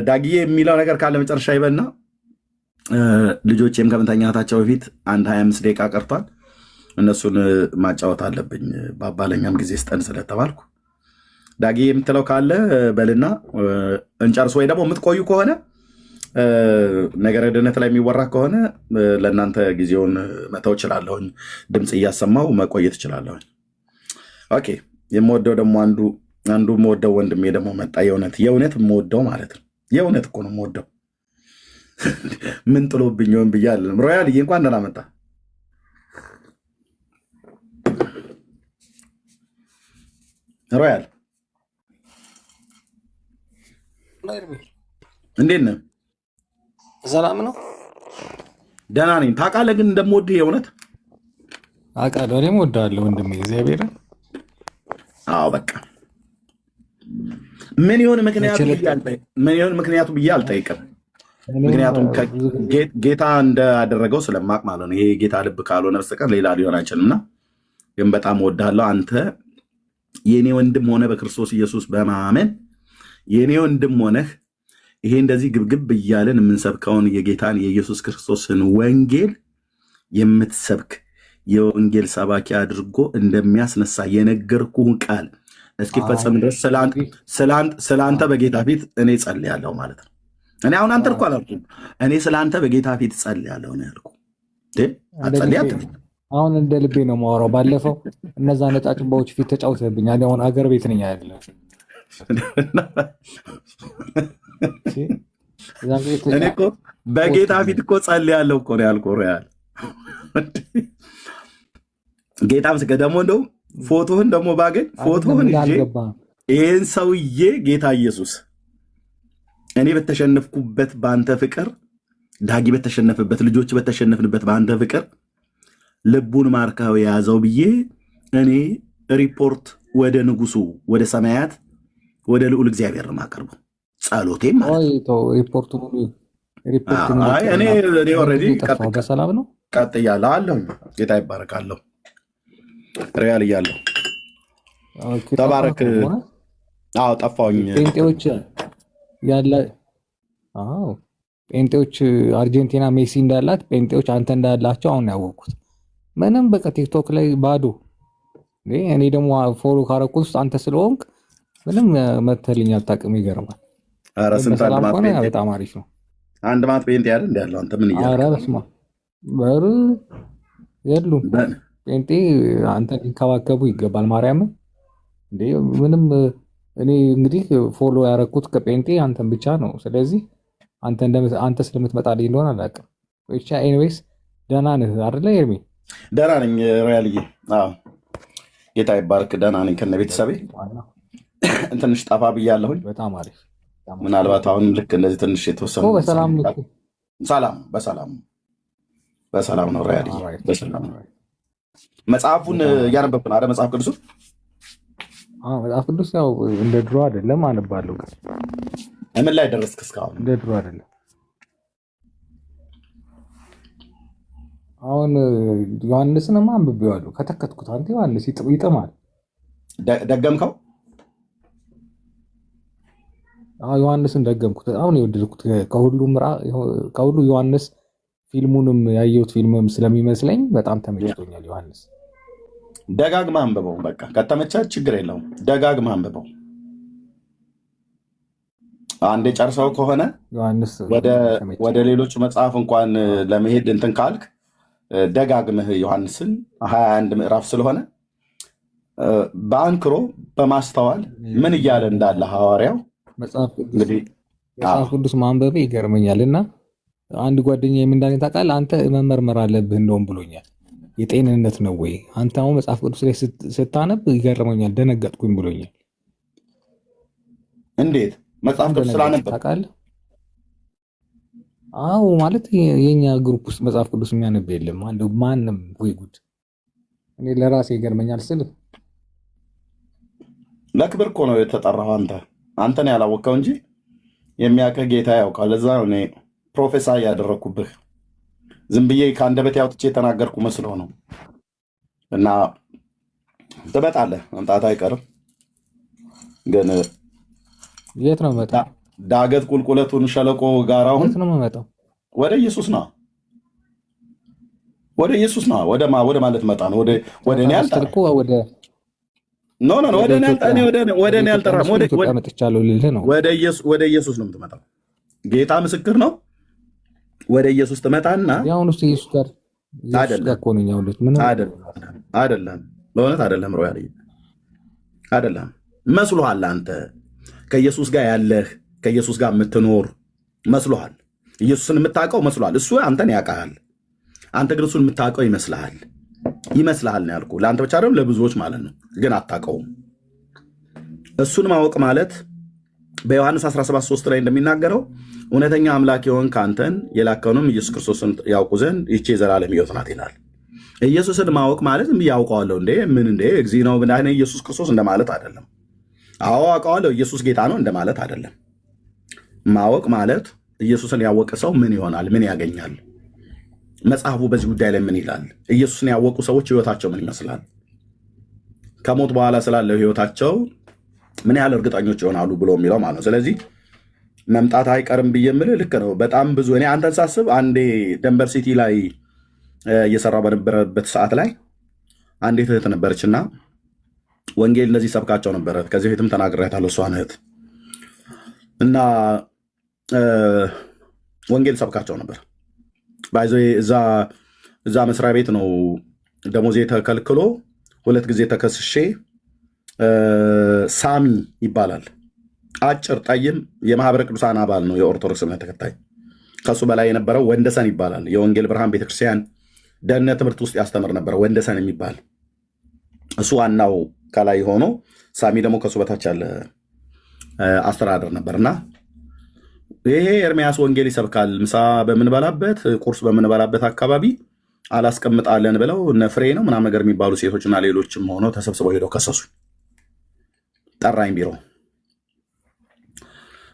ዳግዬ የሚለው ነገር ካለ መጨረሻ ይበልና ልጆቼም ከመተኛታቸው በፊት 1:25 ደቂቃ ቀርቷል። እነሱን ማጫወት አለብኝ በአባለኛም ጊዜ ስጠን ስለተባልኩ። ዳግዬ የምትለው ካለ በልና እንጨርስ። ወይ ደግሞ የምትቆዩ ከሆነ ነገረ ድነት ላይ የሚወራ ከሆነ ለእናንተ ጊዜውን መተው እችላለሁኝ። ድምፅ እያሰማው መቆየት እችላለሁኝ። ኦኬ። የምወደው ደግሞ አንዱ የምወደው ወንድሜ ደግሞ መጣ። የእውነት የምወደው ማለት ነው። የእውነት እኮ ነው የምወደው። ምን ጥሎብኝ ሆን ብያለሁ። ሮያልዬ እንኳን ደህና መጣ። ሮያል እንዴት ነህ? ሰላም ነው። ደህና ነኝ። ታውቃለህ ግን እንደምወድህ የእውነት አውቃለሁ። እኔም እወድሃለሁ ወንድሜ እግዚአብሔርን። አዎ በቃ ምን ይሆን ምክንያቱ ብዬ አልጠይቅም። ምክንያቱም ጌታ እንዳደረገው ስለማቅ ማለት ነው። ይሄ ጌታ ልብ ካልሆነ በስተቀር ሌላ ሊሆን አይችልምና ግን በጣም እወድሃለሁ። አንተ የኔ ወንድም ሆነ በክርስቶስ ኢየሱስ በማመን የኔ ወንድም ሆነህ ይሄ እንደዚህ ግብግብ እያለን የምንሰብከውን የጌታን የኢየሱስ ክርስቶስን ወንጌል የምትሰብክ የወንጌል ሰባኪ አድርጎ እንደሚያስነሳ የነገርኩህን ቃል እስኪፈጸም ድረስ ስለአንተ በጌታ ፊት እኔ ጸልያለሁ ማለት ነው። እኔ አሁን አንተ እኮ አላልኩም። እኔ ስለአንተ በጌታ ፊት ጸልያለሁ ነው ያልኩህ። አትጸልያት። አሁን እንደ ልቤ ነው የማወራው። ባለፈው እነዛ ነጫጭባዎች ፊት ተጫውተብኛል። አሁን አገር ቤት ነኝ ያለ እኔ እኮ በጌታ ፊት እኮ ጸልያለሁ እኮ ነው ያልኩህ። ሮያል ጌታ ምስከ ደግሞ እንደው ፎቶህን ደግሞ ባገኝ ፎቶህን ይህን ሰውዬ ጌታ ኢየሱስ እኔ በተሸነፍኩበት በአንተ ፍቅር፣ ዳጊ በተሸነፍበት፣ ልጆች በተሸነፍንበት በአንተ ፍቅር ልቡን ማርከው የያዘው ብዬ እኔ ሪፖርት ወደ ንጉሱ ወደ ሰማያት ወደ ልዑል እግዚአብሔር ነው የማቀርበው። ጸሎቴም ማለት እኔ ኦልሬዲ በሰላም ነው ቀጥያለሁ አለሁ። ጌታ ይባረካለሁ። ሪያል እያለሁ ተባረክ። አዎ ጠፋሁኝ። ጴንጤዎች ያለ ጴንጤዎች አርጀንቲና ሜሲ እንዳላት ጴንጤዎች አንተ እንዳላቸው አሁን ያወቅኩት። ምንም በቃ ቲክቶክ ላይ ባዶ። እኔ ደግሞ ፎሎ ካረኩት ውስጥ አንተ ስለሆንክ ምንም መተልኝ አታውቅም። ይገርማል። ኧረ ስንት በጣም አሪፍ ነው። አንድ ማት ጴንጤ ያለ እንዳለው አንተ ምን እያለ ኧረ በስመ አብ በር የሉም ጴንጤ አንተን ሊንከባከቡ ይገባል። ማርያምን እንዴ ምንም እኔ እንግዲህ ፎሎ ያረኩት ከጴንጤ አንተን ብቻ ነው። ስለዚህ አንተ ስለምትመጣልኝ እንደሆነ አላውቅም። ብቻ ኤኒዌይስ ደህና ነህ አይደለ ኤርሚ? ደህና ነኝ ሮያልዬ። አዎ ጌታ ይባርክ። ደህና ነኝ ከነ ቤተሰቤ። ትንሽ ጠፋ ብያለሁኝ። በጣም አሪፍ። ምናልባት አሁን ልክ እንደዚህ ትንሽ የተወሰኑ በሰላም ነው ሮያልዬ፣ በሰላም ነው። መጽሐፉን እያነበብክ ነው አይደል? መጽሐፍ ቅዱስ መጽሐፍ ቅዱስ ያው እንደ ድሮ አይደለም አነባለሁ። ምን ላይ ደረስክ እስካሁን? እንደ ድሮ አይደለም። አሁን ዮሐንስንማ አንብቤዋለሁ ከተከትኩት። አንተ ዮሐንስ ይጥማል። ደገምከው? ዮሐንስን ደገምኩት። አሁን የወደድኩት ከሁሉ ዮሐንስ ፊልሙንም ያየሁት ፊልምም ስለሚመስለኝ በጣም ተመችቶኛል። ዮሐንስ ደጋግማ አንብበው። በቃ ከተመቻ ችግር የለውም። ደጋግማ አንብበው። አንዴ ጨርሰው ከሆነ ዮሐንስ ወደ ሌሎች መጽሐፍ እንኳን ለመሄድ እንትን ካልክ ደጋግምህ ዮሐንስን 21 ምዕራፍ ስለሆነ በአንክሮ በማስተዋል ምን እያለ እንዳለ ሐዋርያው መጽሐፍ ቅዱስ ማንበብ ይገርመኛል። እና አንድ ጓደኛ እንዳለኝ ታውቃለህ፣ አንተ መመርመር አለብህ እንደውም ብሎኛል። የጤንነት ነው ወይ አንተ አሁን መጽሐፍ ቅዱስ ላይ ስታነብ ይገርመኛል፣ ደነገጥኩኝ ብሎኛል። እንዴት መጽሐፍ ቅዱስ ስላነብ ታውቃለህ? አዎ ማለት የኛ ግሩፕ ውስጥ መጽሐፍ ቅዱስ የሚያነብ የለም አንዱ ማንም። ወይ ጉድ! እኔ ለራሴ ይገርመኛል ስል ለክብር እኮ ነው የተጠራኸው። አንተን ያላወቀው እንጂ የሚያውቅህ ጌታ ያውቃል። ለዛ ነው እኔ ፕሮፌሰር ያደረኩብህ። ዝም ብዬ ከአንደበቴ አውጥቼ የተናገርኩ መስለው ነው። እና ትመጣለህ፣ መምጣት አይቀርም። ግን የት ነው መጣ? ዳገት ቁልቁለቱን ሸለቆ ጋራውን የት ነው መጣው? ወደ ኢየሱስ ና፣ ወደ ኢየሱስ ና። ወደ ማለት መጣ ነው። ወደ እኔ አልጠራም። ኖ ወደ እኔ አልጠራም። ወደ ኢየሱስ ነው የምትመጣው። ጌታ ምስክር ነው። ወደ ኢየሱስ ትመጣና አይደለም፣ በእውነት አይደለም። ሮ አይደለም መስሎሃል። አንተ ከኢየሱስ ጋር ያለህ ከኢየሱስ ጋር የምትኖር መስሎሃል። ኢየሱስን የምታውቀው መስሎሃል። እሱ አንተን ያውቃል። አንተ ግን እሱን የምታውቀው ይመስልሃል ነው ያልኩህ። ለአንተ ብቻ አይደለም ለብዙዎች ማለት ነው። ግን አታውቀውም። እሱን ማወቅ ማለት በዮሐንስ 17:3 ላይ እንደሚናገረው እውነተኛ አምላክ የሆንክ አንተን የላከውንም ኢየሱስ ክርስቶስን ያውቁ ዘንድ ይህች የዘላለም ሕይወት ናት ይላል። ኢየሱስን ማወቅ ማለት ያውቀዋለሁ እንደ እግዚ ነው ብናህ ኢየሱስ ክርስቶስ እንደማለት አይደለም። አዎ አውቀዋለሁ ኢየሱስ ጌታ ነው እንደማለት አይደለም። ማወቅ ማለት ኢየሱስን ያወቀ ሰው ምን ይሆናል? ምን ያገኛል? መጽሐፉ በዚህ ጉዳይ ላይ ምን ይላል? ኢየሱስን ያወቁ ሰዎች ህይወታቸው ምን ይመስላል? ከሞት በኋላ ስላለው ህይወታቸው ምን ያህል እርግጠኞች ይሆናሉ ብሎ የሚለው ማለት ነው። ስለዚህ መምጣት አይቀርም ብዬ የምልህ ልክ ነው። በጣም ብዙ እኔ አንተን ሳስብ አንዴ ደንበር ሲቲ ላይ እየሰራው በነበረበት ሰዓት ላይ አንዲት እህት ነበረችና ወንጌል እንደዚህ ሰብካቸው ነበረ። ከዚህ በፊትም ተናግሬያታለሁ። እሷን እህት እና ወንጌል ሰብካቸው ነበር። ባይዞ እዛ መስሪያ ቤት ነው ደሞዜ ተከልክሎ 2 ጊዜ ተከስሼ ሳሚ ይባላል። አጭር ጠይም የማህበረ ቅዱሳን አባል ነው፣ የኦርቶዶክስ እምነት ተከታይ። ከሱ በላይ የነበረው ወንደሰን ይባላል። የወንጌል ብርሃን ቤተክርስቲያን ደህንነት ትምህርት ውስጥ ያስተምር ነበረ ወንደሰን የሚባል እሱ ዋናው ከላይ ሆኖ፣ ሳሚ ደግሞ ከሱ በታች ያለ አስተዳደር ነበርና ይሄ ኤርሚያስ ወንጌል ይሰብካል ምሳ በምንበላበት ቁርስ በምንበላበት አካባቢ አላስቀምጣለን ብለው እነ ፍሬ ነው ምናምን ነገር የሚባሉ ሴቶችና ሌሎችም ሆነው ተሰብስበው ሄደው ከሰሱ። ጠራኝ ቢሮ።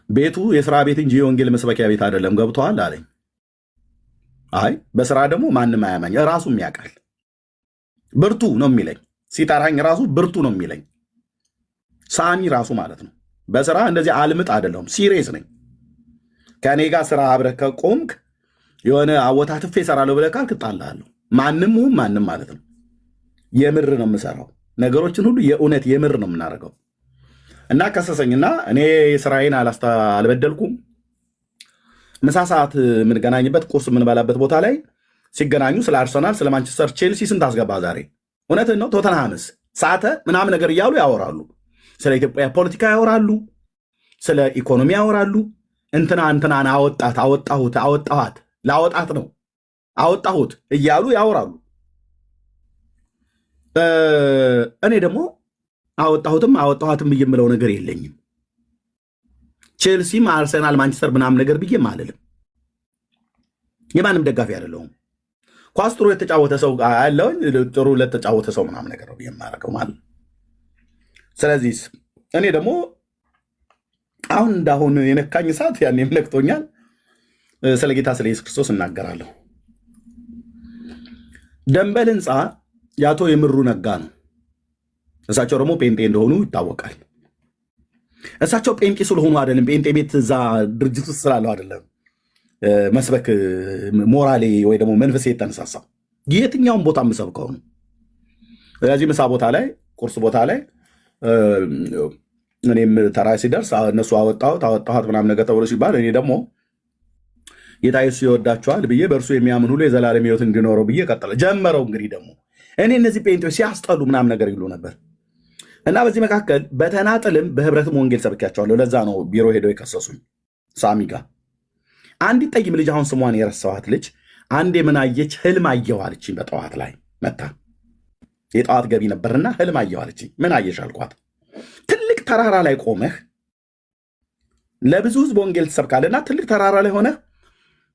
ቤቱ የስራ ቤት እንጂ የወንጌል መስበኪያ ቤት አይደለም ገብተዋል አለኝ። አይ በስራ ደግሞ ማንም አያማኝ፣ ራሱም ያውቃል። ብርቱ ነው የሚለኝ ሲጠራኝ፣ ራሱ ብርቱ ነው የሚለኝ ሳሚ ራሱ ማለት ነው። በስራ እንደዚህ አልምጥ አይደለሁም፣ ሲሪየስ ነኝ። ከእኔ ጋር ስራ አብረህ ከቆምክ የሆነ አወታትፌ እሰራለሁ ብለህ ካልክ እጣልሃለሁ። ማንም ማለት ነው። የምር ነው የምሰራው ነገሮችን ሁሉ የእውነት የምር ነው የምናደርገው። እና ከሰሰኝና እኔ ስራዬን አልበደልኩም። ምሳ ሰዓት የምንገናኝበት ቁርስ የምንበላበት ቦታ ላይ ሲገናኙ ስለ አርሰናል፣ ስለ ማንቸስተር፣ ቼልሲ ስንት አስገባ ዛሬ እውነትን ነው ቶተንሃምስ ሳተ ምናምን ነገር እያሉ ያወራሉ። ስለ ኢትዮጵያ ፖለቲካ ያወራሉ፣ ስለ ኢኮኖሚ ያወራሉ። እንትናን አወጣኋት ላወጣት ነው አወጣሁት እያሉ ያወራሉ። እኔ ደግሞ አወጣኋትም ብዬ የምለው ነገር የለኝም። ቼልሲም አርሰናል ማንቸስተር ምናምን ነገር ብዬ አልልም። የማንም ደጋፊ አይደለሁም። ኳስ ጥሩ የተጫወተ ሰው ያለውኝ ጥሩ ለተጫወተ ሰው ምናምን ነገር ነው የማደርገው ማለት። ስለዚህ እኔ ደግሞ አሁን እንዳሁን የነካኝ ሰዓት ያኔም ነክቶኛል። ስለ ጌታ ስለ ኢየሱስ ክርስቶስ እናገራለሁ። ደንበል ህንፃ የአቶ የምሩ ነጋ ነው። እሳቸው ደግሞ ጴንጤ እንደሆኑ ይታወቃል። እሳቸው ጴንጤ ስለሆኑ አይደለም፣ ጴንጤ ቤት እዛ ድርጅት ውስጥ ስላለው አይደለም መስበክ ሞራሌ ወይ ደግሞ መንፈሴ የተነሳሳው የትኛውን ቦታ የምሰብከው ነው። ስለዚህ ምሳ ቦታ ላይ ቁርስ ቦታ ላይ እኔም ተራ ሲደርስ እነሱ አወጣሁት ምናምን ነገር ተብሎ ሲባል እኔ ደግሞ ጌታ ኢየሱስ ይወዳቸዋል ብዬ በእርሱ የሚያምን ሁሉ የዘላለም ሕይወት እንዲኖረው ብዬ ቀጠለ ጀመረው። እንግዲህ ደግሞ እኔ እነዚህ ጴንጤዎች ሲያስጠሉ ምናምን ነገር ይሉ ነበር እና በዚህ መካከል በተናጥልም በህብረትም ወንጌል ሰብኪያቸዋለሁ። ለዛ ነው ቢሮ ሄደው የከሰሱኝ ሳሚ ጋር። አንዲት ጠይም ልጅ አሁን ስሟን የረሳኋት ልጅ አንዴ ምን አየች? ህልም አየሁ አለችኝ። በጠዋት ላይ መታ የጠዋት ገቢ ነበርና ህልም አየሁ አለችኝ። ምን አየሽ አልኳት። ትልቅ ተራራ ላይ ቆመህ ለብዙ ህዝብ ወንጌል ትሰብካለና ትልቅ ተራራ ላይ ሆነህ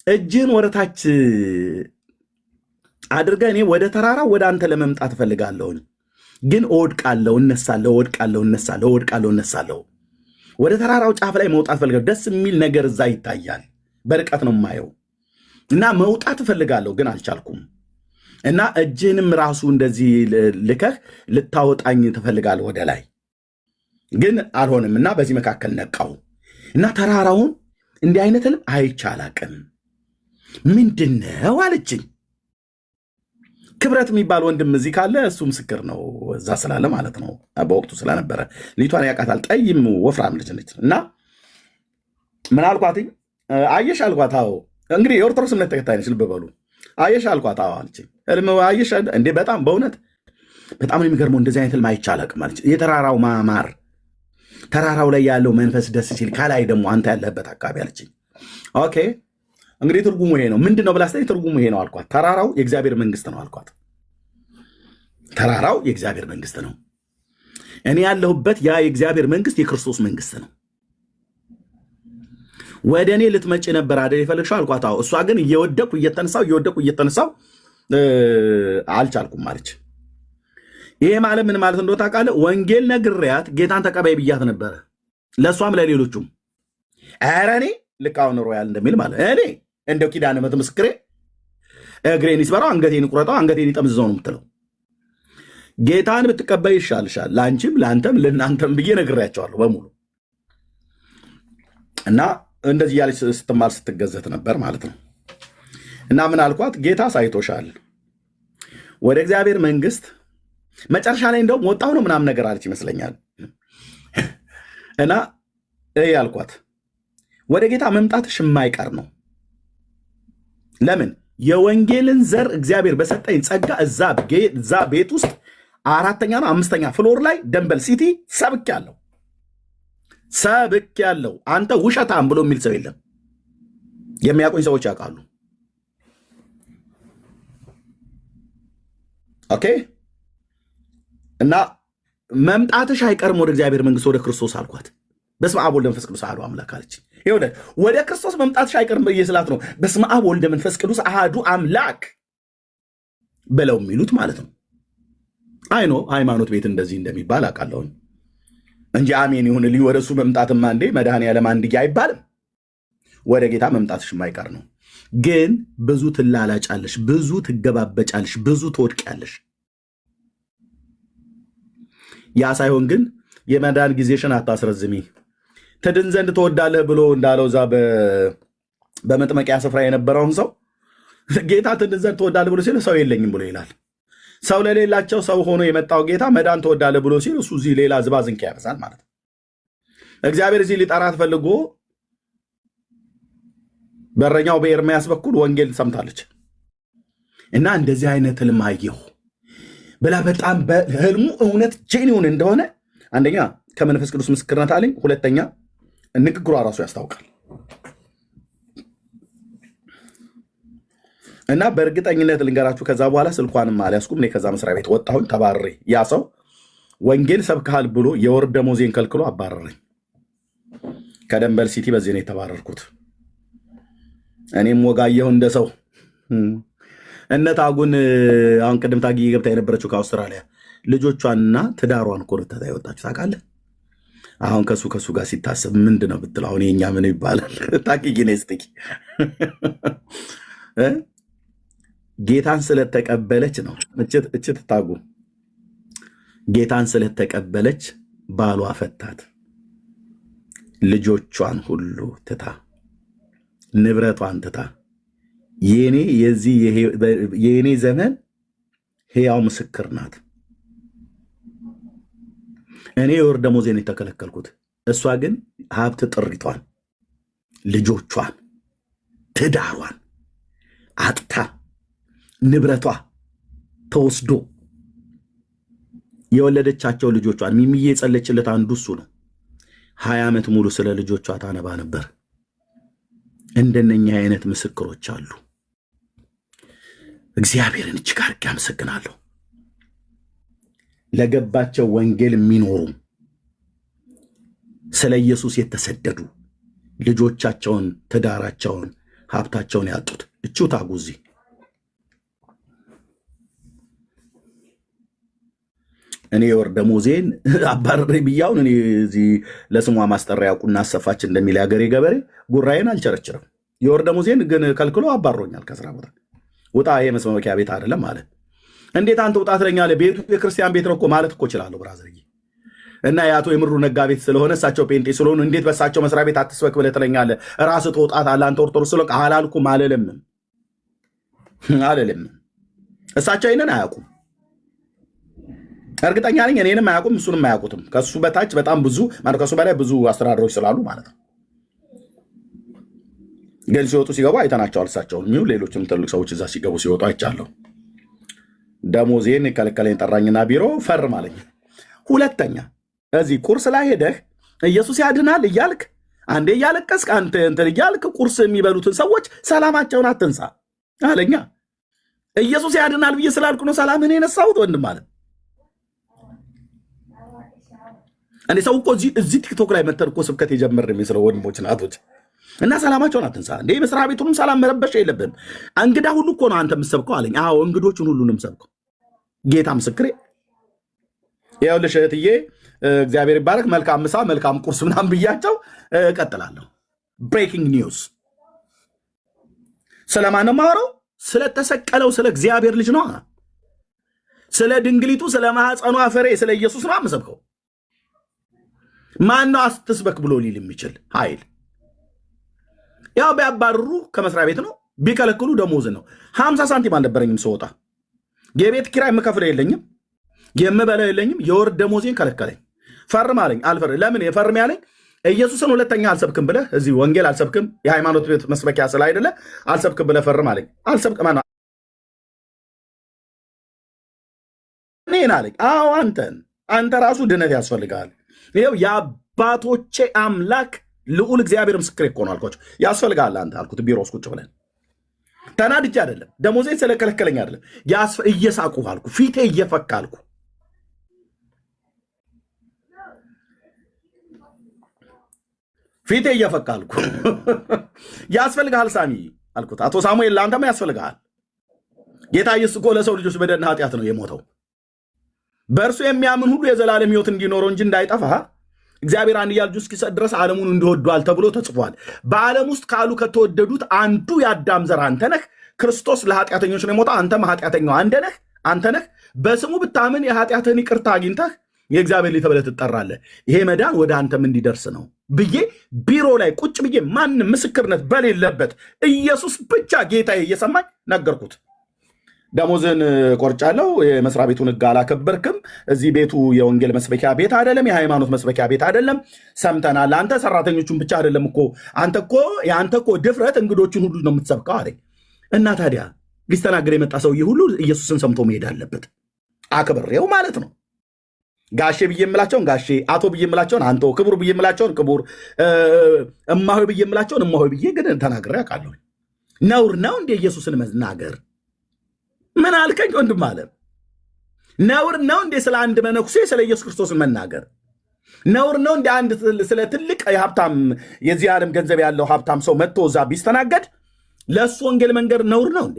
እጅን ወደታች አድርገህ እኔ ወደ ተራራ ወደ አንተ ለመምጣት እፈልጋለሁኝ፣ ግን እወድቃለሁ፣ እነሳለሁ፣ እወድቃለሁ፣ እነሳለሁ፣ እወድቃለሁ፣ እነሳለሁ። ወደ ተራራው ጫፍ ላይ መውጣት እፈልጋለሁ። ደስ የሚል ነገር እዛ ይታያል። በርቀት ነው የማየው እና መውጣት እፈልጋለሁ፣ ግን አልቻልኩም። እና እጅህንም ራሱ እንደዚህ ልከህ ልታወጣኝ ትፈልጋለህ ወደ ላይ፣ ግን አልሆንም። እና በዚህ መካከል ነቃው እና ተራራውን እንዲህ አይነት ህልም አይቼ አላቅም። ምንድነው አለችኝ። ክብረት የሚባል ወንድም እዚህ ካለ እሱ ምስክር ነው፣ እዛ ስላለ ማለት ነው። በወቅቱ ስለነበረ ልጅቷን ያውቃታል። ጠይም ወፍራም ልጅ ነች። እና ምን አልኳትኝ? አየሽ አልኳት። አዎ እንግዲህ የኦርቶዶክስ እምነት ተከታይ ነች፣ ልብ በሉ። አየሽ አልኳት። አዎ አለችኝ። ህልም አየሽ እንዴ? በጣም በእውነት በጣም ነው የሚገርመው። እንደዚህ አይነት ህልም አይቼ አላቅም አለች። የተራራው ማማር፣ ተራራው ላይ ያለው መንፈስ ደስ ሲል፣ ከላይ ደግሞ አንተ ያለህበት አካባቢ አለችኝ። ኦኬ እንግዲህ ትርጉሙ ይሄ ነው። ምንድን ነው ብላ ስትለኝ ትርጉሙ ይሄ ነው አልኳት። ተራራው የእግዚአብሔር መንግስት ነው አልኳት። ተራራው የእግዚአብሔር መንግስት ነው። እኔ ያለሁበት ያ የእግዚአብሔር መንግስት የክርስቶስ መንግስት ነው። ወደ እኔ ልትመጪ ነበር አይደል የፈለግሽው አልኳት። አዎ። እሷ ግን እየወደቁ እየተነሳው አልቻልኩም አለች። ይሄ ማለት ምን ማለት እንደሆነ ታውቃለህ? ወንጌል ነግሬያት ጌታን ተቀባይ ብያት ነበረ፣ ለእሷም ለሌሎቹም። ኧረ እኔ ልክ አሁን ሮያል እንደሚል ማለት እኔ እንደው ኪዳነ ምሕረት ምስክሬ እግሬን ይስበራው አንገቴን ይቁረጠው አንገቴን ይጠምዝዘው ነው የምትለው። ጌታን ብትቀበይ ይሻልሻል፣ ለአንቺም ለአንተም ለእናንተም ብዬ ነግሬያቸዋለሁ በሙሉ። እና እንደዚህ እያለች ስትማር ስትገዘት ነበር ማለት ነው። እና ምን አልኳት? ጌታ ሳይቶሻል ወደ እግዚአብሔር መንግስት መጨረሻ ላይ እንደውም ወጣሁ ነው ምናምን ነገር አለች ይመስለኛል። እና አልኳት ወደ ጌታ መምጣትሽ የማይቀር ነው። ለምን? የወንጌልን ዘር እግዚአብሔር በሰጠኝ ጸጋ እዛ ቤት ውስጥ 4ኛ ነው 5ኛ ፍሎር ላይ ደንበል ሲቲ ሰብኬያለሁ። አንተ ውሸታም ብሎ የሚል ሰው የለም። የሚያውቁኝ ሰዎች ያውቃሉ። ኦኬ። እና መምጣትሽ አይቀርም ወደ እግዚአብሔር መንግስት ወደ ክርስቶስ አልኳት። በስመ አብ ወልድ መንፈስ ቅዱስ አሐዱ አምላክ አለች። ይኸውልህ ወደ ክርስቶስ መምጣትሽ አይቀርም ብዬ ስላት ነው በስመ አብ ወልድ መንፈስ ቅዱስ አሐዱ አምላክ ብለው የሚሉት ማለት ነው። አይኖ ሃይማኖት ቤት እንደዚህ እንደሚባል አውቃለሁኝ እንጂ አሜን ይሁንልኝ። ወደ እሱ መምጣትማ እንዴ መድኃኔዓለም አንድያ አይባልም። ወደ ጌታ መምጣትሽ የማይቀር ነው። ግን ብዙ ትላላጫለሽ፣ ብዙ ትገባበጫለሽ፣ ብዙ ትወድቂያለሽ። ያ ሳይሆን ግን የመዳን ጊዜሽን አታስረዝሚ። ትድን ዘንድ ትወዳለህ ብሎ እንዳለው እዛ በመጥመቂያ ስፍራ የነበረውን ሰው ጌታ ትድን ዘንድ ትወዳለህ ብሎ ሲል ሰው የለኝም ብሎ ይላል። ሰው ለሌላቸው ሰው ሆኖ የመጣው ጌታ መዳን ትወዳለህ ብሎ ሲል እሱ እዚህ ሌላ ዝባዝንኬ ያበዛል ማለት ነው። እግዚአብሔር እዚህ ሊጠራት ፈልጎ በረኛው በኤርምያስ በኩል ወንጌል ሰምታለች እና እንደዚህ አይነት ህልም አየሁ ብላ በጣም በህልሙ እውነት ጄኒውን እንደሆነ አንደኛ ከመንፈስ ቅዱስ ምስክርነት አለኝ፣ ሁለተኛ ንግግሯ ራሱ ያስታውቃል። እና በእርግጠኝነት ልንገራችሁ ከዛ በኋላ ስልኳንም አልያዝኩም። እኔ ከዛ መስሪያ ቤት ወጣሁኝ ተባረሬ። ያ ሰው ወንጌል ሰብከሃል ብሎ የወር ደመወዜን ከልክሎ አባረረኝ ከደንበል ሲቲ። በዚህ ነው የተባረርኩት። እኔም ወጋየሁ እንደ ሰው እነ ታጉን አሁን ቅድም ታጊ ገብታ የነበረችው ከአውስትራሊያ ልጆቿንና ትዳሯን እኮ ልትታ የወጣችሁ ታውቃለህ። አሁን ከሱ ጋር ሲታሰብ ምንድን ነው ብትል አሁን የኛ ምን ይባላል? ታቂ ጊኔ ስጥቂ ጌታን ስለተቀበለች ነው። እችት ታጉ ጌታን ስለተቀበለች ባሏ ፈታት። ልጆቿን ሁሉ ትታ ንብረቷን ትታ የኔ ዘመን ሕያው ምስክር ናት። እኔ የወር ደመወዜን የተከለከልኩት፣ እሷ ግን ሀብት ጥሪቷን፣ ልጆቿን፣ ትዳሯን አጥታ ንብረቷ ተወስዶ የወለደቻቸው ልጆቿን ሚሚዬ የጸለችለት አንዱ እሱ ነው። 20 ዓመት ሙሉ ስለ ልጆቿ ታነባ ነበር። እንደነኛ አይነት ምስክሮች አሉ። እግዚአብሔርን እጅግ አድርጌ አመሰግናለሁ። ለገባቸው ወንጌል የሚኖሩ ስለ ኢየሱስ የተሰደዱ ልጆቻቸውን፣ ትዳራቸውን፣ ሀብታቸውን ያጡት እቺው ታጉዚ እኔ የወር ደመወዜን አባረሬ ብያውን እኔ እዚህ ለስሟ ማስጠሪያ ቁና አሰፋች እንደሚል ያገሬ ገበሬ ጉራዬን አልቸረችርም። የወር ደመወዜን ግን ከልክሎ አባሮኛል ከስራ ቦታ። ውጣ፣ ይሄ መስመኪያ ቤት አይደለም ማለት። እንዴት አንተ ውጣ ትለኛለህ? ቤቱ የክርስቲያን ቤት ነው እኮ ማለት እኮ እችላለሁ ብራዘርዬ። እና የአቶ የምሩ ነጋ ቤት ስለሆነ እሳቸው ጴንጤ ስለሆኑ እንዴት በእሳቸው መስሪያ ቤት አትስበክ ብለህ ትለኛለህ? ራስህ ትወጣታለህ አንተ ኦርቶዶክስ ስለሆንክ። አላልኩም፣ አልልምም። እሳቸው ይህንን አያውቁም። እርግጠኛ ነኝ እኔንም አያውቁም፣ እሱንም አያውቁትም። ከሱ በታች በጣም ብዙ ማለት ከሱ በላይ ብዙ አስተዳደሮች ስላሉ ማለት ነው። ግን ሲወጡ ሲገቡ አይተናቸዋል። እሳቸውን የሚሆን ሌሎችም ትልቅ ሰዎች እዛ ሲገቡ ሲወጡ አይቻለሁ። ደሞዜን ከለከለኝ፣ ጠራኝና ቢሮ ፈርም አለኝ። ሁለተኛ እዚህ ቁርስ ላይ ሄደህ ኢየሱስ ያድናል እያልክ አንዴ እያለቀስክ አንተ እንትን እያልክ ቁርስ የሚበሉትን ሰዎች ሰላማቸውን አትንሳ አለኛ። ኢየሱስ ያድናል ብዬ ስላልኩ ነው ሰላምን የነሳሁት ወንድም አለ። እኔ ሰው እኮ እዚህ ቲክቶክ ላይ መተን እኮ ስብከት የጀመርን የሚመስለው ወንድሞች ናቶች እና ሰላማቸውን አትንሳ እንዴ። መስሪያ ቤቱንም ሰላም መረበሽ የለብንም። እንግዳ ሁሉ እኮ ነው አንተ የምትሰብከው አለኝ። አዎ እንግዶቹን ሁሉንም ሰብከው። ጌታ ምስክሬ። ይኸውልሽ እህትዬ እግዚአብሔር ይባረክ፣ መልካም ምሳ መልካም ቁርስ ምናምን ብያቸው እቀጥላለሁ። ብሬኪንግ ኒውስ። ስለማን ነው የማወራው? ስለተሰቀለው ስለ እግዚአብሔር ልጅ ነው። ስለ ድንግሊቱ፣ ስለ ማኅፀኗ ፍሬ፣ ስለ ኢየሱስ ነው የምሰብከው። ማን ነው አትስበክ ብሎ ሊል የሚችል ኃይል? ያው ቢያባርሩ ከመስሪያ ቤት ነው፣ ቢከለክሉ ደሞዝ ነው። 50 ሳንቲም አልነበረኝም ስወጣ። የቤት ኪራይ የምከፍለው የለኝም፣ የምበላው የለኝም። የወር ደሞዜን ከለከለኝ። ፈርም አለኝ። አልፈርም። ለምን የፈርም ያለኝ? ኢየሱስን ሁለተኛ አልሰብክም ብለህ እዚህ ወንጌል አልሰብክም፣ የሃይማኖት ቤት መስበኪያ ስለ አይደለ አልሰብክም ብለህ ፈርም አለኝ። አልሰብክም እኔን አለኝ። አዎ አንተ ራሱ ድነት ያስፈልጋል። ይኸው የአባቶቼ አምላክ ልዑል እግዚአብሔር ምስክር እኮ ነው አልኳቸው። ያስፈልጋል አንተ አልኩት። ቢሮ ውስጥ ቁጭ ብለን ተናድጄ አይደለም፣ ደሞዜን ስለከለከለኝ አይደለም፣ እየሳቁ አልኩ፣ ፊቴ እየፈካ አልኩ። ፊቴ እየፈካ አልኩ። ያስፈልግሃል ሳሚ አልኩት። አቶ ሳሙኤል ለአንተማ ያስፈልግሃል። ጌታ ኢየሱስ እኮ ለሰው ልጆች በደልና ኃጢአት ነው የሞተው። በእርሱ የሚያምን ሁሉ የዘላለም ሕይወት እንዲኖረው እንጂ እንዳይጠፋ እግዚአብሔር አንድያ ልጁን እስኪሰጥ ድረስ ዓለሙን እንዲወዷል ተብሎ ተጽፏል። በዓለም ውስጥ ካሉ ከተወደዱት አንዱ የአዳም ዘር አንተ ነህ። ክርስቶስ ለኃጢአተኞች ነው የሞተው፣ አንተም ኃጢአተኛው አንተ ነህ። በስሙ ብታምን የኃጢአትህን ይቅርታ አግኝተህ የእግዚአብሔር ልጅ ተብለህ ትጠራለህ። ይሄ መዳን ወደ አንተም እንዲደርስ ነው ብዬ ቢሮ ላይ ቁጭ ብዬ ማንም ምስክርነት በሌለበት ኢየሱስ ብቻ ጌታዬ እየሰማኝ ነገርኩት። ደሞዝን ቆርጫለሁ። የመስሪያ ቤቱን ሕግ አላከበርክም። እዚህ ቤቱ የወንጌል መስበኪያ ቤት አይደለም፣ የሃይማኖት መስበኪያ ቤት አይደለም። ሰምተናል። አንተ ሰራተኞቹን ብቻ አይደለም እኮ የአንተ እኮ ድፍረት እንግዶቹን ሁሉ ነው የምትሰብከው አለኝ። እና ታዲያ ሊስተናገር የመጣ ሰውዬ ሁሉ ኢየሱስን ሰምቶ መሄድ አለበት። አክብሬው ማለት ነው። ጋሼ ብዬ የምላቸውን ጋሼ፣ አቶ ብዬ የምላቸውን አንቶ፣ ክቡር ብዬ የምላቸውን ክቡር፣ እማሆይ ብዬ የምላቸውን እማሆይ ብዬ ግን ተናግሬ አውቃለሁ። ነውር ነው እንደ ኢየሱስን መናገር? ምን አልከኝ ወንድም አለ? ነውር ነው እንዴ ስለ አንድ መነኩሴ ስለ ኢየሱስ ክርስቶስን መናገር? ነውር ነው እንደ አንድ ስለ ትልቅ የሀብታም የዚህ ዓለም ገንዘብ ያለው ሀብታም ሰው መጥቶ እዛ ቢስተናገድ ለእሱ ወንጌል መንገድ ነውር ነው እንዴ?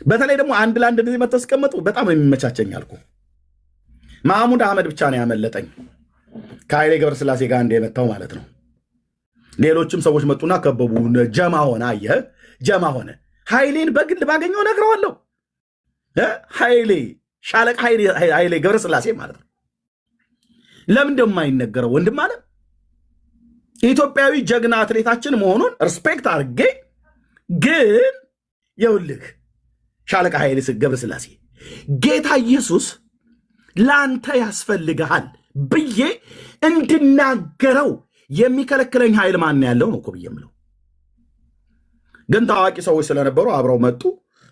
በተለይ ደግሞ አንድ ለአንድ ጊዜ መተስቀመጡ በጣም የሚመቻቸኝ አልኩ። ማህሙድ አህመድ ብቻ ነው ያመለጠኝ ከኃይሌ ገብረስላሴ ጋር እንደ የመታው ማለት ነው። ሌሎችም ሰዎች መጡና ከበቡ። ጀማ ሆነ። አየህ፣ ጀማ ሆነ። ኃይሌን በግል ባገኘው ነግረዋለሁ። ኃይሌ ሻለቃ ኃይሌ ገብረስላሴ ማለት ነው። ለምን እንደማይነገረው ወንድም አለ ኢትዮጵያዊ ጀግና አትሌታችን መሆኑን ሪስፔክት አድርጌ፣ ግን የውልህ ሻለቃ ኃይሌ ገብረስላሴ ጌታ ኢየሱስ ለአንተ ያስፈልግሃል ብዬ እንድናገረው የሚከለክለኝ ኃይል ማን ያለው ነው እኮ ብዬ የምለው። ግን ታዋቂ ሰዎች ስለነበሩ አብረው መጡ።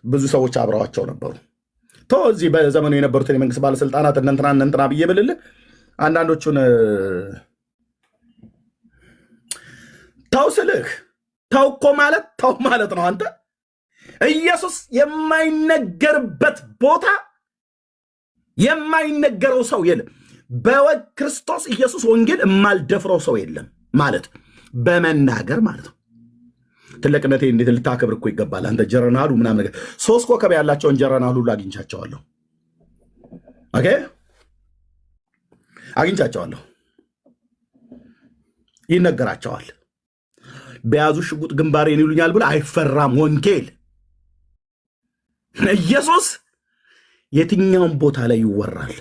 ብዙ ሰዎች አብረዋቸው ነበሩ። እዚህ በዘመኑ የነበሩትን የመንግስት ባለስልጣናት እነንትና ብዬ ብልልህ አንዳንዶቹን ተው ስልህ ተው እኮ ማለት ተው ማለት ነው። አንተ ኢየሱስ የማይነገርበት ቦታ የማይነገረው ሰው የለም። በክርስቶስ ኢየሱስ ወንጌል የማልደፍረው ሰው የለም ማለት በመናገር ማለት ነው። ትልቅነቴ እንዴት ልታከብር እኮ ይገባል። አንተ ጀረናሉ ምናምን ነገር 3 ኮከብ ያላቸውን ጀረናሉ ሁሉ አግኝቻቸዋለሁ። ኦኬ አግኝቻቸዋለሁ። ይነገራቸዋል። በያዙ ሽጉጥ ግንባሬን ይሉኛል ብሎ አይፈራም። ወንጌል ኢየሱስ የትኛውም ቦታ ላይ ይወራል።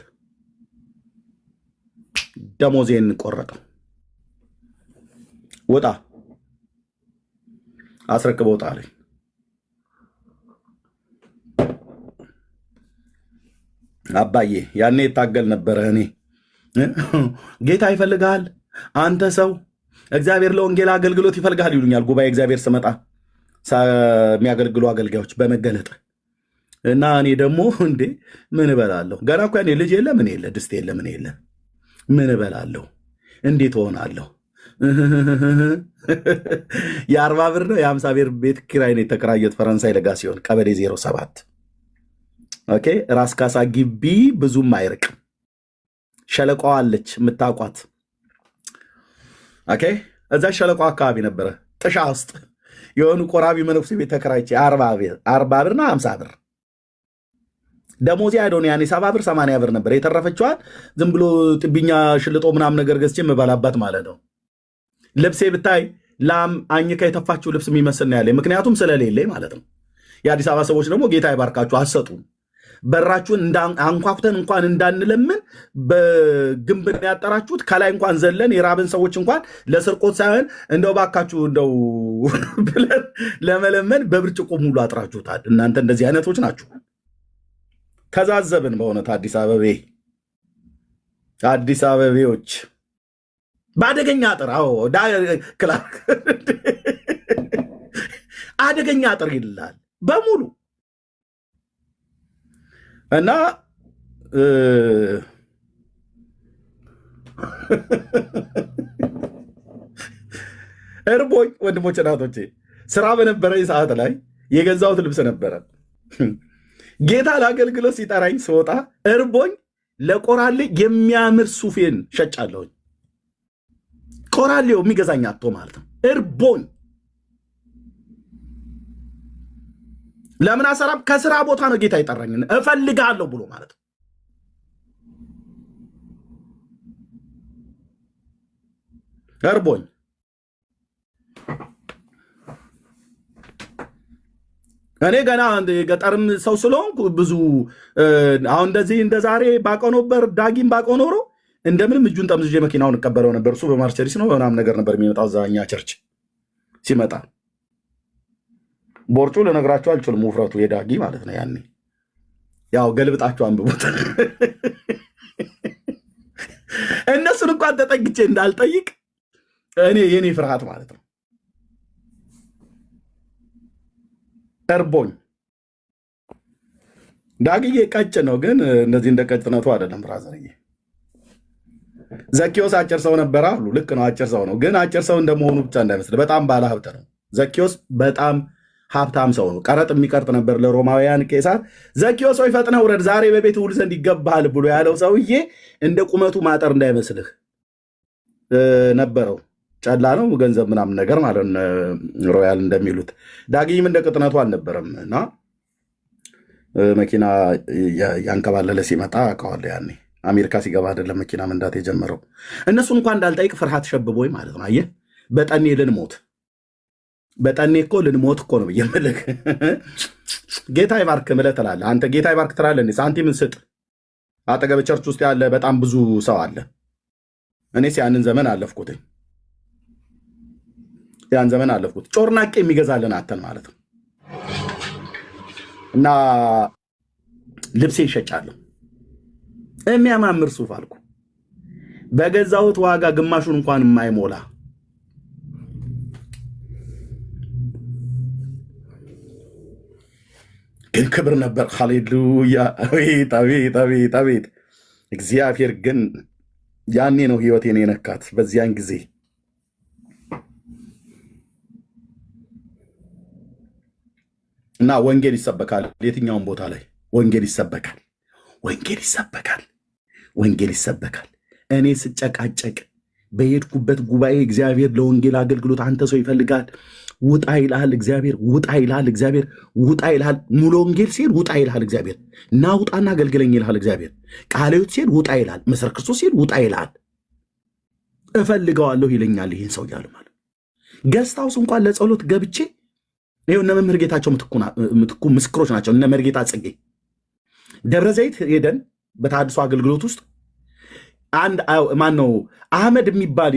ደሞዜን ቆረጠው። ወጣ አስረክበው ወጣ አለኝ። አባዬ ያኔ ይታገል ነበረ። እኔ ጌታ ይፈልጋል፣ አንተ ሰው እግዚአብሔር ለወንጌል አገልግሎት ይፈልጋል ይሉኛል። ጉባኤ እግዚአብሔር ስመጣ የሚያገልግሉ አገልጋዮች በመገለጥ እና እኔ ደግሞ እንዴ ምን እበላለሁ? ገና እኮ ያኔ ልጅ የለ ምን የለ ድስት የለ ምን የለ ምን እበላለሁ? እንዴት ሆናለሁ? የ40 ብር ነው የ50 ብር ቤት ኪራይ ነው የተከራየሁት ፈረንሳይ ለጋ ሲሆን ቀበሌ 07 ኦኬ። ራስ ካሳ ግቢ ብዙም አይርቅም። ሸለቆዋ አለች የምታውቋት። ኦኬ እዛ ሸለቆ አካባቢ ነበረ ጥሻ ውስጥ የሆኑ ቆራቢ መነኩሴ ቤት ተከራይቼ 40 ብርና 50 ብር ደሞዜ አይዶን ያኔ 70 ብር 80 ብር ነበር። የተረፈችዋን ዝም ብሎ ጥብኛ ሽልጦ ምናምን ነገር ገዝቼ የምበላባት ማለት ነው። ልብሴ ብታይ ላም አኝካ የተፋችው ልብስ የሚመስል ነው ያለኝ፣ ምክንያቱም ስለሌለኝ ማለት ነው። የአዲስ አበባ ሰዎች ደግሞ ጌታ ይባርካችሁ አሰጡም። በራችሁን አንኳኩተን እንኳን እንዳንለምን በግንብ ያጠራችሁት። ከላይ እንኳን ዘለን የራብን ሰዎች እንኳን ለስርቆት ሳይሆን እንደው ባካችሁ እንደው ብለን ለመለመን በብርጭቆ ሙሉ አጥራችሁታል። እናንተ እንደዚህ አይነቶች ናችሁ። ከዛዘብን በእውነት አዲስ አበቤዎች በአደገኛ አጥር ክላክ አደገኛ አጥር ይላል በሙሉ እና እርቦኝ ወንድሞች እናቶቼ ስራ በነበረኝ ሰዓት ላይ የገዛሁት ልብስ ነበረ። ጌታ ለአገልግሎት ሲጠራኝ ስወጣ እርቦኝ ለቆራሌ የሚያምር ሱፌን ሸጫለሁኝ። ቆራሌው የሚገዛኝ አጥቶ ማለት ነው። እርቦኝ ለምን አሰራም? ከስራ ቦታ ነው ጌታ ይጠራኝ እፈልጋለሁ ብሎ ማለት ነው። እርቦኝ እኔ ገና ገጠርም ሰው ስለሆንኩ ብዙ አሁን እንደዚህ እንደ ዛሬ ባውቀው ነበር ዳጊም ባውቀው ኖሮ እንደምንም እጁን ጠምዝዤ መኪናውን እቀበለው ነበር። እሱ በማርቸሪስ ነው ምናምን ነገር ነበር የሚመጣው እዛኛ ቸርች ሲመጣ። ቦርጩ ልነግራቸው አልችልም፣ ውፍረቱ የዳጊ ማለት ነው። ያኔ ያው ገልብጣቸው አንብቦት እነሱን እንኳን ተጠግቼ እንዳልጠይቅ የኔ ፍርሃት ማለት ነው። እርቦኝ ዳግዬ ቀጭ ነው፣ ግን እንደዚህ እንደ ቀጭነቱ አይደለም ብራዘርዬ። ዘኪዮስ አጭር ሰው ነበር አሉ። ልክ ነው፣ አጭር ሰው ነው። ግን አጭር ሰው እንደመሆኑ ብቻ እንዳይመስል በጣም ባለ ሀብት ነው። ዘኪዮስ በጣም ሀብታም ሰው ነው። ቀረጥ የሚቀርጥ ነበር ለሮማውያን ቄሳር። ዘኪዮስ ወይ ፈጥነህ ውረድ፣ ዛሬ በቤት ውል ዘንድ ይገባሃል ብሎ ያለው ሰውዬ እንደ ቁመቱ ማጠር እንዳይመስልህ ነበረው። ጨላ ነው ገንዘብ ምናምን ነገር ማለት ሮያል እንደሚሉት። ዳግኝም እንደ ቅጥነቱ አልነበረም እና መኪና ያንከባለለ ሲመጣ አውቀዋለሁ። ያኔ አሜሪካ ሲገባ አይደለም መኪና መንዳት የጀመረው። እነሱ እንኳን እንዳልጠይቅ ፍርሃት ሸብቦኝ ማለት ነው። አየህ በጠኔ ልንሞት በጠኔ እኮ ልንሞት እኮ ነው የምልህ። ጌታ ይባርክ ምለህ ትላለህ አንተ። ጌታ ይባርክ ትላለህ። ሳንቲምን ስጥ። አጠገብ ቸርች ውስጥ ያለ በጣም ብዙ ሰው አለ። እኔስ ያንን ዘመን አለፍኩትኝ። ያን ዘመን አለፍኩት። ጮርናቄ የሚገዛልን አተን ማለት ነው። እና ልብሴ ይሸጫለሁ። የሚያማምር ሱፍ አልኩ በገዛሁት ዋጋ ግማሹን እንኳን የማይሞላ ግን ክብር ነበር። ሃሌሉያ! አቤት አቤት አቤት አቤት! እግዚአብሔር ግን ያኔ ነው ህይወቴን የነካት። በዚያን ጊዜ እና ወንጌል ይሰበካል። የትኛውን ቦታ ላይ ወንጌል ይሰበካል። ወንጌል ይሰበካል። ወንጌል ይሰበካል። እኔ ስጨቃጨቅ በሄድኩበት ጉባኤ እግዚአብሔር ለወንጌል አገልግሎት አንተ ሰው ይፈልጋል ውጣ ይልሃል እግዚአብሔር። ውጣ ይልሃል እግዚአብሔር። ውጣ ይልሃል። ሙሉ ወንጌል ሲሄድ ውጣ ይልሃል እግዚአብሔር። ና ውጣና አገልግለኝ ይልሃል እግዚአብሔር። ቃለ ሕይወት ሲሄድ ውጣ ይልሃል። መሰረ ክርስቶስ ሲሄድ ውጣ ይልሃል። እፈልገዋለሁ ይለኛል ይህን ሰው እያሉ ማለት ገስት ሃውስ እንኳን ለጸሎት ገብቼ ይኸው እነ መምህር ጌታቸው ምትኩ ምስክሮች ናቸው። እነ መርጌታ ጽጌ ደብረ ዘይት ሄደን በተሐድሶ አገልግሎት ውስጥ አንድ ማን ነው አህመድ የሚባል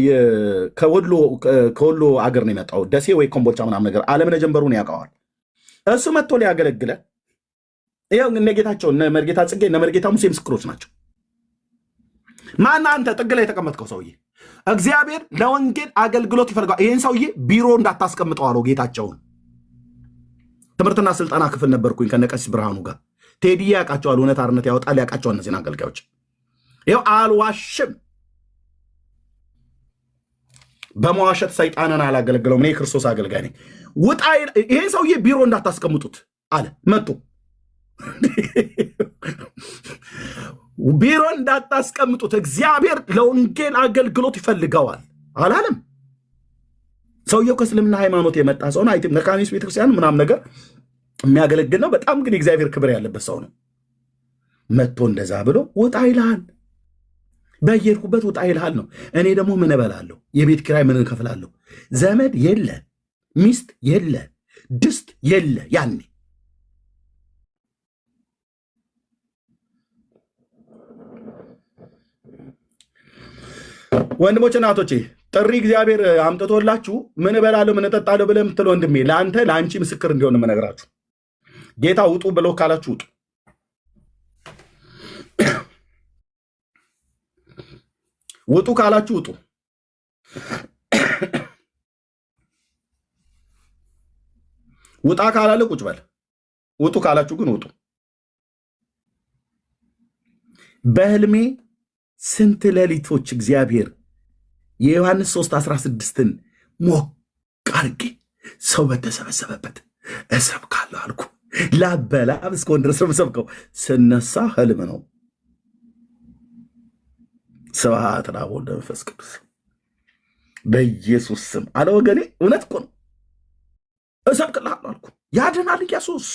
ከወሎ አገር ነው የመጣው፣ ደሴ ወይ ኮምቦልቻ ምናምን ነገር፣ አለምነህ ጀንበሩን ያውቀዋል። እሱ መጥቶ ሊያገለግለ ይኸው እነ ጌታቸው እነ መርጌታ ጽጌ እነ መርጌታ ሙሴ ምስክሮች ናቸው። ማና አንተ ጥግ ላይ የተቀመጥከው ሰውዬ እግዚአብሔር ለወንጌል አገልግሎት ይፈልጋል። ይህን ሰውዬ ቢሮ እንዳታስቀምጠው አለው ጌታቸውን። ትምህርትና ስልጠና ክፍል ነበርኩኝ ከነቀሲስ ብርሃኑ ጋር። ቴዲ ያውቃቸዋል። እውነት አርነት ያወጣል ያውቃቸዋል እነዚህን አገልጋዮች። ይኸው አልዋሽም። በመዋሸት ሰይጣንን አላገለግለውም። እኔ ክርስቶስ አገልጋይ ነኝ። ውጣ ይሄ ሰውዬ ቢሮ እንዳታስቀምጡት አለ። መጡ ቢሮ እንዳታስቀምጡት እግዚአብሔር ለወንጌል አገልግሎት ይፈልገዋል አላለም። ሰውየው ከእስልምና ሃይማኖት የመጣ ሰው ነው። አይቲም መካኒስ ቤተክርስቲያን ምናምን ነገር የሚያገለግል ነው። በጣም ግን የእግዚአብሔር ክብር ያለበት ሰው ነው። መጥቶ እንደዛ ብሎ ውጣ ይልሃል። በየሄድኩበት ውጣ ይልሃል ነው። እኔ ደግሞ ምን እበላለሁ? የቤት ኪራይ ምን እከፍላለሁ? ዘመድ የለ፣ ሚስት የለ፣ ድስት የለ። ያኔ ወንድሞች እናቶቼ ጥሪ እግዚአብሔር አምጥቶላችሁ ምን እበላለሁ ምን እጠጣለሁ ብለህ የምትል ወንድሜ ለአንተ ለአንቺ ምስክር እንዲሆን የምነግራችሁ ጌታ ውጡ ብሎ ካላችሁ ውጡ። ውጡ ካላችሁ ውጡ። ውጣ ካላለ ቁጭ በል። ውጡ ካላችሁ ግን ውጡ። በህልሜ ስንት ሌሊቶች እግዚአብሔር የዮሐንስ 3:16ን ሞቅ አድርጌ ሰው በተሰበሰበበት እሰብካለሁ አልኩ። ላበላብ እስከሆን ድረስ ነው የምሰብከው። ስነሳ ህልም ነው። ስብሐት ለአብ ወወልድ ወመንፈስ ቅዱስ። በኢየሱስ ስም አለ ወገኔ። እውነት እኮ ነው። እሰብክልሃለሁ አልኩ። ያድናል ኢየሱስ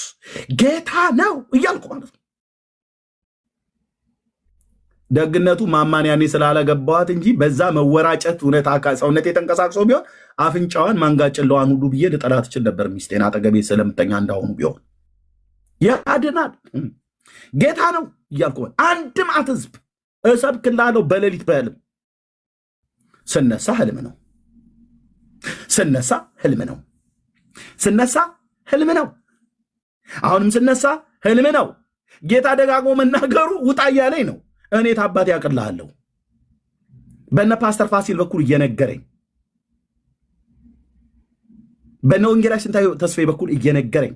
ጌታ ነው እያልኩ ማለት ነው። ደግነቱ ማማን ያኔ ስላለገባዋት እንጂ በዛ መወራጨት እውነት ሰውነት የተንቀሳቅሶ ቢሆን አፍንጫዋን ማንጋጭለዋን ሁሉ ብዬ ልጠላት እችል ነበር። ሚስቴን አጠገቤ ስለምተኛ እንዳሁኑ ቢሆን ያድናል ጌታ ነው እያልኩ አንድ ማት ህዝብ እሰብክልሃለሁ በሌሊት በህልም። ስነሳ ህልም ነው። ስነሳ ህልም ነው። ስነሳ ህልም ነው። አሁንም ስነሳ ህልም ነው። ጌታ ደጋግሞ መናገሩ ውጣ እያለኝ ነው። እኔ ታባት ያቅልሃለሁ በነ ፓስተር ፋሲል በኩል እየነገረኝ፣ በነ ወንጌላዊ ስንታየሁ ተስፋዬ በኩል እየነገረኝ፣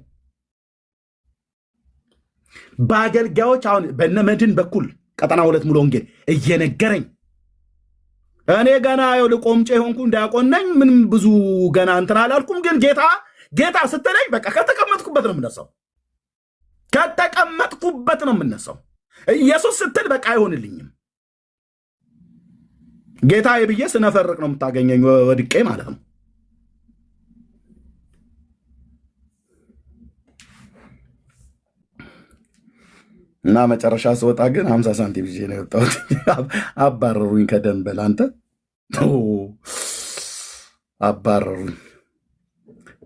በአገልጋዮች አሁን በነ መድን በኩል ቀጠና 2 ሙሉ ወንጌል እየነገረኝ፣ እኔ ገና ያው ልቆምጬ ሆንኩ እንዳያቆነኝ ምንም ብዙ ገና እንትን አላልኩም። ግን ጌታ ስትለኝ በቃ ከተቀመጥኩበት ነው የምነሳው። ከተቀመጥኩበት ነው የምነሳው። ኢየሱስ ስትል በቃ አይሆንልኝም። ጌታ ብዬ ስነፈርቅ ነው የምታገኘኝ ወድቄ ማለት ነው። እና መጨረሻ ስወጣ ግን 50 ሳንቲም ይዤ ነው የወጣሁት። አባረሩኝ ከደንበል። አንተ አባረሩኝ።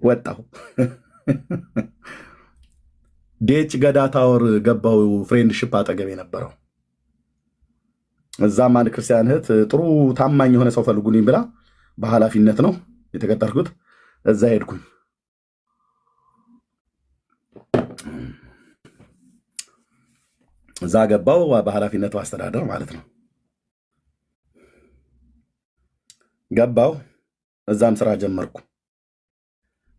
ወጣሁ። ዴች ገዳ ታወር ገባው። ፍሬንድሽፕ አጠገብ የነበረው እዛም አንድ ክርስቲያን እህት ጥሩ ታማኝ የሆነ ሰው ፈልጉልኝ ብላ በኃላፊነት ነው የተቀጠርኩት። እዛ ሄድኩኝ። እዛ ገባው በኃላፊነት አስተዳደር ማለት ነው። ገባው። እዛም ስራ ጀመርኩ።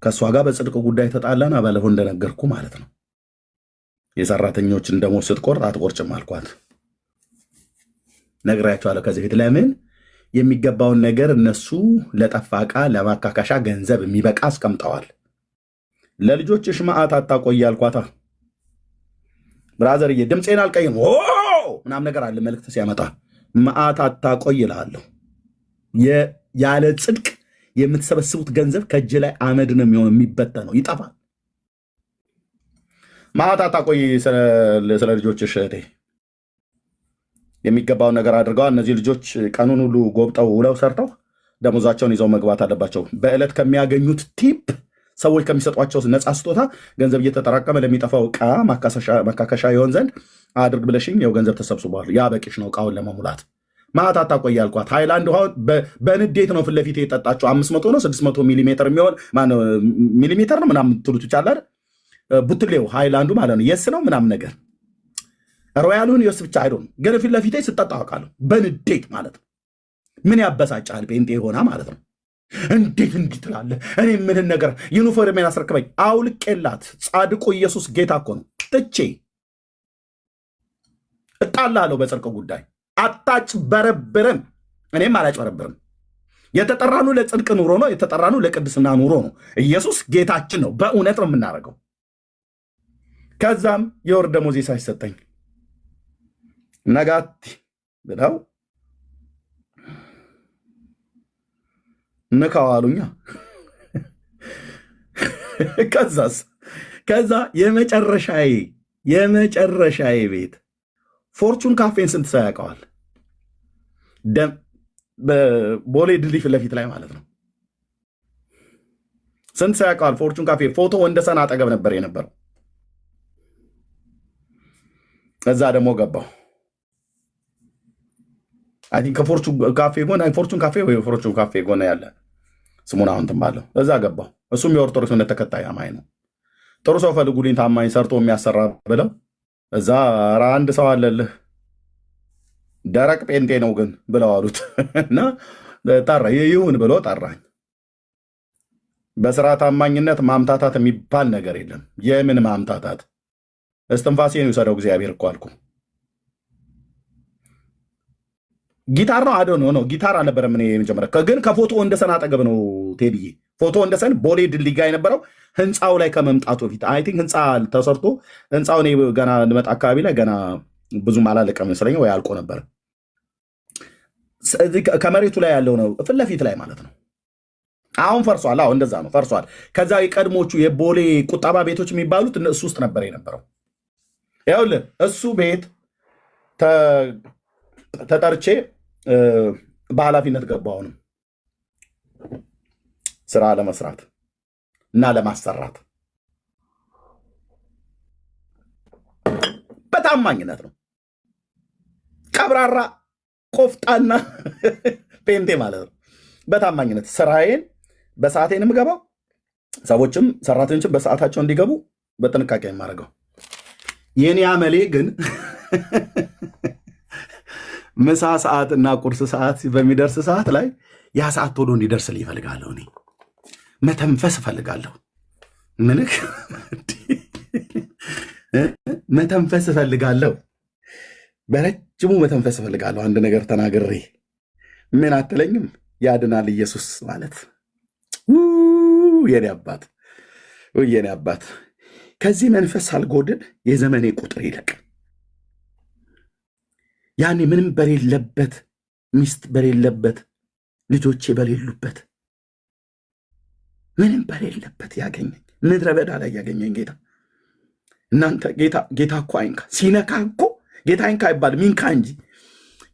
ከእሷ ጋር በጽድቅ ጉዳይ ተጣላን። ባለፈው እንደነገርኩ ማለት ነው። የሰራተኞችን ደሞዝ ስትቆርጥ አትቆርጭም አልኳት። ነግራቸዋለሁ ከዚህ ፊት። ለምን የሚገባውን ነገር እነሱ ለጠፋ ዕቃ ለማካካሻ ገንዘብ የሚበቃ አስቀምጠዋል። ለልጆችሽ መዓት አታቆይ አልኳታ። ብራዘርዬ ድምፄን አልቀይም ምናምን ነገር አለ። መልዕክት ሲያመጣ መዓት አታቆይ እልሃለሁ። ያለ ጽድቅ የምትሰበስቡት ገንዘብ ከእጅ ላይ አመድ ነው የሚሆን፣ የሚበተነው ይጠፋል። መዓት አታቆይ ስለ ልጆችሽ እህቴ። የሚገባውን ነገር አድርገዋል። እነዚህ ልጆች ቀኑን ሁሉ ጎብጠው ውለው ሰርተው ደሞዛቸውን ይዘው መግባት አለባቸው። በዕለት ከሚያገኙት ቲፕ ሰዎች ከሚሰጧቸው ነፃ ስጦታ ገንዘብ እየተጠራቀመ ለሚጠፋው ዕቃ ማካከሻ ይሆን ዘንድ አድርግ ብለሽኝ ያው ገንዘብ ተሰብስቧል። ያ በቂሽ ነው ዕቃውን ለመሙላት። መዓት አታቆይ አልኳት። ሃይላንድ ውሃ በንዴት ነው ፊት ለፊት የጠጣቸው። 500 ነው 600 ሚሊሜትር የሚሆን ሚሊሜትር ነው ምናምን ትሉት ይቻላል። ቡትሌው ሃይላንዱ ማለት ነው የስ ነው ምናምን ነገር ሮያሉን የስ ብቻ አይዶን ግን ፊት ለፊቴ ስጠጣ አውቃለሁ። በንዴት ማለት ነው። ምን ያበሳጫል? ጴንጤ ሆና ማለት ነው። እንዴት እንዲህ ትላለህ? እኔ ምንን ነገር ዩኒፎርሜን አስረክበኝ አውልቄላት። ጻድቁ ኢየሱስ ጌታ እኮ ነው። ጥቼ እጣላለሁ በጽድቅ ጉዳይ። አታጭበረብርም። እኔም አላጭበረብርም። የተጠራኑ ለጽድቅ ኑሮ ነው። የተጠራኑ ለቅድስና ኑሮ ነው። ኢየሱስ ጌታችን ነው። በእውነት ነው የምናደርገው። ከዛም የወር ደመወዜ ሳይሰጠኝ ነጋቲ ብለው ንካዋሉኛ። ከዛ የመጨረሻዬ ቤት ፎርቹን ካፌን ስንት ሰው ያውቀዋል? ቦሌ ድልድይ ፊት ለፊት ላይ ማለት ነው። ስንት ሰው ያውቀዋል? ፎርቹን ካፌ ፎቶ ወንደሰን አጠገብ ነበር የነበረው። እዛ ደግሞ ገባው። አይ ቲንክ ከፎርቹን ካፌ ጎን ፎርቹን ካፌ ወይ ፎርቹን ካፌ ጎን ያለ ስሙን አሁን ትባለው። እዛ ገባው። እሱም የኦርቶዶክስ እምነት ተከታይ አማኝ ነው። ጥሩ ሰው ፈልጉልኝ ታማኝ ሰርቶ የሚያሰራ ብለው እዛ ኧረ አንድ ሰው አለልህ ደረቅ ጴንጤ ነው ግን ብለው አሉት እና ጠራ። ይሁን ብሎ ጠራኝ። በስራ ታማኝነት ማምታታት የሚባል ነገር የለም። የምን ማምታታት? እስትንፋሴን ይውሰደው እግዚአብሔር እኮ አልኩ። ጊታር ነው አዶ ነው ጊታር አልነበረም። እኔ የመጀመሪያ ግን ከፎቶ ወንደሰን አጠገብ ነው ቴዲዬ። ፎቶ ወንደሰን ቦሌ ድልድይ ጋር የነበረው ህንፃው ላይ ከመምጣቱ በፊት አይ ቲንክ ህንፃ ተሰርቶ ህንፃው እኔ ገና ልመጣ አካባቢ ላይ ገና ብዙም አላለቀም መሰለኝ ወይ አልቆ ነበር። ከመሬቱ ላይ ያለው ነው ፊት ለፊት ላይ ማለት ነው። አሁን ፈርሷል። አዎ እንደዛ ነው ፈርሷል። ከዛ የቀድሞቹ የቦሌ ቁጠባ ቤቶች የሚባሉት እሱ ውስጥ ነበር የነበረው። ይኸውልህ እሱ ቤት ተጠርቼ በኃላፊነት ገባሁ። አሁንም ስራ ለመስራት እና ለማሰራት በታማኝነት ነው። ቀብራራ ቆፍጣና ጴንጤ ማለት ነው። በታማኝነት ስራዬን በሰዓቴን የምገባው፣ ሰዎችም ሰራተኞችም በሰዓታቸው እንዲገቡ በጥንቃቄ የማደርገው። የኔ አመሌ ግን ምሳ ሰዓት እና ቁርስ ሰዓት በሚደርስ ሰዓት ላይ ያ ሰዓት ቶሎ እንዲደርስልኝ ይፈልጋለሁ። እኔ መተንፈስ እፈልጋለሁ። ምንክ መተንፈስ እፈልጋለሁ። በረጅሙ መተንፈስ እፈልጋለሁ። አንድ ነገር ተናግሬ ምን አትለኝም? ያድናል ኢየሱስ ማለት የኔ አባት ከዚህ መንፈስ ሳልጎድን የዘመኔ ቁጥር ይለቅ። ያኔ ምንም በሌለበት፣ ሚስት በሌለበት፣ ልጆቼ በሌሉበት፣ ምንም በሌለበት ያገኘኝ ምድረ በዳ ላይ ያገኘኝ ጌታ። እናንተ ጌታ እኮ አይንካ። ሲነካ እኮ ጌታ አይንካ አይባልም ሚንካ እንጂ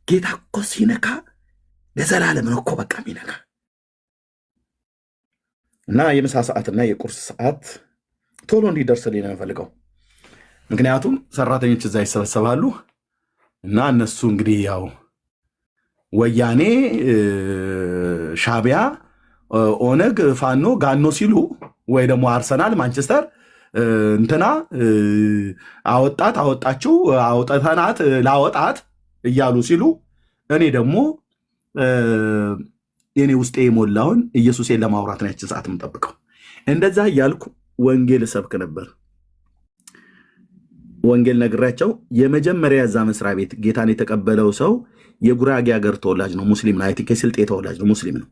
ጌታ እኮ ሲነካ ለዘላለም ነው እኮ በቃ ሚነካ። እና የምሳ ሰዓትና የቁርስ ሰዓት ቶሎ እንዲደርስልኝ ነው የምፈልገው። ምክንያቱም ሰራተኞች እዛ ይሰበሰባሉ እና እነሱ እንግዲህ ያው ወያኔ፣ ሻቢያ፣ ኦነግ፣ ፋኖ፣ ጋኖ ሲሉ ወይ ደግሞ አርሰናል፣ ማንቸስተር እንትና አወጣት፣ አወጣችው፣ አውጥተናት፣ ላወጣት እያሉ ሲሉ እኔ ደግሞ የኔ ውስጤ የሞላውን ኢየሱሴን ለማውራት ነው ያችን ሰዓት የምጠብቀው። እንደዛ እያልኩ ወንጌል እሰብክ ነበር። ወንጌል ነግራቸው የመጀመሪያ እዛ መስሪያ ቤት ጌታን የተቀበለው ሰው የጉራጌ ሀገር ተወላጅ ነው፣ ሙስሊም ነው። አይ ቲንክ የስልጤ ተወላጅ ነው፣ ሙስሊም ነው።